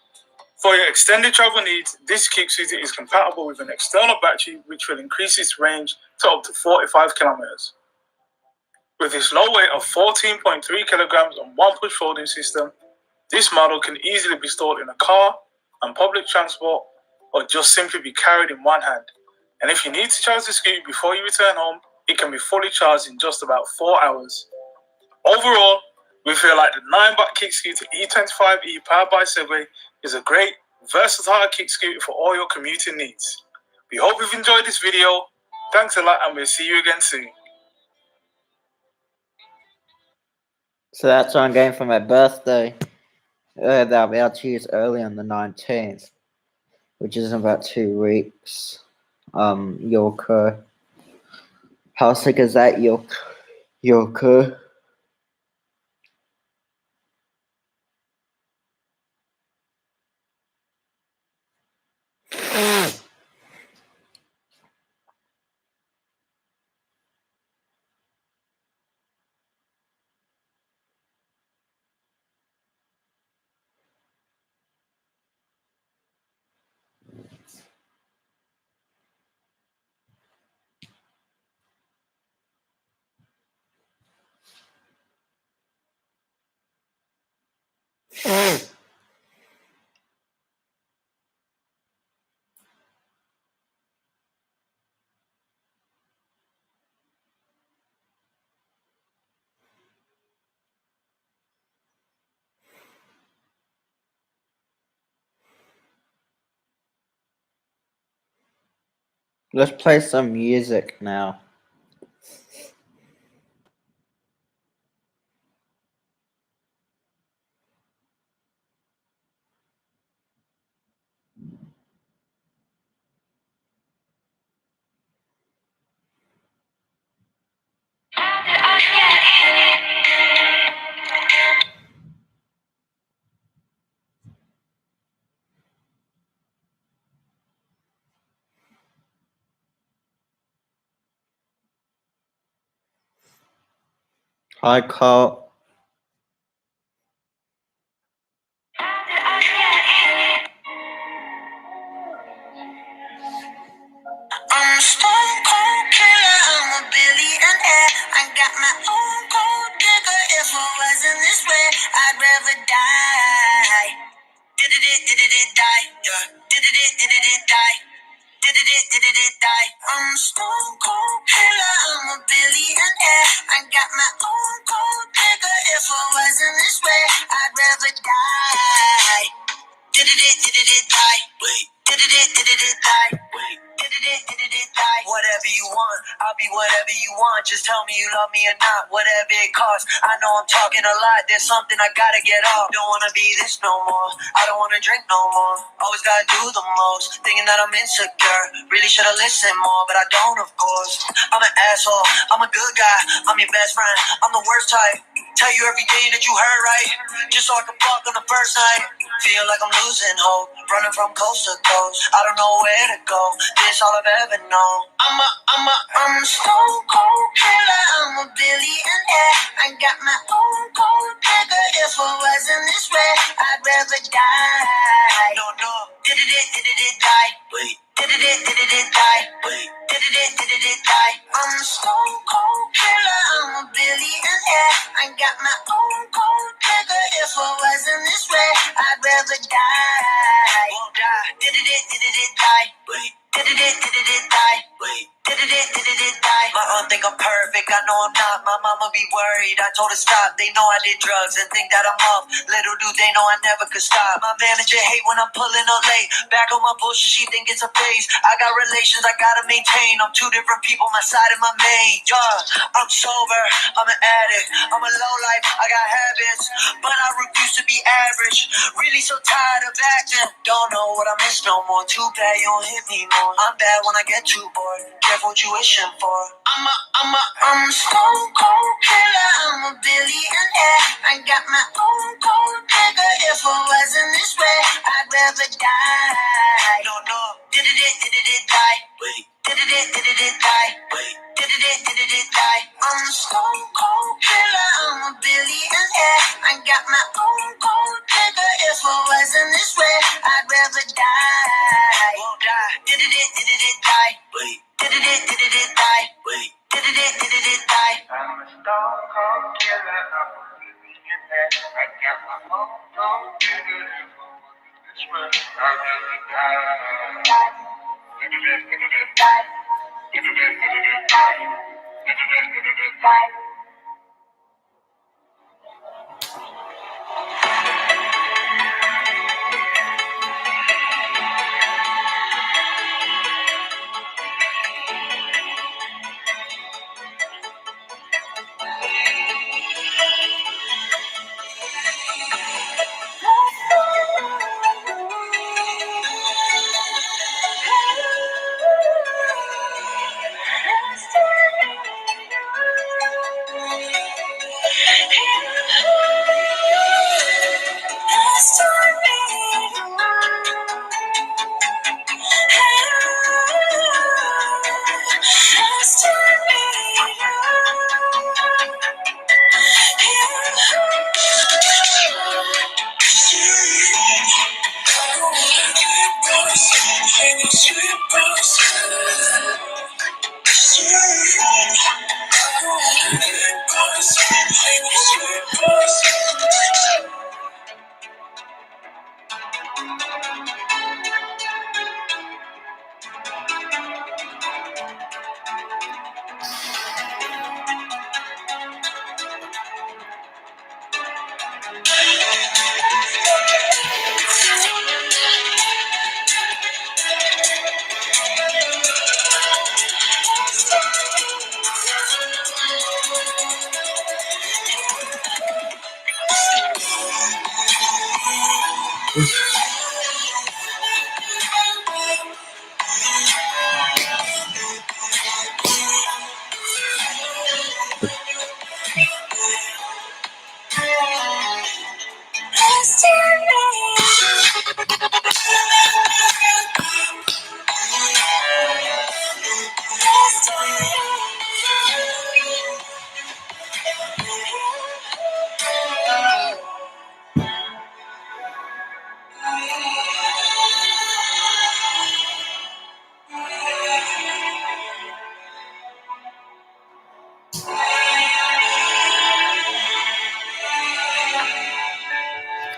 For your extended travel needs, this kick scooter is compatible with an external battery which will increase its range to up to 45 kilometers. With its low weight of 14.3 kilograms and one push folding system, this model can easily be stored in a car, on public transport, or just simply be carried in one hand. And if you need to charge the scooter before you return home, it can be fully charged in just about 4 hours. Overall, we feel like the 9-bot kick scooter E25E powered by Segway is a great, versatile kick scooter for all your commuting needs. We hope you've enjoyed this video. Thanks a lot, and we'll see you again soon. So that's what I'm going for my birthday. That I'll be able to use early on the 19th, which is in about 2 weeks. Yorker. How sick is that, Yorker? Let's play some music now. Hi, Carl. I'm a stone cold killer, I'm a billionaire. I got my own gold digger. If I wasn't this way, I'd rather die. Did it die, yeah. Did it die. Did it die. I'm a stone cold killer, I'm a billionaire. I got my own gold digger. If I wasn't this way, I'd rather die. Did it die. Wait. Did it die. Wait. Did it die. Whatever you want, I'll be whatever you want. Just tell me you love me or not, whatever it costs. I know I'm talking a lot, there's something I gotta get off. Don't wanna be this no more, I don't wanna drink no more. Always gotta do the most, thinking that I'm insecure. Really should've listened more, but I don't, of course. I'm an asshole, I'm a good guy, I'm your best friend, I'm the worst type. Tell you everything that you heard right, just so I can fuck on the first night. Feel like I'm losing hope, running from coast to coast. I don't know where to go, this all I've ever known. I'm a stone cold killer, I'm a billionaire. I got my own gold digger. If it wasn't this way, I'd rather die. No, did it die? Wait. Did it die? Wait. Did it die? I'm a stone cold killer, I'm a billionaire. I got my own gold digger. If it wasn't this way, I'd rather die. Won't die. Did it die? Wait. Did it die? Wait. Did it die? My aunt think I'm perfect, I know I'm not. My mama be worried, I told her stop. They know I did drugs and think that I'm up. Little do they know I never could stop. My manager hate when I'm pulling up late. Back on my bullshit, she think it's a phase. I got relations I gotta maintain. I'm two different people, my side and my main. Yeah, I'm sober, I'm an addict. I'm a low life, I got habits, but I refuse to be average. Really so tired of acting. Don't know what I miss no more. Too bad you don't hit me more. I'm bad when I get too bored. Careful what you wishing for. I'm a stone cold killer. I'm a billionaire. I got my own gold digger. If it wasn't this way, I'd rather die. No, did it die? Wait. Did it die? Wait. Did it die? I'm a stone cold killer. I'm a billionaire. I got my own gold digger. If it wasn't this way, I'd rather die. Won't die. Did it die? Wait. Did it die? Wait. Did it die? I'm a stone cold killer. I'm a billionaire. I got my own gold digger. If it wasn't this way, I'd rather die. Did it die? Did it die? Did it die?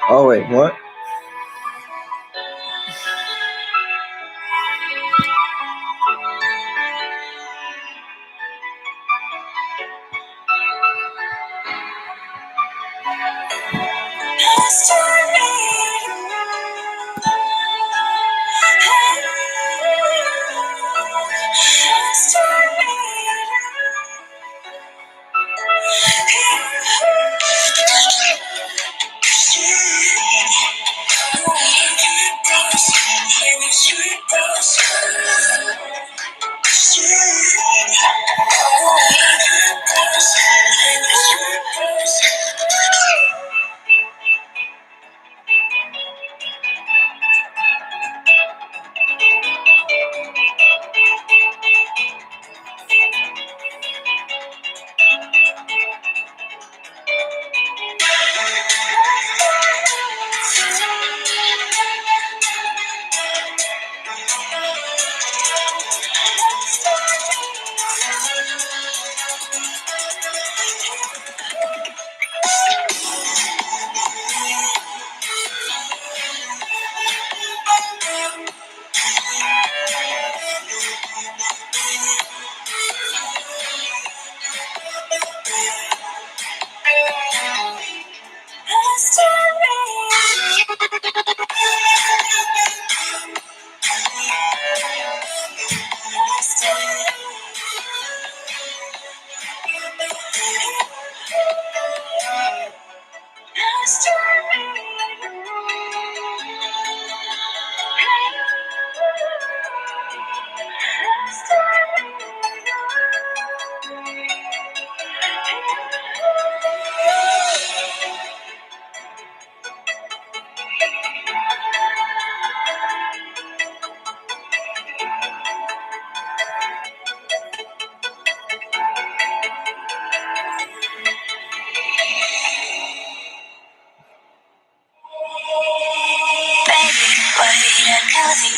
Oh wait, what?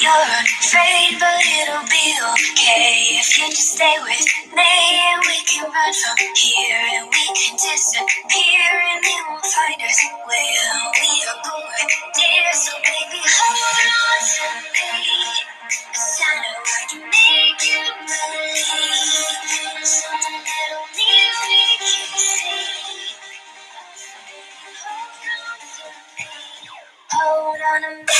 you're afraid, but it'll be okay if you just stay with me. And we can run from here, and we can disappear, and they won't find us where we are going, dear. So baby, hold on to me. I know I can make you believe something that only we can see. Hold on to me.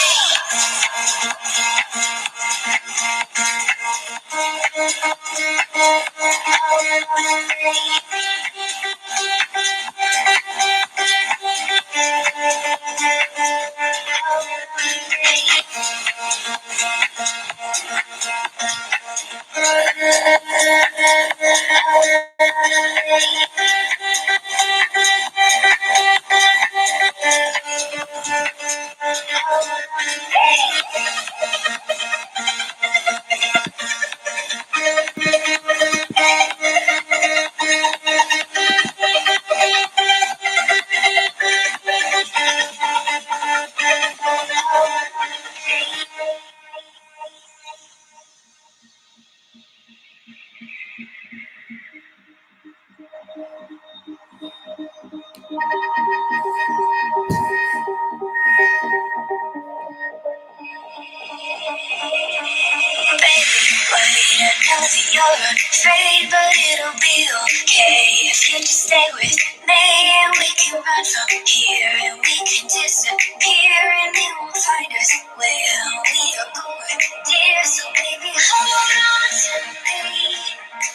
You're afraid, but it'll be okay if you just stay with me. And we can run from here, and we can disappear, and they won't find us where we are going, dear. So baby, hold on to me.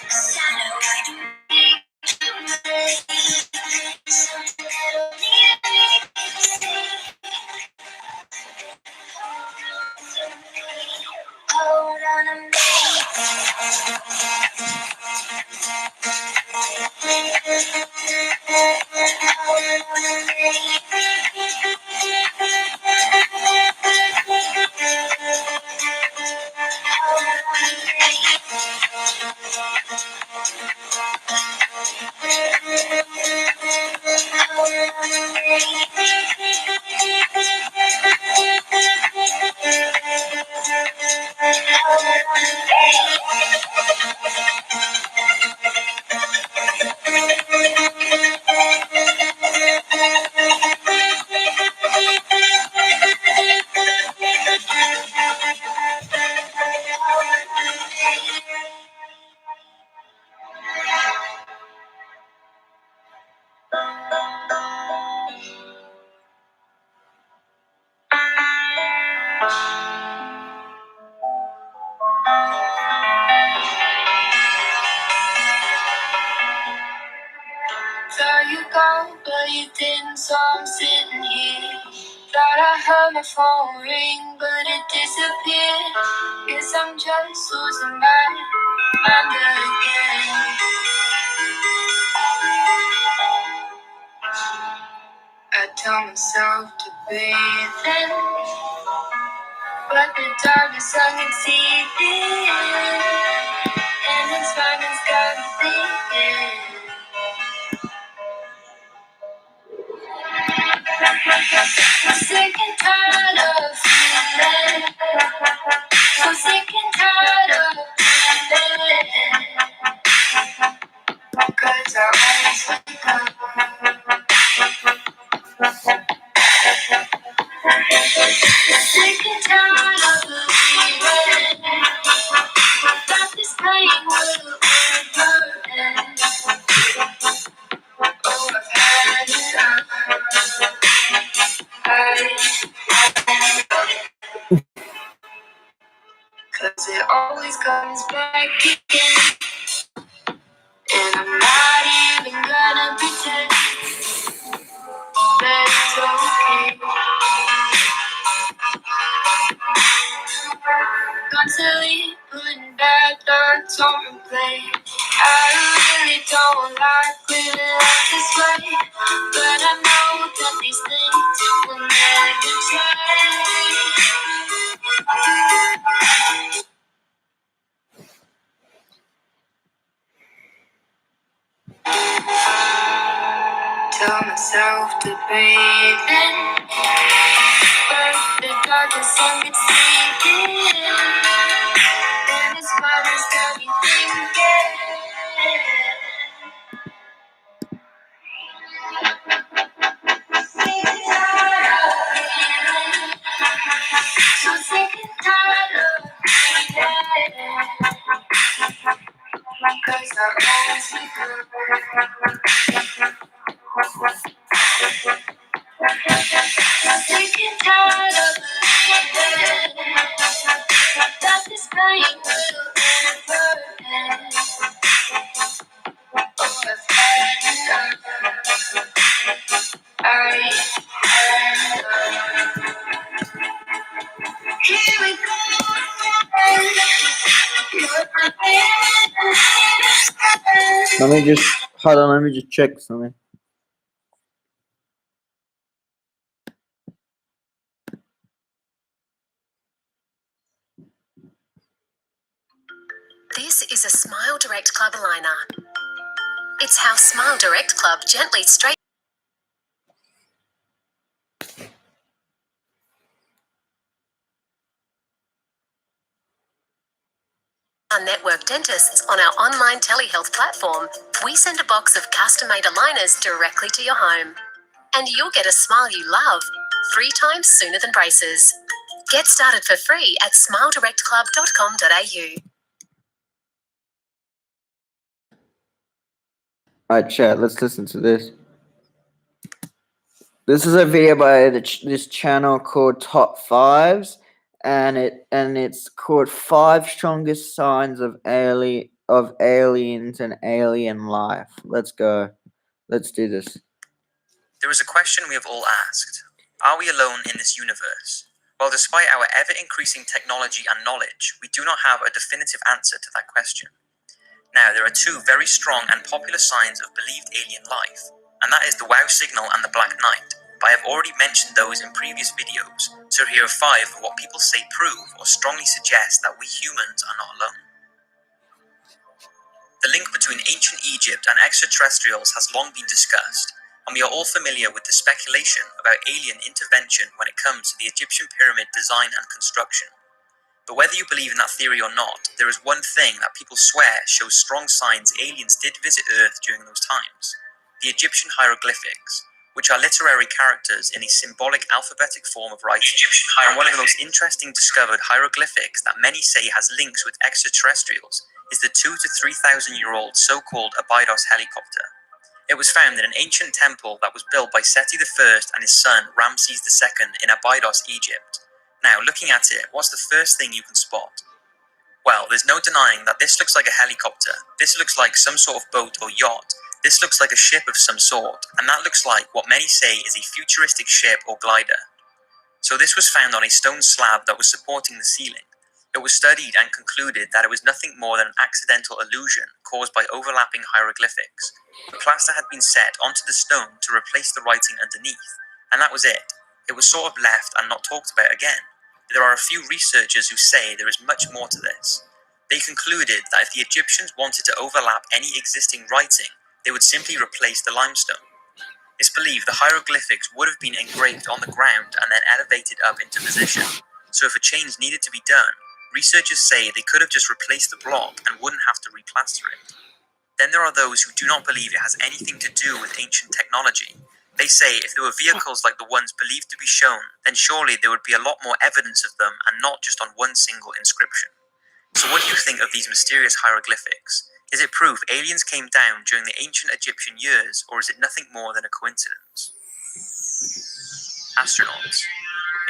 'Cause I know I can make you believe something that only we can see. Hold on to me. Thought you gone, but you didn't, so I'm sitting here. Thought I heard my phone ring, but it disappeared. Guess I'm just losing my mind again. I tell myself to breathe in, but the darkness I can see it, and it's fine, it's got me thinking. I'm sick and tired of feeling. I'm sick and tired of feeling. 'Cause I always wake up. Sick and tired of believing that this pain will ever end. Oh, I've had enough. Cause it always comes back again. And I'm not even gonna pretend that it's okay. Constantly putting bad thoughts on replay. I really don't like living life this way, but I know that these things will never change. Tell myself to breathe in, but the darkness I can see it, Let me just check something. This is a Smile Direct Club aligner. It's how Smile Direct Club gently straightens our network dentists on our online telehealth platform. We send a box of custom-made aligners directly to your home. And you'll get a smile you love 3 times sooner than braces. Get started for free at smiledirectclub.com.au. Alright, chat, let's listen to this. This is a video by this channel called Top Fives, and it's called 5 Strongest Signs of Aliens and Alien Life. Let's go. Let's do this. There is a question we have all asked. Are we alone in this universe? Well, despite our ever-increasing technology and knowledge, we do not have a definitive answer to that question. Now, there are 2 very strong and popular signs of believed alien life, and that is the WOW signal and the Black Knight, but I have already mentioned those in previous videos, so here are 5 of what people say prove or strongly suggest that we humans are not alone. The link between ancient Egypt and extraterrestrials has long been discussed, and we are all familiar with the speculation about alien intervention when it comes to the Egyptian pyramid design and construction. But whether you believe in that theory or not, there is one thing that people swear shows strong signs aliens did visit Earth during those times: the Egyptian hieroglyphics, which are literary characters in a symbolic alphabetic form of writing, and one of the most interesting discovered hieroglyphics that many say has links with extraterrestrials is the 2,000 to 3,000 year old so-called Abydos helicopter. It was found in an ancient temple that was built by Seti I and his son Ramses II in Abydos, Egypt. Now, looking at it, what's the first thing you can spot? Well, there's no denying that this looks like a helicopter, this looks like some sort of boat or yacht, this looks like a ship of some sort, and that looks like what many say is a futuristic ship or glider. So this was found on a stone slab that was supporting the ceiling. It was studied and concluded that it was nothing more than an accidental illusion caused by overlapping hieroglyphics. The plaster had been set onto the stone to replace the writing underneath, and that was it. It was sort of left and not talked about again. There are a few researchers who say there is much more to this. They concluded that if the Egyptians wanted to overlap any existing writing, they would simply replace the limestone. It's believed the hieroglyphics would have been engraved on the ground and then elevated up into position. So if a change needed to be done, researchers say they could have just replaced the block and wouldn't have to replaster it. Then there are those who do not believe it has anything to do with ancient technology. They say if there were vehicles like the ones believed to be shown, then surely there would be a lot more evidence of them and not just on one single inscription. So what do you think of these mysterious hieroglyphics? Is it proof aliens came down during the ancient Egyptian years, or is it nothing more than a coincidence? Astronauts.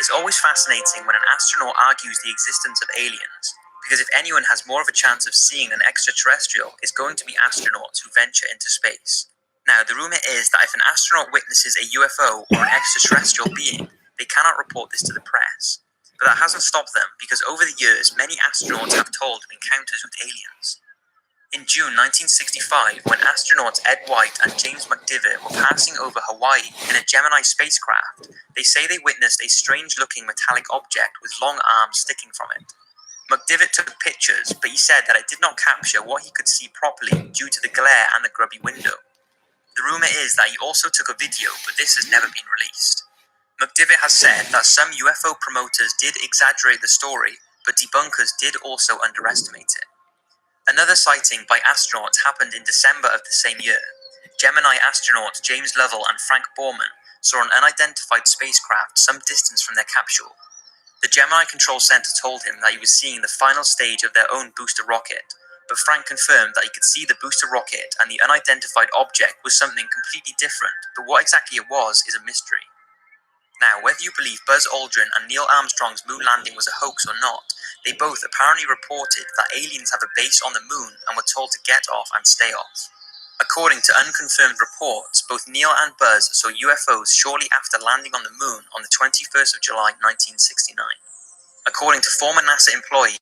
It's always fascinating when an astronaut argues the existence of aliens, because if anyone has more of a chance of seeing an extraterrestrial, it's going to be astronauts who venture into space. Now, the rumor is that if an astronaut witnesses a UFO or an extraterrestrial being, they cannot report this to the press. But that hasn't stopped them, because over the years, many astronauts have told of encounters with aliens. In June 1965, when astronauts Ed White and James McDivitt were passing over Hawaii in a Gemini spacecraft, they say they witnessed a strange-looking metallic object with long arms sticking from it. McDivitt took pictures, but he said that it did not capture what he could see properly due to the glare and the grubby window. The rumor is that he also took a video, but this has never been released. McDivitt has said that some UFO promoters did exaggerate the story, but debunkers did also underestimate it. Another sighting by astronauts happened in December of the same year. Gemini astronauts James Lovell and Frank Borman saw an unidentified spacecraft some distance from their capsule. The Gemini Control Center told him that he was seeing the final stage of their own booster rocket, but Frank confirmed that he could see the booster rocket and the unidentified object was something completely different, but what exactly it was is a mystery. Now, whether you believe Buzz Aldrin and Neil Armstrong's moon landing was a hoax or not, they both apparently reported that aliens have a base on the moon and were told to get off and stay off. According to unconfirmed reports, both Neil and Buzz saw UFOs shortly after landing on the moon on the 21st of July 1969. According to former NASA employee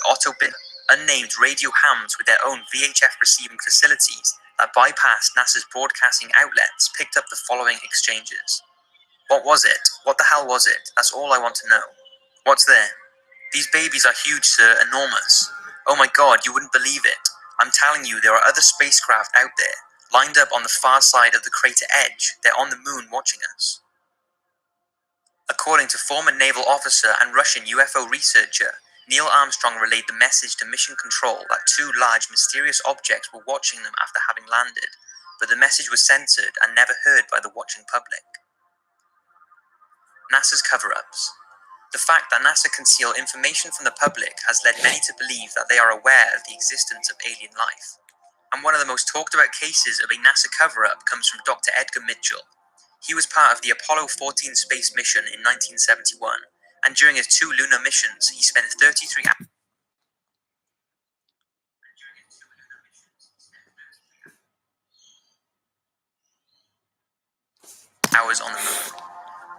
Otto Bitt, unnamed radio hams with their own VHF receiving facilities that bypassed NASA's broadcasting outlets picked up the following exchanges. What was it? What the hell was it? That's all I want to know. What's there? These babies are huge, sir, enormous. Oh my god, you wouldn't believe it. I'm telling you, there are other spacecraft out there, lined up on the far side of the crater edge. They're on the moon watching us. According to former naval officer and Russian UFO researcher, Neil Armstrong relayed the message to Mission Control that two large mysterious objects were watching them after having landed, but the message was censored and never heard by the watching public. NASA's cover-ups. The fact that NASA conceal information from the public has led many to believe that they are aware of the existence of alien life. And one of the most talked about cases of a NASA cover-up comes from Dr. Edgar Mitchell. He was part of the Apollo 14 space mission in 1971, and during his 2 lunar missions, he spent 33 hours on the moon.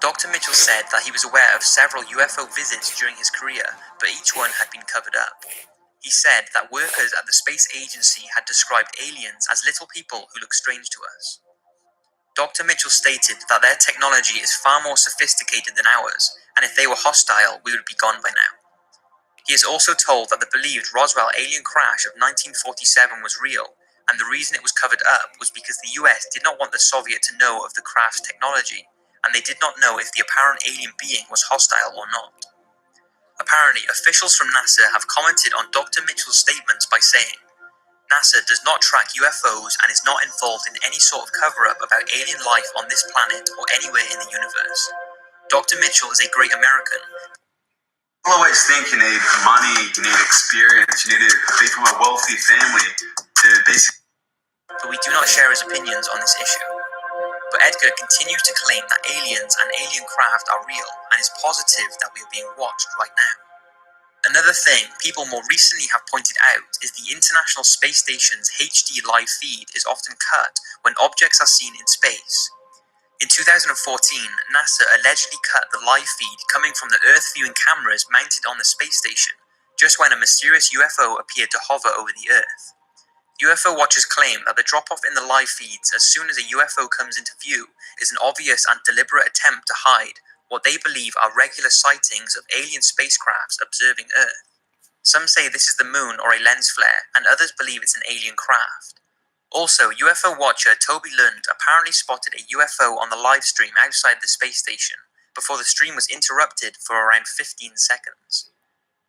Dr. Mitchell said that he was aware of several UFO visits during his career, but each one had been covered up. He said that workers at the space agency had described aliens as little people who look strange to us. Dr. Mitchell stated that their technology is far more sophisticated than ours, and if they were hostile, we would be gone by now. He is also told that the believed Roswell alien crash of 1947 was real, and the reason it was covered up was because the US did not want the Soviet to know of the craft's technology, and they did not know if the apparent alien being was hostile or not. Apparently, officials from NASA have commented on Dr. Mitchell's statements by saying, NASA does not track UFOs and is not involved in any sort of cover-up about alien life on this planet or anywhere in the universe. Dr. Mitchell is a great American. People always think you need money, you need experience, you need to be from a wealthy family to basically... But we do not share his opinions on this issue. But Edgar continues to claim that aliens and alien craft are real and is positive that we are being watched right now. Another thing people more recently have pointed out is the International Space Station's HD live feed is often cut when objects are seen in space. In 2014, NASA allegedly cut the live feed coming from the Earth viewing cameras mounted on the space station just when a mysterious UFO appeared to hover over the Earth. UFO watchers claim that the drop-off in the live feeds as soon as a UFO comes into view is an obvious and deliberate attempt to hide what they believe are regular sightings of alien spacecrafts observing Earth. Some say this is the moon or a lens flare, and others believe it's an alien craft. Also, UFO watcher Toby Lund apparently spotted a UFO on the live stream outside the space station before the stream was interrupted for around 15 seconds.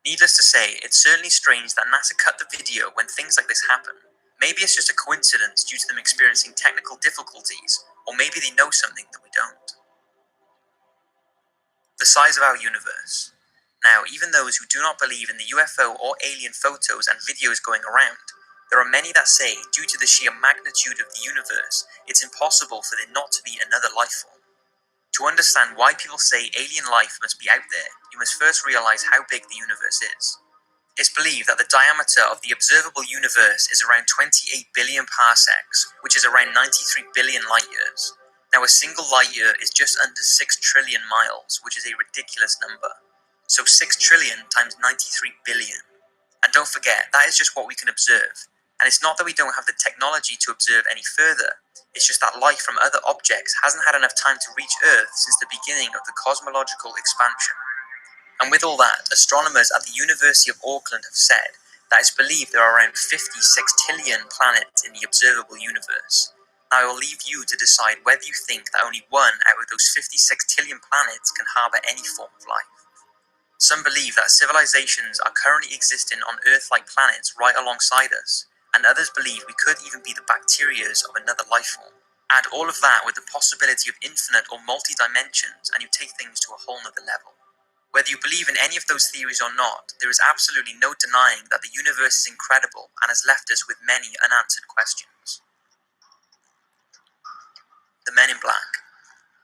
Needless to say, it's certainly strange that NASA cut the video when things like this happen. Maybe it's just a coincidence due to them experiencing technical difficulties, or maybe they know something that we don't. The size of our universe. Now, even those who do not believe in the UFO or alien photos and videos going around, there are many that say, due to the sheer magnitude of the universe, it's impossible for there not to be another life form. To understand why people say alien life must be out there, you must first realize how big the universe is. It's believed that the diameter of the observable universe is around 28 billion parsecs, which is around 93 billion light years. Now, a single light year is just under 6 trillion miles, which is a ridiculous number. So 6 trillion times 93 billion. And don't forget, that is just what we can observe. And it's not that we don't have the technology to observe any further, it's just that light from other objects hasn't had enough time to reach Earth since the beginning of the cosmological expansion. And with all that, astronomers at the University of Auckland have said that it's believed there are around 50 sextillion planets in the observable universe. Now I will leave you to decide whether you think that only one out of those 50 sextillion planets can harbour any form of life. Some believe that civilizations are currently existing on Earth-like planets right alongside us, and others believe we could even be the bacterias of another life form. Add all of that with the possibility of infinite or multi-dimensions, and you take things to a whole nother level. Whether you believe in any of those theories or not, there is absolutely no denying that the universe is incredible and has left us with many unanswered questions. The Men in Black.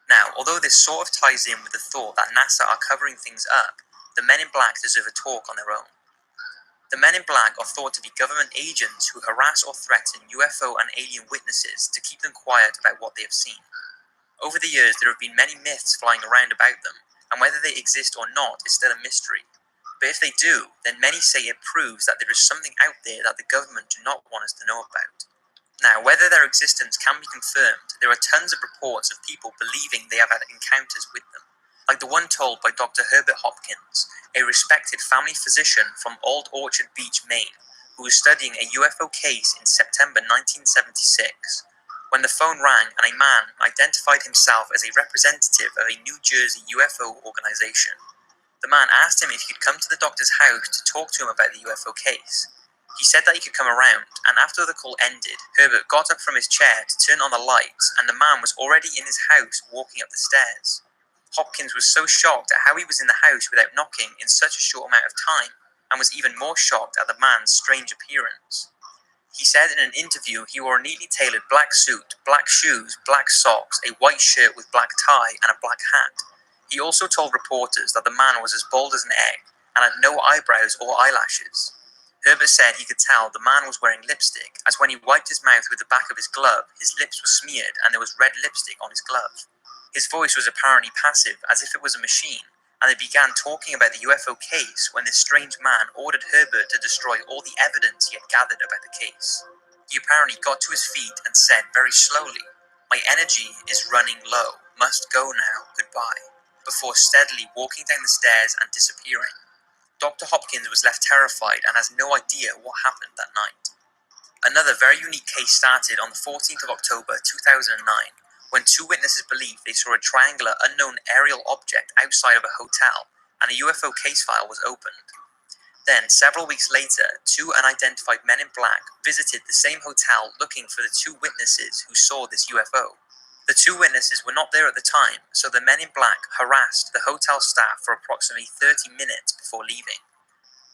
Now, although this sort of ties in with the thought that NASA are covering things up, the Men in Black deserve a talk on their own. The Men in Black are thought to be government agents who harass or threaten UFO and alien witnesses to keep them quiet about what they have seen. Over the years, there have been many myths flying around about them, and whether they exist or not is still a mystery. But if they do, then many say it proves that there is something out there that the government do not want us to know about. Now, whether their existence can be confirmed, there are tons of reports of people believing they have had encounters with them, like the one told by Dr. Herbert Hopkins, a respected family physician from Old Orchard Beach, Maine, who was studying a UFO case in September 1976, when the phone rang and a man identified himself as a representative of a New Jersey UFO organization. The man asked him if he could come to the doctor's house to talk to him about the UFO case. He said that he could come around, and after the call ended, Herbert got up from his chair to turn on the lights, and the man was already in his house walking up the stairs. Hopkins was so shocked at how he was in the house without knocking in such a short amount of time, and was even more shocked at the man's strange appearance. He said in an interview he wore a neatly tailored black suit, black shoes, black socks, a white shirt with black tie, and a black hat. He also told reporters that the man was as bald as an egg, and had no eyebrows or eyelashes. Herbert said he could tell the man was wearing lipstick, as when he wiped his mouth with the back of his glove, his lips were smeared and there was red lipstick on his glove. His voice was apparently passive, as if it was a machine, and they began talking about the UFO case when this strange man ordered Herbert to destroy all the evidence he had gathered about the case. He apparently got to his feet and said very slowly, "My energy is running low, must go now, goodbye," before steadily walking down the stairs and disappearing. Dr. Hopkins was left terrified and has no idea what happened that night. Another very unique case started on the 14th of October 2009, when two witnesses believed they saw a triangular unknown aerial object outside of a hotel, and a UFO case file was opened. Then, several weeks later, two unidentified men in black visited the same hotel looking for the two witnesses who saw this UFO. The two witnesses were not there at the time, so the men in black harassed the hotel staff for approximately 30 minutes before leaving.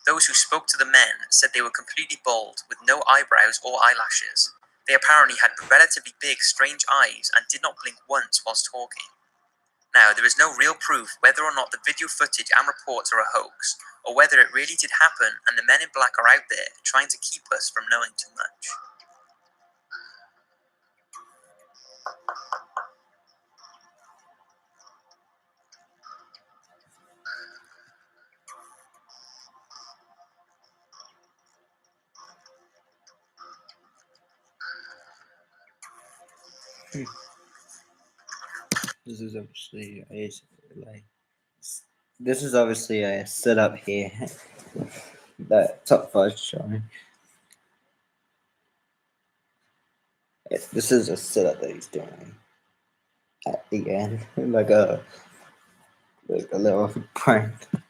Those who spoke to the men said they were completely bald, with no eyebrows or eyelashes. They apparently had relatively big, strange eyes and did not blink once whilst talking. Now, there is no real proof whether or not the video footage and reports are a hoax, or whether it really did happen and the men in black are out there trying to keep us from knowing too much. This is obviously a setup here. That top 5 showing. This is a setup that he's doing at the end, like a little prank. Do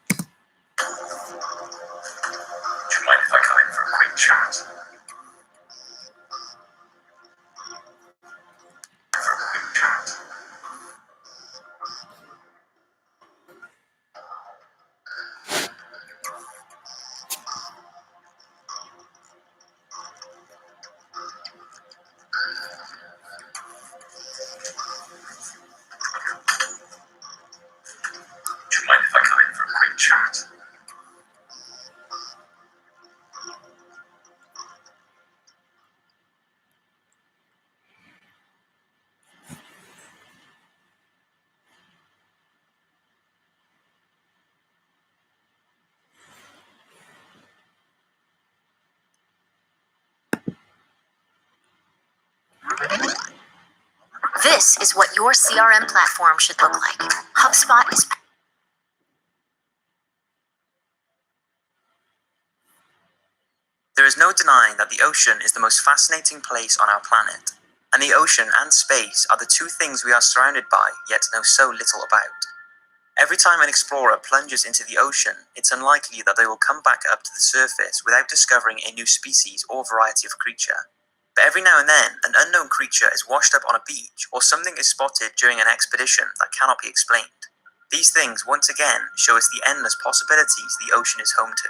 you mind if I come in for a quick chat? Do you mind if I come in for a quick chat? This is what your CRM platform should look like. HubSpot is There is no denying that the ocean is the most fascinating place on our planet, and the ocean and space are the two things we are surrounded by, yet know so little about. Every time an explorer plunges into the ocean, it's unlikely that they will come back up to the surface without discovering a new species or variety of creature. But every now and then, an unknown creature is washed up on a beach, or something is spotted during an expedition that cannot be explained. These things, once again, show us the endless possibilities the ocean is home to.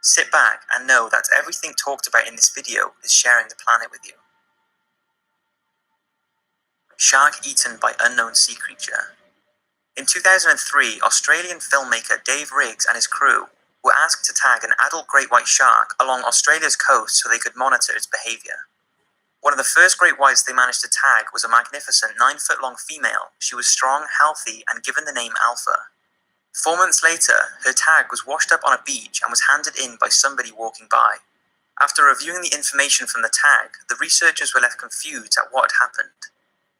Sit back and know that everything talked about in this video is sharing the planet with you. Shark eaten by unknown sea creature. In 2003, Australian filmmaker Dave Riggs and his crew were asked to tag an adult great white shark along Australia's coast so they could monitor its behavior. One of the first great whites they managed to tag was a magnificent 9-foot-long female. She was strong, healthy, and given the name Alpha. 4 months later, her tag was washed up on a beach and was handed in by somebody walking by. After reviewing the information from the tag, the researchers were left confused at what had happened.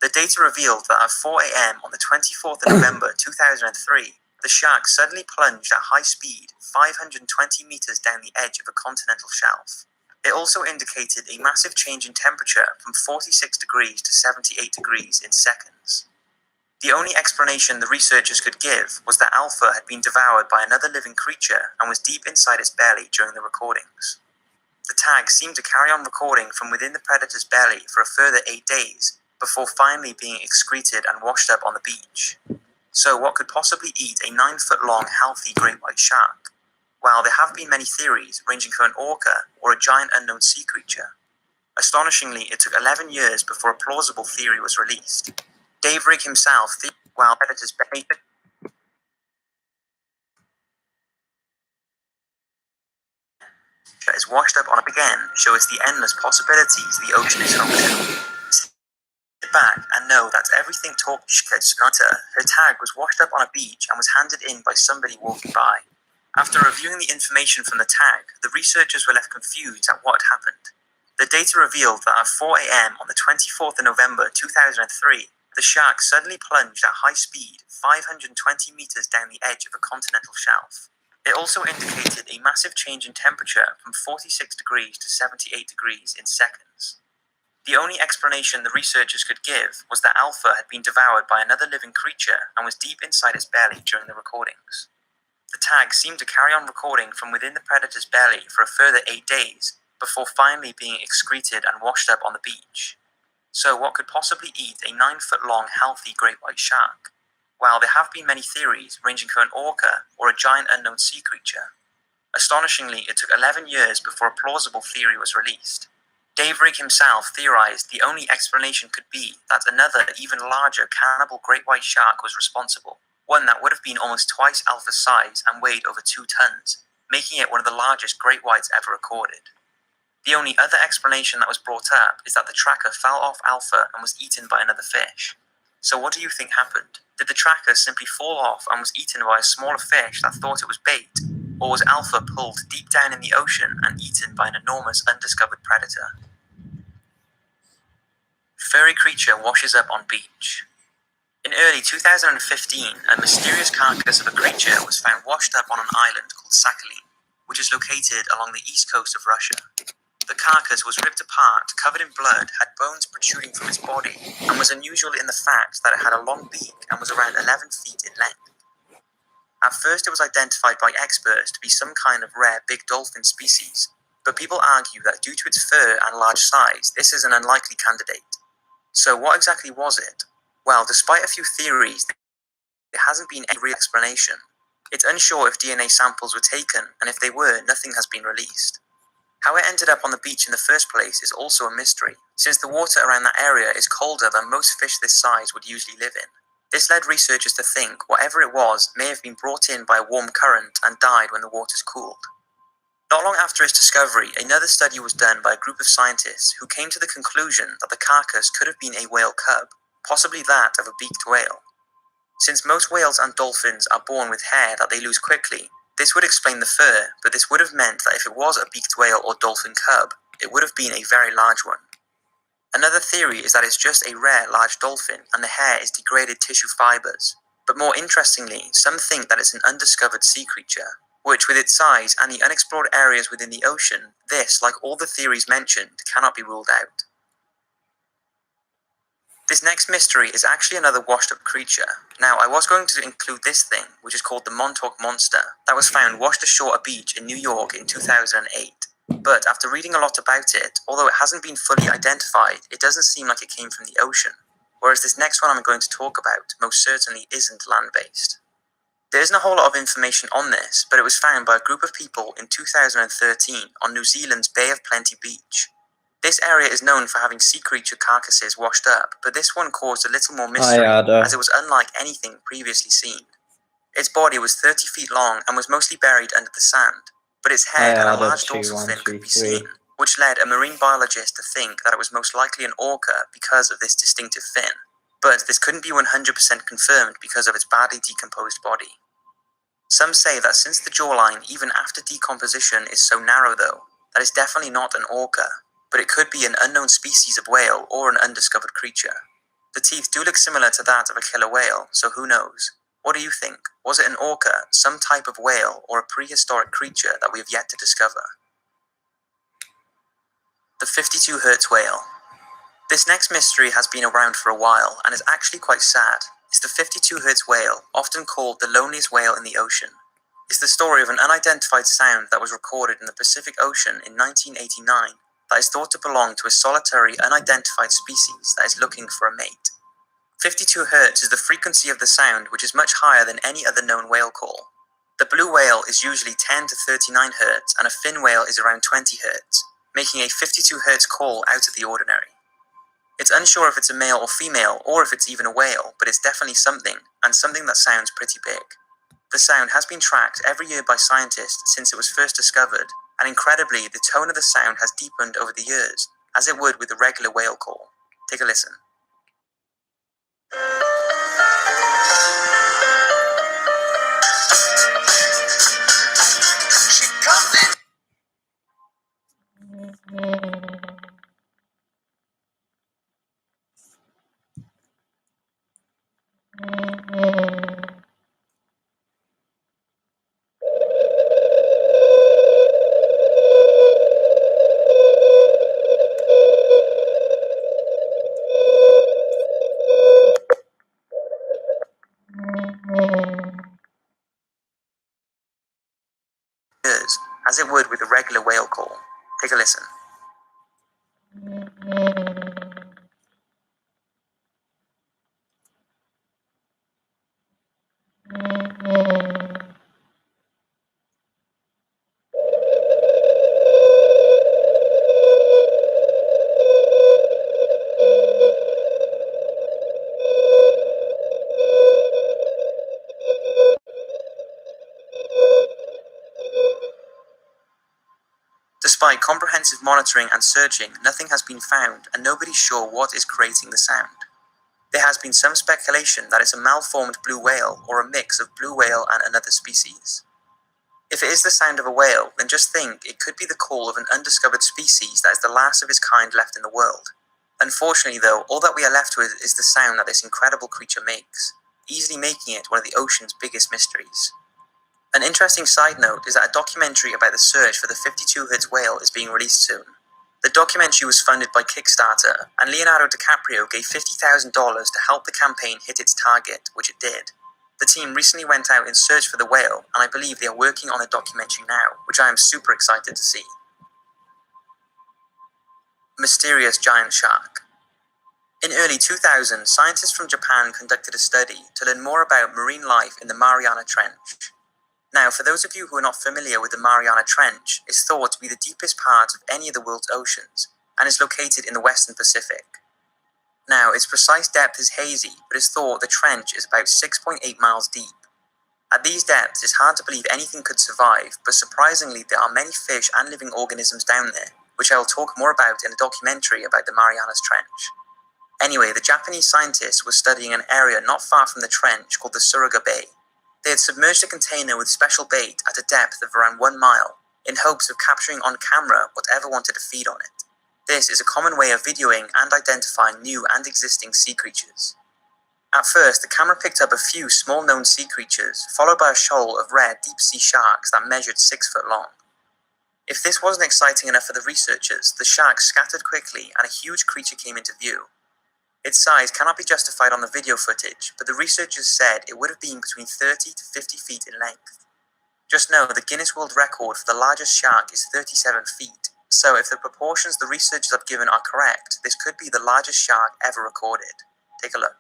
The data revealed that at 4 a.m. on the 24th of November 2003, the shark suddenly plunged at high speed 520 meters down the edge of a continental shelf. It also indicated a massive change in temperature from 46 degrees to 78 degrees in seconds. The only explanation the researchers could give was that Alpha had been devoured by another living creature and was deep inside its belly during the recordings. The tag seemed to carry on recording from within the predator's belly for a further 8 days, before finally being excreted and washed up on the beach. So what could possibly eat a 9-foot-long healthy great white shark? Well, there have been many theories, ranging from an orca or a giant unknown sea creature. Astonishingly, it took 11 years before a plausible theory was released. Dave Rigg himself, while predators belly is washed up on a again, shows the endless possibilities the ocean is home to. Sit back and know that everything talks scatter. Her tag was washed up on a beach and was handed in by somebody walking by. After reviewing the information from the tag, the researchers were left confused at what had happened. The data revealed that at 4 a.m. on the 24th of November 2003, the shark suddenly plunged at high speed 520 meters down the edge of a continental shelf. It also indicated a massive change in temperature from 46 degrees to 78 degrees in seconds. The only explanation the researchers could give was that Alpha had been devoured by another living creature and was deep inside its belly during the recordings. The tag seemed to carry on recording from within the predator's belly for a further 8 days, before finally being excreted and washed up on the beach. So what could possibly eat a 9-foot-long healthy great white shark? Well, there have been many theories, ranging from an orca or a giant unknown sea creature. Astonishingly, it took 11 years before a plausible theory was released. Dave Rigg himself theorized the only explanation could be that another, even larger cannibal great white shark was responsible, one that would have been almost twice Alpha's size and weighed over 2 tons, making it one of the largest great whites ever recorded. The only other explanation that was brought up is that the tracker fell off Alpha and was eaten by another fish. So what do you think happened? Did the tracker simply fall off and was eaten by a smaller fish that thought it was bait? Or was Alpha pulled deep down in the ocean and eaten by an enormous undiscovered predator? Furry creature washes up on beach. In early 2015, a mysterious carcass of a creature was found washed up on an island called Sakhalin, which is located along the east coast of Russia. The carcass was ripped apart, covered in blood, had bones protruding from its body, and was unusual in the fact that it had a long beak and was around 11 feet in length. At first it was identified by experts to be some kind of rare big dolphin species, but people argue that due to its fur and large size, this is an unlikely candidate. So what exactly was it? Well, despite a few theories, there hasn't been any real explanation. It's unsure if DNA samples were taken, and if they were, nothing has been released. How it ended up on the beach in the first place is also a mystery, since the water around that area is colder than most fish this size would usually live in. This led researchers to think whatever it was may have been brought in by a warm current and died when the waters cooled. Not long after its discovery, another study was done by a group of scientists who came to the conclusion that the carcass could have been a whale cub, possibly that of a beaked whale. Since most whales and dolphins are born with hair that they lose quickly, this would explain the fur, but this would have meant that if it was a beaked whale or dolphin cub, it would have been a very large one. Another theory is that it's just a rare large dolphin and the hair is degraded tissue fibers. But more interestingly, some think that it's an undiscovered sea creature, which with its size and the unexplored areas within the ocean, this, like all the theories mentioned, cannot be ruled out. This next mystery is actually another washed-up creature. Now, I was going to include this thing, which is called the Montauk Monster, that was found washed ashore a beach in New York in 2008. But after reading a lot about it, although it hasn't been fully identified, it doesn't seem like it came from the ocean. Whereas this next one I'm going to talk about most certainly isn't land-based. There isn't a whole lot of information on this, but it was found by a group of people in 2013 on New Zealand's Bay of Plenty beach. This area is known for having sea creature carcasses washed up, but this one caused a little more mystery, as it was unlike anything previously seen. Its body was 30 feet long and was mostly buried under the sand, but its head and a large dorsal fin could be seen, which led a marine biologist to think that it was most likely an orca because of this distinctive fin. But this couldn't be 100% confirmed because of its badly decomposed body. Some say that since the jawline, even after decomposition, is so narrow though, that it's definitely not an orca, but it could be an unknown species of whale or an undiscovered creature. The teeth do look similar to that of a killer whale, so who knows? What do you think? Was it an orca, some type of whale, or a prehistoric creature that we have yet to discover? The 52 Hertz whale. This next mystery has been around for a while and is actually quite sad. It's the 52 Hertz whale, often called the loneliest whale in the ocean. It's the story of an unidentified sound that was recorded in the Pacific Ocean in 1989 that is thought to belong to a solitary, unidentified species that is looking for a mate. 52 Hertz is the frequency of the sound, which is much higher than any other known whale call. The blue whale is usually 10 to 39 Hertz and a fin whale is around 20 Hertz, making a 52 Hertz call out of the ordinary. It's unsure if it's a male or female, or if it's even a whale, but it's definitely something, and something that sounds pretty big. The sound has been tracked every year by scientists since it was first discovered, and incredibly, the tone of the sound has deepened over the years, as it would with a regular whale call. Take a listen. She comes in. Years, as it would with a regular whale call. Take a listen. Despite comprehensive monitoring and searching, nothing has been found and nobody's sure what is creating the sound. There has been some speculation that it's a malformed blue whale or a mix of blue whale and another species. If it is the sound of a whale, then just think it could be the call of an undiscovered species that is the last of its kind left in the world. Unfortunately though, all that we are left with is the sound that this incredible creature makes, easily making it one of the ocean's biggest mysteries. An interesting side note is that a documentary about the search for the 52 Hertz whale is being released soon. The documentary was funded by Kickstarter, and Leonardo DiCaprio gave $50,000 to help the campaign hit its target, which it did. The team recently went out in search for the whale, and I believe they are working on a documentary now, which I am super excited to see. Mysterious giant shark. In early 2000, scientists from Japan conducted a study to learn more about marine life in the Mariana Trench. Now, for those of you who are not familiar with the Mariana Trench, it's thought to be the deepest part of any of the world's oceans, and is located in the Western Pacific. Now, its precise depth is hazy, but it's thought the trench is about 6.8 miles deep. At these depths, it's hard to believe anything could survive, but surprisingly there are many fish and living organisms down there, which I will talk more about in a documentary about the Marianas Trench. Anyway, the Japanese scientists were studying an area not far from the trench called the Suruga Bay. They had submerged a container with special bait at a depth of around 1 mile, in hopes of capturing on camera whatever wanted to feed on it. This is a common way of videoing and identifying new and existing sea creatures. At first, the camera picked up a few small-known sea creatures, followed by a shoal of rare deep-sea sharks that measured 6 foot long. If this wasn't exciting enough for the researchers, the sharks scattered quickly and a huge creature came into view. Its size cannot be justified on the video footage, but the researchers said it would have been between 30 to 50 feet in length. Just know the Guinness World Record for the largest shark is 37 feet, so if the proportions the researchers have given are correct, this could be the largest shark ever recorded. Take a look.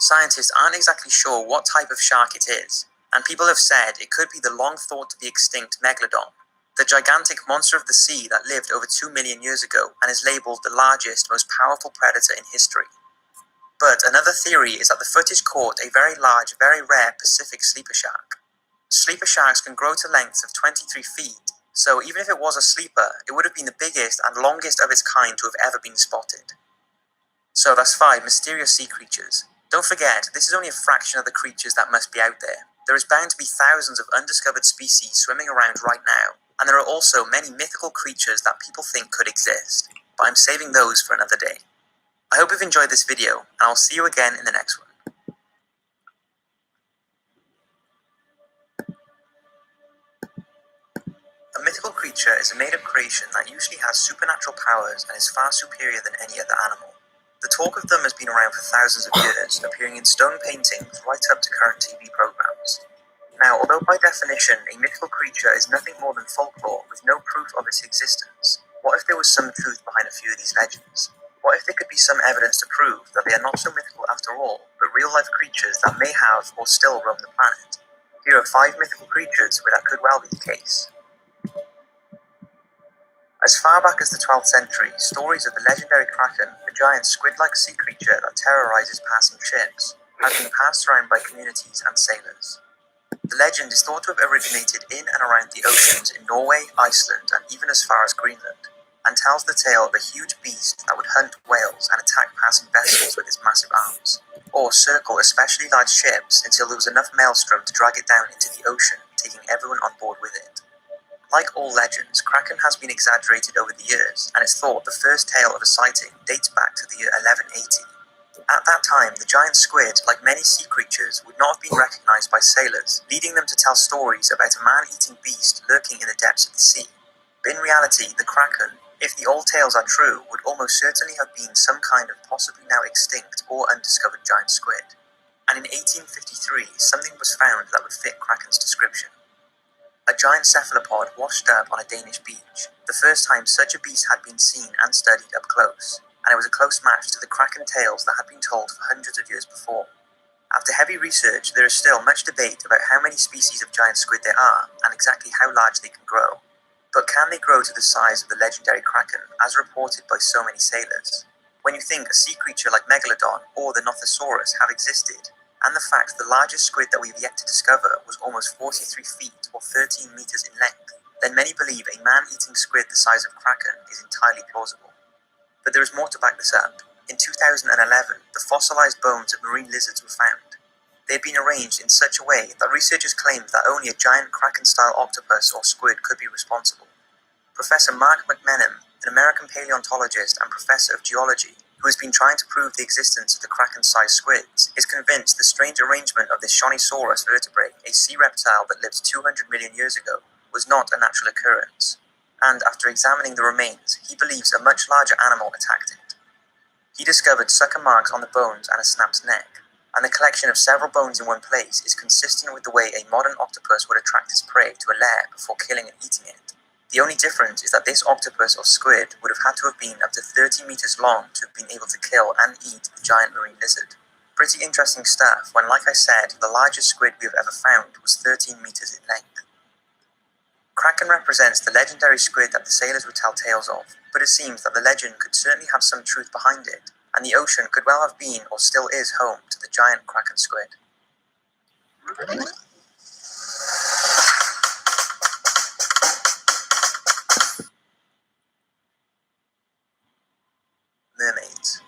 Scientists aren't exactly sure what type of shark it is, and people have said it could be the long thought to be extinct Megalodon, the gigantic monster of the sea that lived over 2 million years ago and is labeled the largest, most powerful predator in history. But another theory is that the footage caught a very large, very rare Pacific sleeper shark. Sleeper sharks can grow to lengths of 23 feet, so even if it was a sleeper, it would have been the biggest and longest of its kind to have ever been spotted. So that's 5 mysterious sea creatures. Don't forget, this is only a fraction of the creatures that must be out there. There is bound to be thousands of undiscovered species swimming around right now, and there are also many mythical creatures that people think could exist, but I'm saving those for another day. I hope you've enjoyed this video, and I'll see you again in the next one. A mythical creature is a made-up creation that usually has supernatural powers and is far superior than any other animal. The talk of them has been around for thousands of years, appearing in stone paintings right up to current TV programs. Now, although by definition a mythical creature is nothing more than folklore with no proof of its existence, what if there was some truth behind a few of these legends? What if there could be some evidence to prove that they are not so mythical after all, but real-life creatures that may have or still roam the planet? Here are 5 mythical creatures where that could well be the case. As far back as the 12th century, stories of the legendary Kraken, a giant squid-like sea creature that terrorizes passing ships, have been passed around by communities and sailors. The legend is thought to have originated in and around the oceans in Norway, Iceland, and even as far as Greenland, and tells the tale of a huge beast that would hunt whales and attack passing vessels with its massive arms, or circle especially large ships until there was enough maelstrom to drag it down into the ocean, taking everyone on board with it. Like all legends, Kraken has been exaggerated over the years, and it's thought the first tale of a sighting dates back to the year 1180. At that time, the giant squid, like many sea creatures, would not have been recognized by sailors, leading them to tell stories about a man-eating beast lurking in the depths of the sea. But in reality, the Kraken, if the old tales are true, would almost certainly have been some kind of possibly now extinct or undiscovered giant squid. And in 1853, something was found that would fit Kraken's description. A giant cephalopod washed up on a Danish beach, the first time such a beast had been seen and studied up close, and it was a close match to the Kraken tales that had been told for hundreds of years before. After heavy research, there is still much debate about how many species of giant squid there are and exactly how large they can grow. But can they grow to the size of the legendary Kraken, as reported by so many sailors? When you think a sea creature like Megalodon or the Nothosaurus have existed, and the fact the largest squid that we've yet to discover was almost 43 feet or 13 meters in length, then many believe a man-eating squid the size of Kraken is entirely plausible. But there is more to back this up. In 2011, the fossilized bones of marine lizards were found. They had been arranged in such a way that researchers claimed that only a giant Kraken-style octopus or squid could be responsible. Professor Mark McMenamin, an American paleontologist and professor of geology, who has been trying to prove the existence of the Kraken-sized squids, is convinced the strange arrangement of this Shonisaurus vertebrae, a sea reptile that lived 200 million years ago, was not a natural occurrence. And after examining the remains, he believes a much larger animal attacked it. He discovered sucker marks on the bones and a snapped neck, and the collection of several bones in one place is consistent with the way a modern octopus would attract its prey to a lair before killing and eating it. The only difference is that this octopus or squid would have had to have been up to 30 meters long to have been able to kill and eat the giant marine lizard. Pretty interesting stuff when, like I said, the largest squid we have ever found was 13 meters in length. Kraken represents the legendary squid that the sailors would tell tales of, but it seems that the legend could certainly have some truth behind it, and the ocean could well have been or still is home to the giant Kraken squid. Mermaids.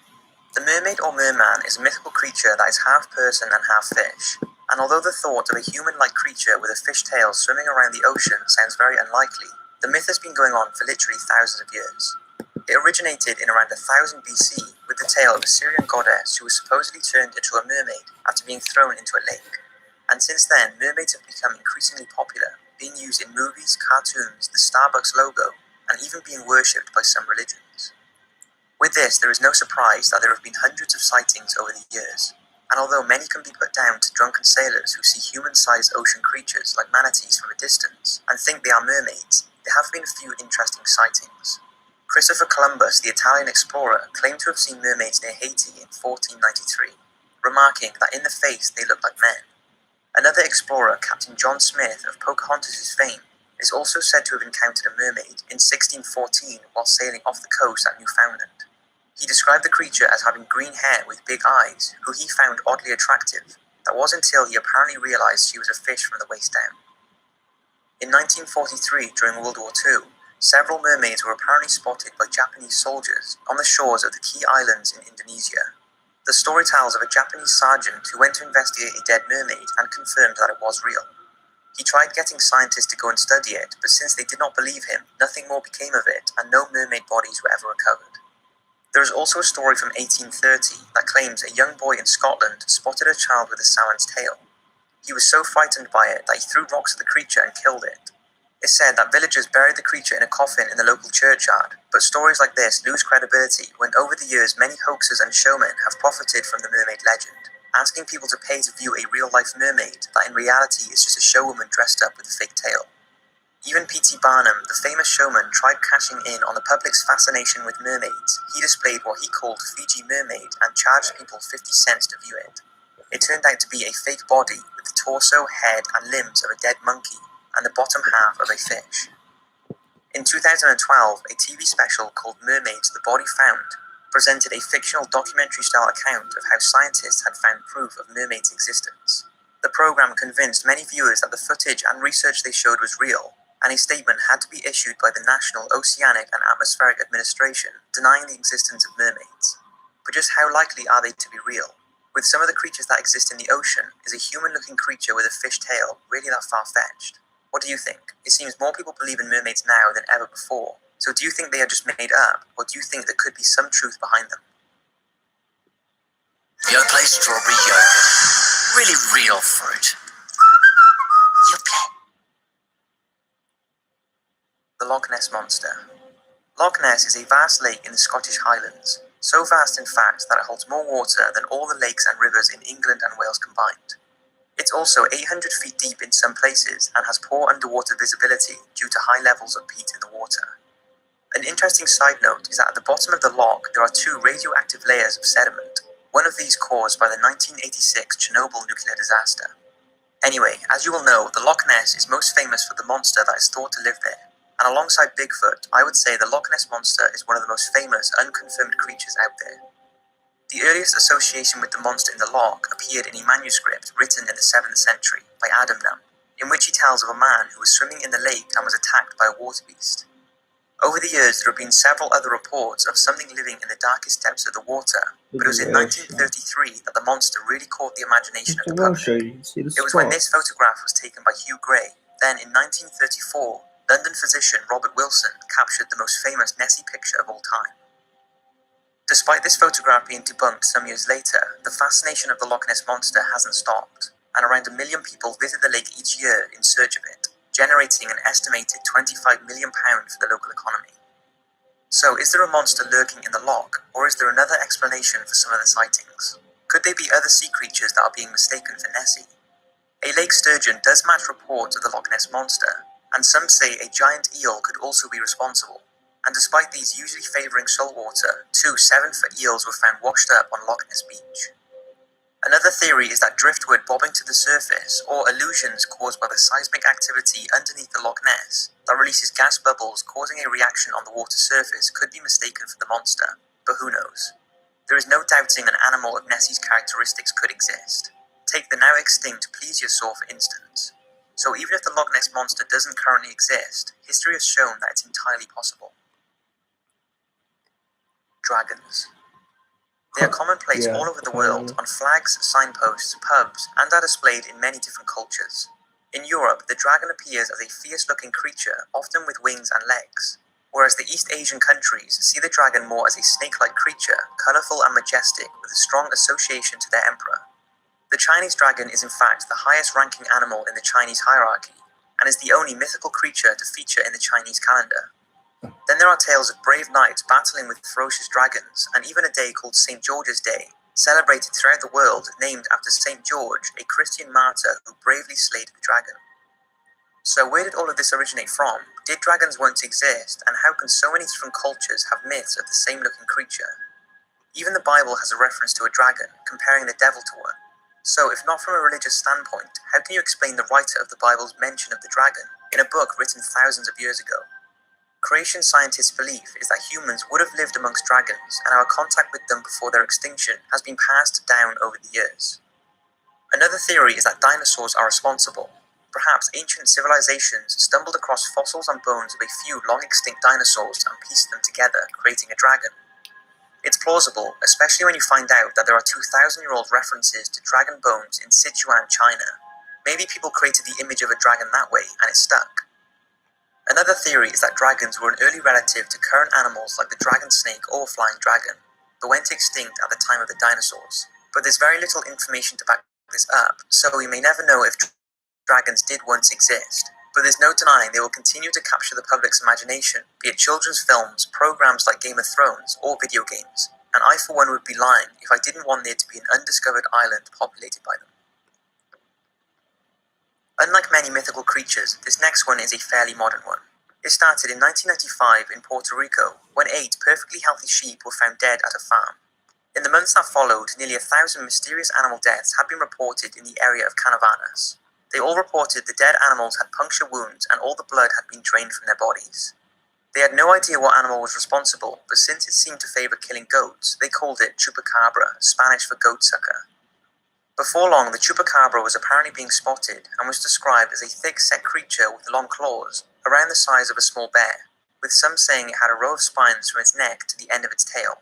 The mermaid or merman is a mythical creature that is half person and half fish, and although the thought of a human-like creature with a fish tail swimming around the ocean sounds very unlikely, the myth has been going on for literally thousands of years. It originated in around 1000 BC with the tale of a Syrian goddess who was supposedly turned into a mermaid after being thrown into a lake. And since then, mermaids have become increasingly popular, being used in movies, cartoons, the Starbucks logo, and even being worshipped by some religions. With this, there is no surprise that there have been hundreds of sightings over the years, and although many can be put down to drunken sailors who see human-sized ocean creatures like manatees from a distance and think they are mermaids, there have been a few interesting sightings. Christopher Columbus, the Italian explorer, claimed to have seen mermaids near Haiti in 1493. remarking that in the face they looked like men. Another explorer, Captain John Smith of Pocahontas' fame, is also said to have encountered a mermaid in 1614 while sailing off the coast at Newfoundland. He described the creature as having green hair with big eyes, who he found oddly attractive. That was until he apparently realized she was a fish from the waist down. In 1943, during World War II, several mermaids were apparently spotted by Japanese soldiers on the shores of the Key Islands in Indonesia. The story tells of a Japanese sergeant who went to investigate a dead mermaid and confirmed that it was real. He tried getting scientists to go and study it, but since they did not believe him, nothing more became of it and no mermaid bodies were ever recovered. There is also a story from 1830 that claims a young boy in Scotland spotted a child with a salmon's tail. He was so frightened by it that he threw rocks at the creature and killed it. It's said that villagers buried the creature in a coffin in the local churchyard, but stories like this lose credibility when over the years many hoaxers and showmen have profited from the mermaid legend, asking people to pay to view a real-life mermaid that in reality is just a showwoman dressed up with a fake tail. Even P.T. Barnum, the famous showman, tried cashing in on the public's fascination with mermaids. He displayed what he called Fiji Mermaid and charged people 50 cents to view it. It turned out to be a fake body with the torso, head and limbs of a dead monkey and the bottom half of a fish. In 2012, a TV special called Mermaids: The Body Found presented a fictional documentary-style account of how scientists had found proof of mermaids' existence. The program convinced many viewers that the footage and research they showed was real, and a statement had to be issued by the National Oceanic and Atmospheric Administration denying the existence of mermaids. But just how likely are they to be real? With some of the creatures that exist in the ocean, is a human-looking creature with a fish tail really that far-fetched? What do you think? It seems more people believe in mermaids now than ever before. So do you think they are just made up, or do you think there could be some truth behind them? Yoplait strawberry yogurt. Really real fruit. Yoplait. The Loch Ness Monster. Loch Ness is a vast lake in the Scottish Highlands, so vast in fact that it holds more water than all the lakes and rivers in England and Wales combined. It's also 800 feet deep in some places and has poor underwater visibility due to high levels of peat in the water. An interesting side note is that at the bottom of the loch there are two radioactive layers of sediment, one of these caused by the 1986 Chernobyl nuclear disaster. Anyway, as you will know, the Loch Ness is most famous for the monster that is thought to live there, and alongside Bigfoot, I would say the Loch Ness Monster is one of the most famous unconfirmed creatures out there. The earliest association with the monster in the loch appeared in a manuscript written in the 7th century by Adam Nunn, in which he tells of a man who was swimming in the lake and was attacked by a water beast. Over the years, there have been several other reports of something living in the darkest depths of the water, but it was in 1933 that the monster really caught the imagination of the public. It was when this photograph was taken by Hugh Gray. Then, in 1934, London physician Robert Wilson captured the most famous Nessie picture of all time. Despite this photograph being debunked some years later, the fascination of the Loch Ness Monster hasn't stopped, and around 1 million people visit the lake each year in search of it, generating an estimated £25 million for the local economy. So, is there a monster lurking in the loch, or is there another explanation for some of the sightings? Could they be other sea creatures that are being mistaken for Nessie? A lake sturgeon does match reports of the Loch Ness Monster, and some say a giant eel could also be responsible. And despite these usually favouring saltwater, 2 7-foot eels were found washed up on Loch Ness Beach. Another theory is that driftwood bobbing to the surface, or illusions caused by the seismic activity underneath the Loch Ness that releases gas bubbles causing a reaction on the water surface, could be mistaken for the monster, but who knows? There is no doubting an animal of Nessie's characteristics could exist. Take the now extinct plesiosaur for instance. So even if the Loch Ness Monster doesn't currently exist, history has shown that it's entirely possible. Dragons. They are commonplace all over the world, on flags, signposts, pubs, and are displayed in many different cultures. In Europe, the dragon appears as a fierce-looking creature, often with wings and legs, whereas the East Asian countries see the dragon more as a snake-like creature, colourful and majestic, with a strong association to their emperor. The Chinese dragon is in fact the highest-ranking animal in the Chinese hierarchy, and is the only mythical creature to feature in the Chinese calendar. Then there are tales of brave knights battling with ferocious dragons, and even a day called St. George's Day, celebrated throughout the world, named after St. George, a Christian martyr who bravely slayed the dragon. So where did all of this originate from? Did dragons once exist, and how can so many different cultures have myths of the same looking creature? Even the Bible has a reference to a dragon, comparing the devil to one. So, if not from a religious standpoint, how can you explain the writer of the Bible's mention of the dragon in a book written thousands of years ago? Creation scientists' belief is that humans would have lived amongst dragons, and our contact with them before their extinction has been passed down over the years. Another theory is that dinosaurs are responsible. Perhaps ancient civilizations stumbled across fossils and bones of a few long-extinct dinosaurs and pieced them together, creating a dragon. It's plausible, especially when you find out that there are 2,000-year-old references to dragon bones in Sichuan, China. Maybe people created the image of a dragon that way, and it stuck. Another theory is that dragons were an early relative to current animals like the dragon snake or flying dragon, but went extinct at the time of the dinosaurs. But there's very little information to back this up, so we may never know if dragons did once exist. But there's no denying they will continue to capture the public's imagination, be it children's films, programs like Game of Thrones, or video games. And I for one would be lying if I didn't want there to be an undiscovered island populated by them. Unlike many mythical creatures, this next one is a fairly modern one. It started in 1995 in Puerto Rico, when 8 perfectly healthy sheep were found dead at a farm. In the months that followed, nearly 1,000 mysterious animal deaths had been reported in the area of Canovanas. They all reported the dead animals had puncture wounds and all the blood had been drained from their bodies. They had no idea what animal was responsible, but since it seemed to favor killing goats, they called it chupacabra, Spanish for goat sucker. Before long, the chupacabra was apparently being spotted and was described as a thick-set creature with long claws, around the size of a small bear, with some saying it had a row of spines from its neck to the end of its tail.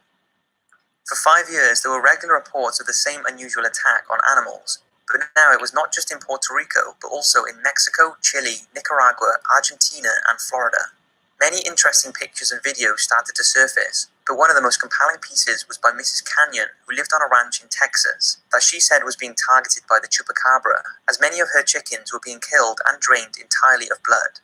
For 5 years, there were regular reports of the same unusual attack on animals, but now it was not just in Puerto Rico, but also in Mexico, Chile, Nicaragua, Argentina, and Florida. Many interesting pictures and videos started to surface, but one of the most compelling pieces was by Mrs. Canyon, who lived on a ranch in Texas, that she said was being targeted by the chupacabra, as many of her chickens were being killed and drained entirely of blood.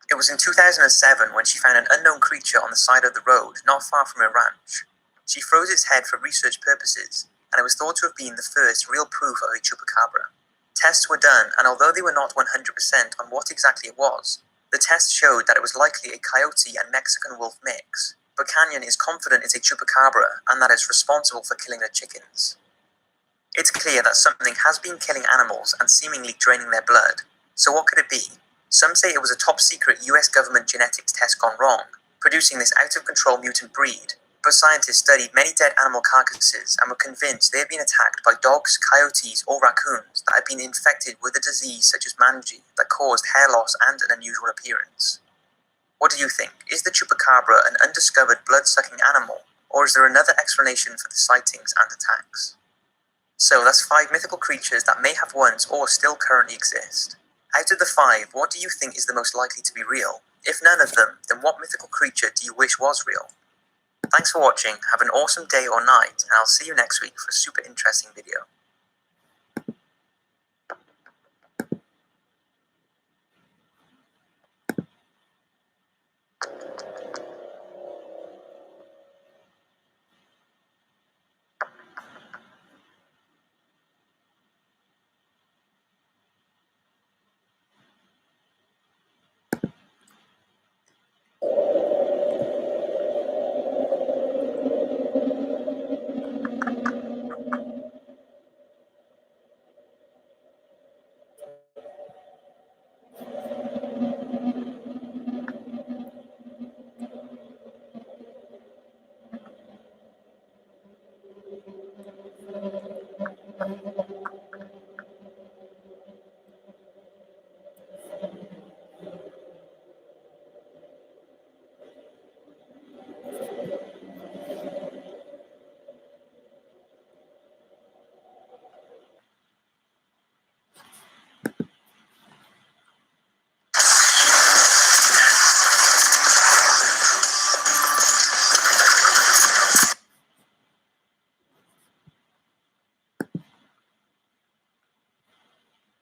It was in 2007 when she found an unknown creature on the side of the road, not far from her ranch. She froze its head for research purposes, and it was thought to have been the first real proof of a chupacabra. Tests were done, and although they were not 100% on what exactly it was, the tests showed that it was likely a coyote and Mexican wolf mix. But Canyon is confident it's a chupacabra, and that it's responsible for killing her chickens. It's clear that something has been killing animals and seemingly draining their blood. So what could it be? Some say it was a top-secret US government genetics test gone wrong, producing this out-of-control mutant breed. But scientists studied many dead animal carcasses and were convinced they had been attacked by dogs, coyotes, or raccoons that had been infected with a disease such as mangy that caused hair loss and an unusual appearance. What do you think? Is the chupacabra an undiscovered blood-sucking animal, or is there another explanation for the sightings and attacks? So that's 5 mythical creatures that may have once or still currently exist. Out of the 5, what do you think is the most likely to be real? If none of them, then what mythical creature do you wish was real? Thanks for watching, have an awesome day or night, and I'll see you next week for a super interesting video.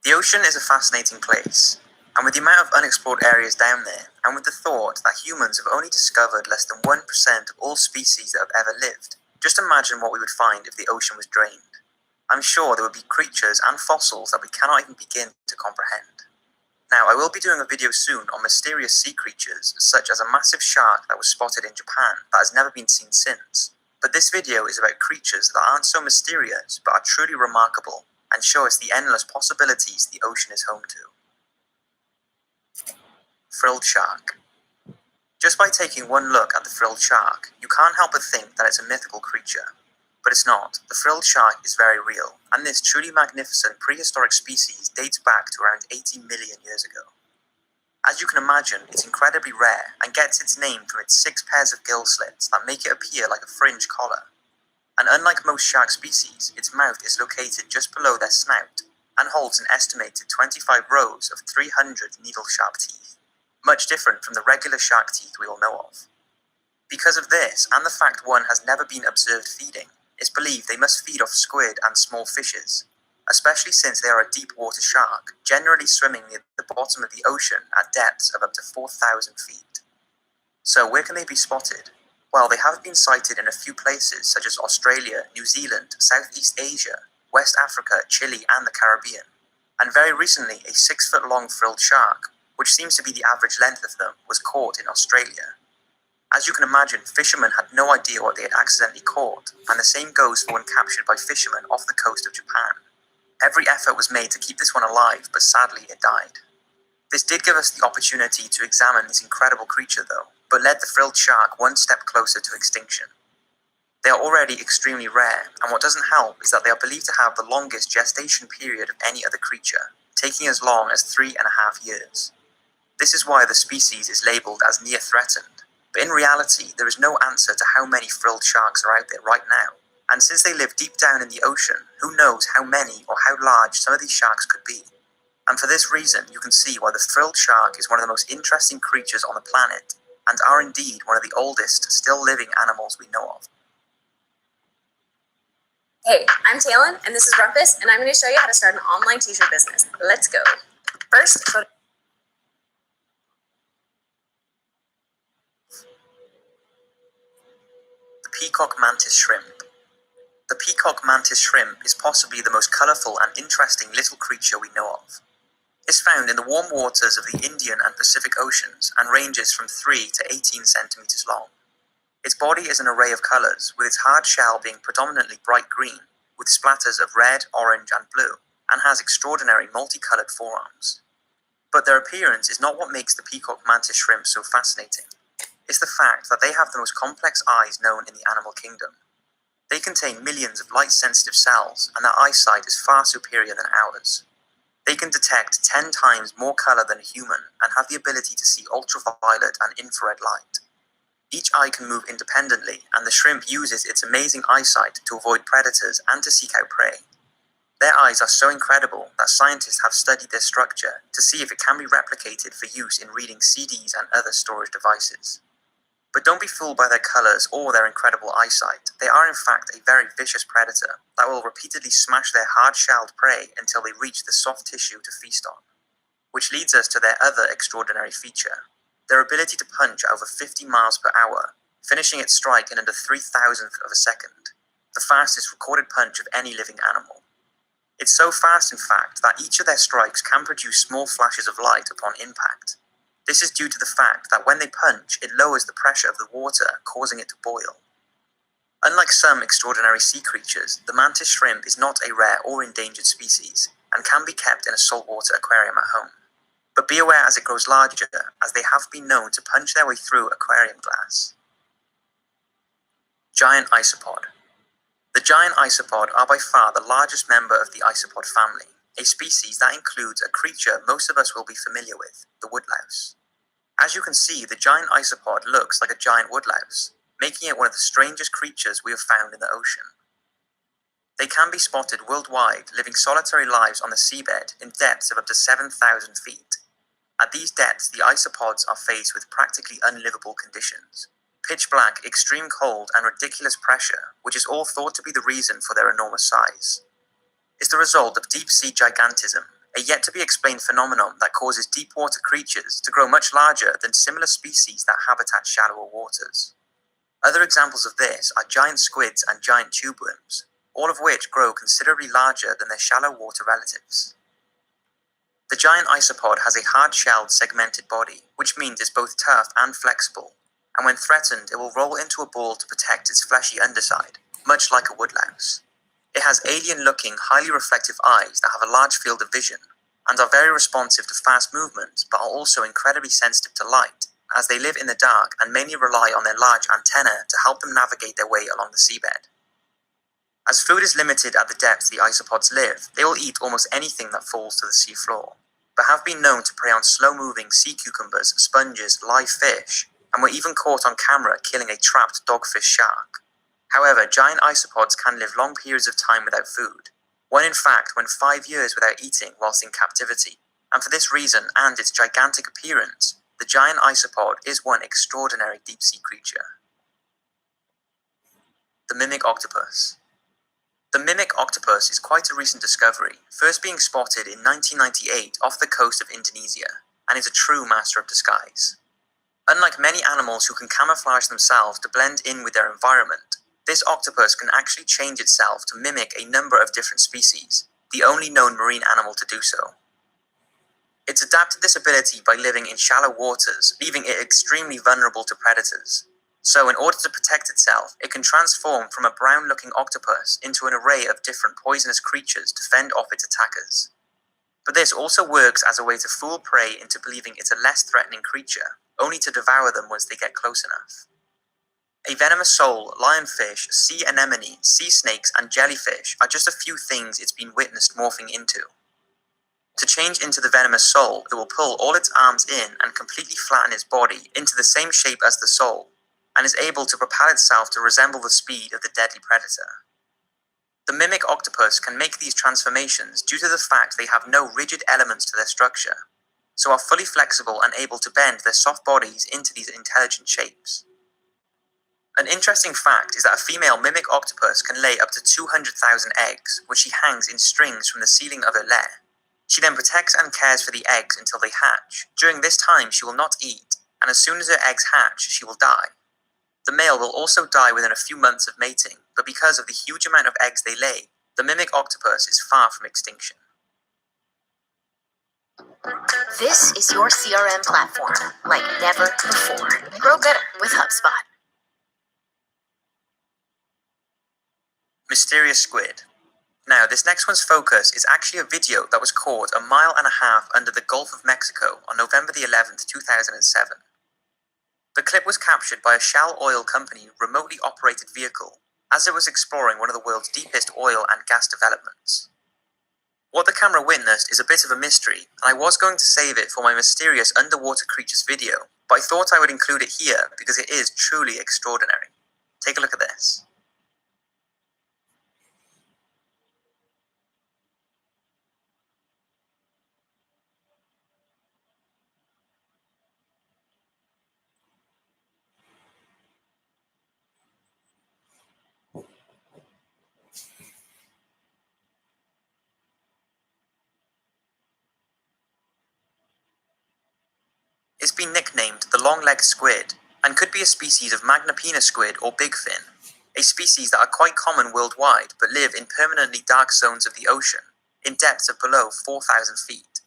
The ocean is a fascinating place, and with the amount of unexplored areas down there, and with the thought that humans have only discovered less than 1% of all species that have ever lived, just imagine what we would find if the ocean was drained. I'm sure there would be creatures and fossils that we cannot even begin to comprehend. Now, I will be doing a video soon on mysterious sea creatures, such as a massive shark that was spotted in Japan that has never been seen since. But this video is about creatures that aren't so mysterious but are truly remarkable and show us the endless possibilities the ocean is home to. Frilled shark. Just by taking one look at the frilled shark, you can't help but think that it's a mythical creature. But it's not. The frilled shark is very real, and this truly magnificent prehistoric species dates back to around 80 million years ago. As you can imagine, it's incredibly rare and gets its name from its 6 pairs of gill slits that make it appear like a fringe collar. And unlike most shark species, its mouth is located just below their snout and holds an estimated 25 rows of 300 needle-sharp teeth, much different from the regular shark teeth we all know of. Because of this, and the fact one has never been observed feeding, it's believed they must feed off squid and small fishes, especially since they are a deep-water shark, generally swimming near the bottom of the ocean at depths of up to 4,000 feet. So where can they be spotted? Well, they have been sighted in a few places such as Australia, New Zealand, Southeast Asia, West Africa, Chile, and the Caribbean. And very recently, a 6-foot-long frilled shark, which seems to be the average length of them, was caught in Australia. As you can imagine, fishermen had no idea what they had accidentally caught, and the same goes for one captured by fishermen off the coast of Japan. Every effort was made to keep this one alive, but sadly it died. This did give us the opportunity to examine this incredible creature though, but led the frilled shark one step closer to extinction. They are already extremely rare, and what doesn't help is that they are believed to have the longest gestation period of any other creature, taking as long as 3.5 years. This is why the species is labelled as near threatened. But in reality, there is no answer to how many frilled sharks are out there right now. And since they live deep down in the ocean, who knows how many or how large some of these sharks could be. And for this reason, you can see why the frilled shark is one of the most interesting creatures on the planet, and are indeed one of the oldest still living animals we know of. Hey, I'm Talon, and this is Rumpus, and I'm going to show you how to start an online t-shirt business. Let's go. First, go to Peacock mantis shrimp. The peacock mantis shrimp is possibly the most colourful and interesting little creature we know of. It's found in the warm waters of the Indian and Pacific Oceans and ranges from 3 to 18 centimetres long. Its body is an array of colours, with its hard shell being predominantly bright green, with splatters of red, orange and blue, and has extraordinary multicoloured forearms. But their appearance is not what makes the peacock mantis shrimp so fascinating. It's the fact that they have the most complex eyes known in the animal kingdom. They contain millions of light-sensitive cells, and their eyesight is far superior than ours. They can detect 10 times more colour than a human, and have the ability to see ultraviolet and infrared light. Each eye can move independently, and the shrimp uses its amazing eyesight to avoid predators and to seek out prey. Their eyes are so incredible that scientists have studied their structure to see if it can be replicated for use in reading CDs and other storage devices. But don't be fooled by their colours or their incredible eyesight. They are in fact a very vicious predator that will repeatedly smash their hard-shelled prey until they reach the soft tissue to feast on. Which leads us to their other extraordinary feature, their ability to punch over 50 miles per hour, finishing its strike in under 3,000th of a second, the fastest recorded punch of any living animal. It's so fast in fact that each of their strikes can produce small flashes of light upon impact. This is due to the fact that when they punch, it lowers the pressure of the water, causing it to boil. Unlike some extraordinary sea creatures, the mantis shrimp is not a rare or endangered species, and can be kept in a saltwater aquarium at home. But be aware as it grows larger, as they have been known to punch their way through aquarium glass. Giant isopod. The giant isopod are by far the largest member of the isopod family, a species that includes a creature most of us will be familiar with, the woodlouse. As you can see, the giant isopod looks like a giant woodlouse, making it one of the strangest creatures we have found in the ocean. They can be spotted worldwide, living solitary lives on the seabed in depths of up to 7,000 feet. At these depths, the isopods are faced with practically unlivable conditions. Pitch black, extreme cold, and ridiculous pressure, which is all thought to be the reason for their enormous size. It's the result of deep-sea gigantism, a yet-to-be-explained phenomenon that causes deep-water creatures to grow much larger than similar species that habitat shallower waters. Other examples of this are giant squids and giant tube worms, all of which grow considerably larger than their shallow water relatives. The giant isopod has a hard-shelled, segmented body, which means it's both tough and flexible. and when threatened, it will roll into a ball to protect its fleshy underside, much like a woodlouse. It has alien-looking, highly reflective eyes that have a large field of vision, and are very responsive to fast movement, but are also incredibly sensitive to light, as they live in the dark and mainly rely on their large antennae to help them navigate their way along the seabed. As food is limited at the depth the isopods live, they will eat almost anything that falls to the sea floor, but have been known to prey on slow-moving sea cucumbers, sponges, live fish, and were even caught on camera killing a trapped dogfish shark. However, giant isopods can live long periods of time without food. One in fact went 5 years without eating whilst in captivity, and for this reason and its gigantic appearance, the giant isopod is one extraordinary deep-sea creature. The mimic octopus. The mimic octopus is quite a recent discovery, first being spotted in 1998 off the coast of Indonesia, and is a true master of disguise. Unlike many animals who can camouflage themselves to blend in with their environment, this octopus can actually change itself to mimic a number of different species, the only known marine animal to do so. It's adapted this ability by living in shallow waters, leaving it extremely vulnerable to predators. So in order to protect itself, it can transform from a brown-looking octopus into an array of different poisonous creatures to fend off its attackers. But this also works as a way to fool prey into believing it's a less threatening creature, only to devour them once they get close enough. A venomous sole, lionfish, sea anemone, sea snakes, and jellyfish are just a few things it's been witnessed morphing into. To change into the venomous sole, it will pull all its arms in and completely flatten its body into the same shape as the sole, and is able to propel itself to resemble the speed of the deadly predator. The mimic octopus can make these transformations due to the fact they have no rigid elements to their structure, so are fully flexible and able to bend their soft bodies into these intelligent shapes. An interesting fact is that a female mimic octopus can lay up to 200,000 eggs, which she hangs in strings from the ceiling of her lair. She then protects and cares for the eggs until they hatch. During this time, she will not eat, and as soon as her eggs hatch, she will die. The male will also die within a few months of mating, but because of the huge amount of eggs they lay, the mimic octopus is far from extinction. This is your CRM platform like never before. Grow better with HubSpot. Mysterious squid. Now, this next one's focus is actually a video that was caught 1.5 miles under the Gulf of Mexico on November the 11th, 2007. The clip was captured by a Shell Oil Company remotely operated vehicle as it was exploring one of the world's deepest oil and gas developments. What the camera witnessed is a bit of a mystery, and I was going to save it for my mysterious underwater creatures video, but I thought I would include it here because it is truly extraordinary. Take a look at this. It's been nicknamed the long-legged squid, and could be a species of Magnapina squid or bigfin, a species that are quite common worldwide but live in permanently dark zones of the ocean, in depths of below 4,000 feet.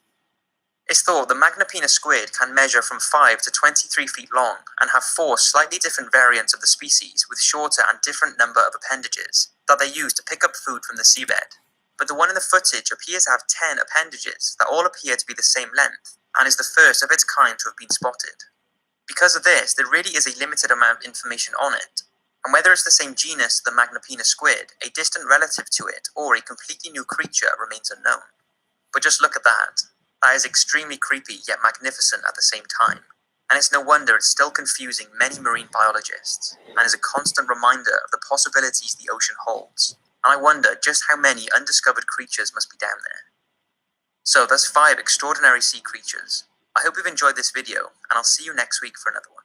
It's thought the Magnapina squid can measure from 5 to 23 feet long, and have 4 slightly different variants of the species with shorter and different number of appendages that they use to pick up food from the seabed. But the one in the footage appears to have 10 appendages that all appear to be the same length, and is the first of its kind to have been spotted. Because of this, there really is a limited amount of information on it, and whether it's the same genus to the Magnapina squid, a distant relative to it, or a completely new creature remains unknown. But just look at that. That is extremely creepy yet magnificent at the same time, and it's no wonder it's still confusing many marine biologists, and is a constant reminder of the possibilities the ocean holds, and I wonder just how many undiscovered creatures must be down there. So that's 5 extraordinary sea creatures. I hope you've enjoyed this video, and I'll see you next week for another one.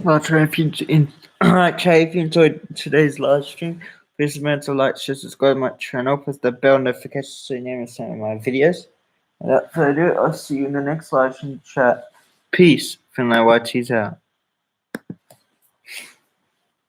Well, if you enjoyed today's live stream, please remember to like, share, subscribe to my channel, press the bell notification so you never miss any of my videos. Without further ado, I'll see you in the next live stream chat. Peace. Finlay YT's out.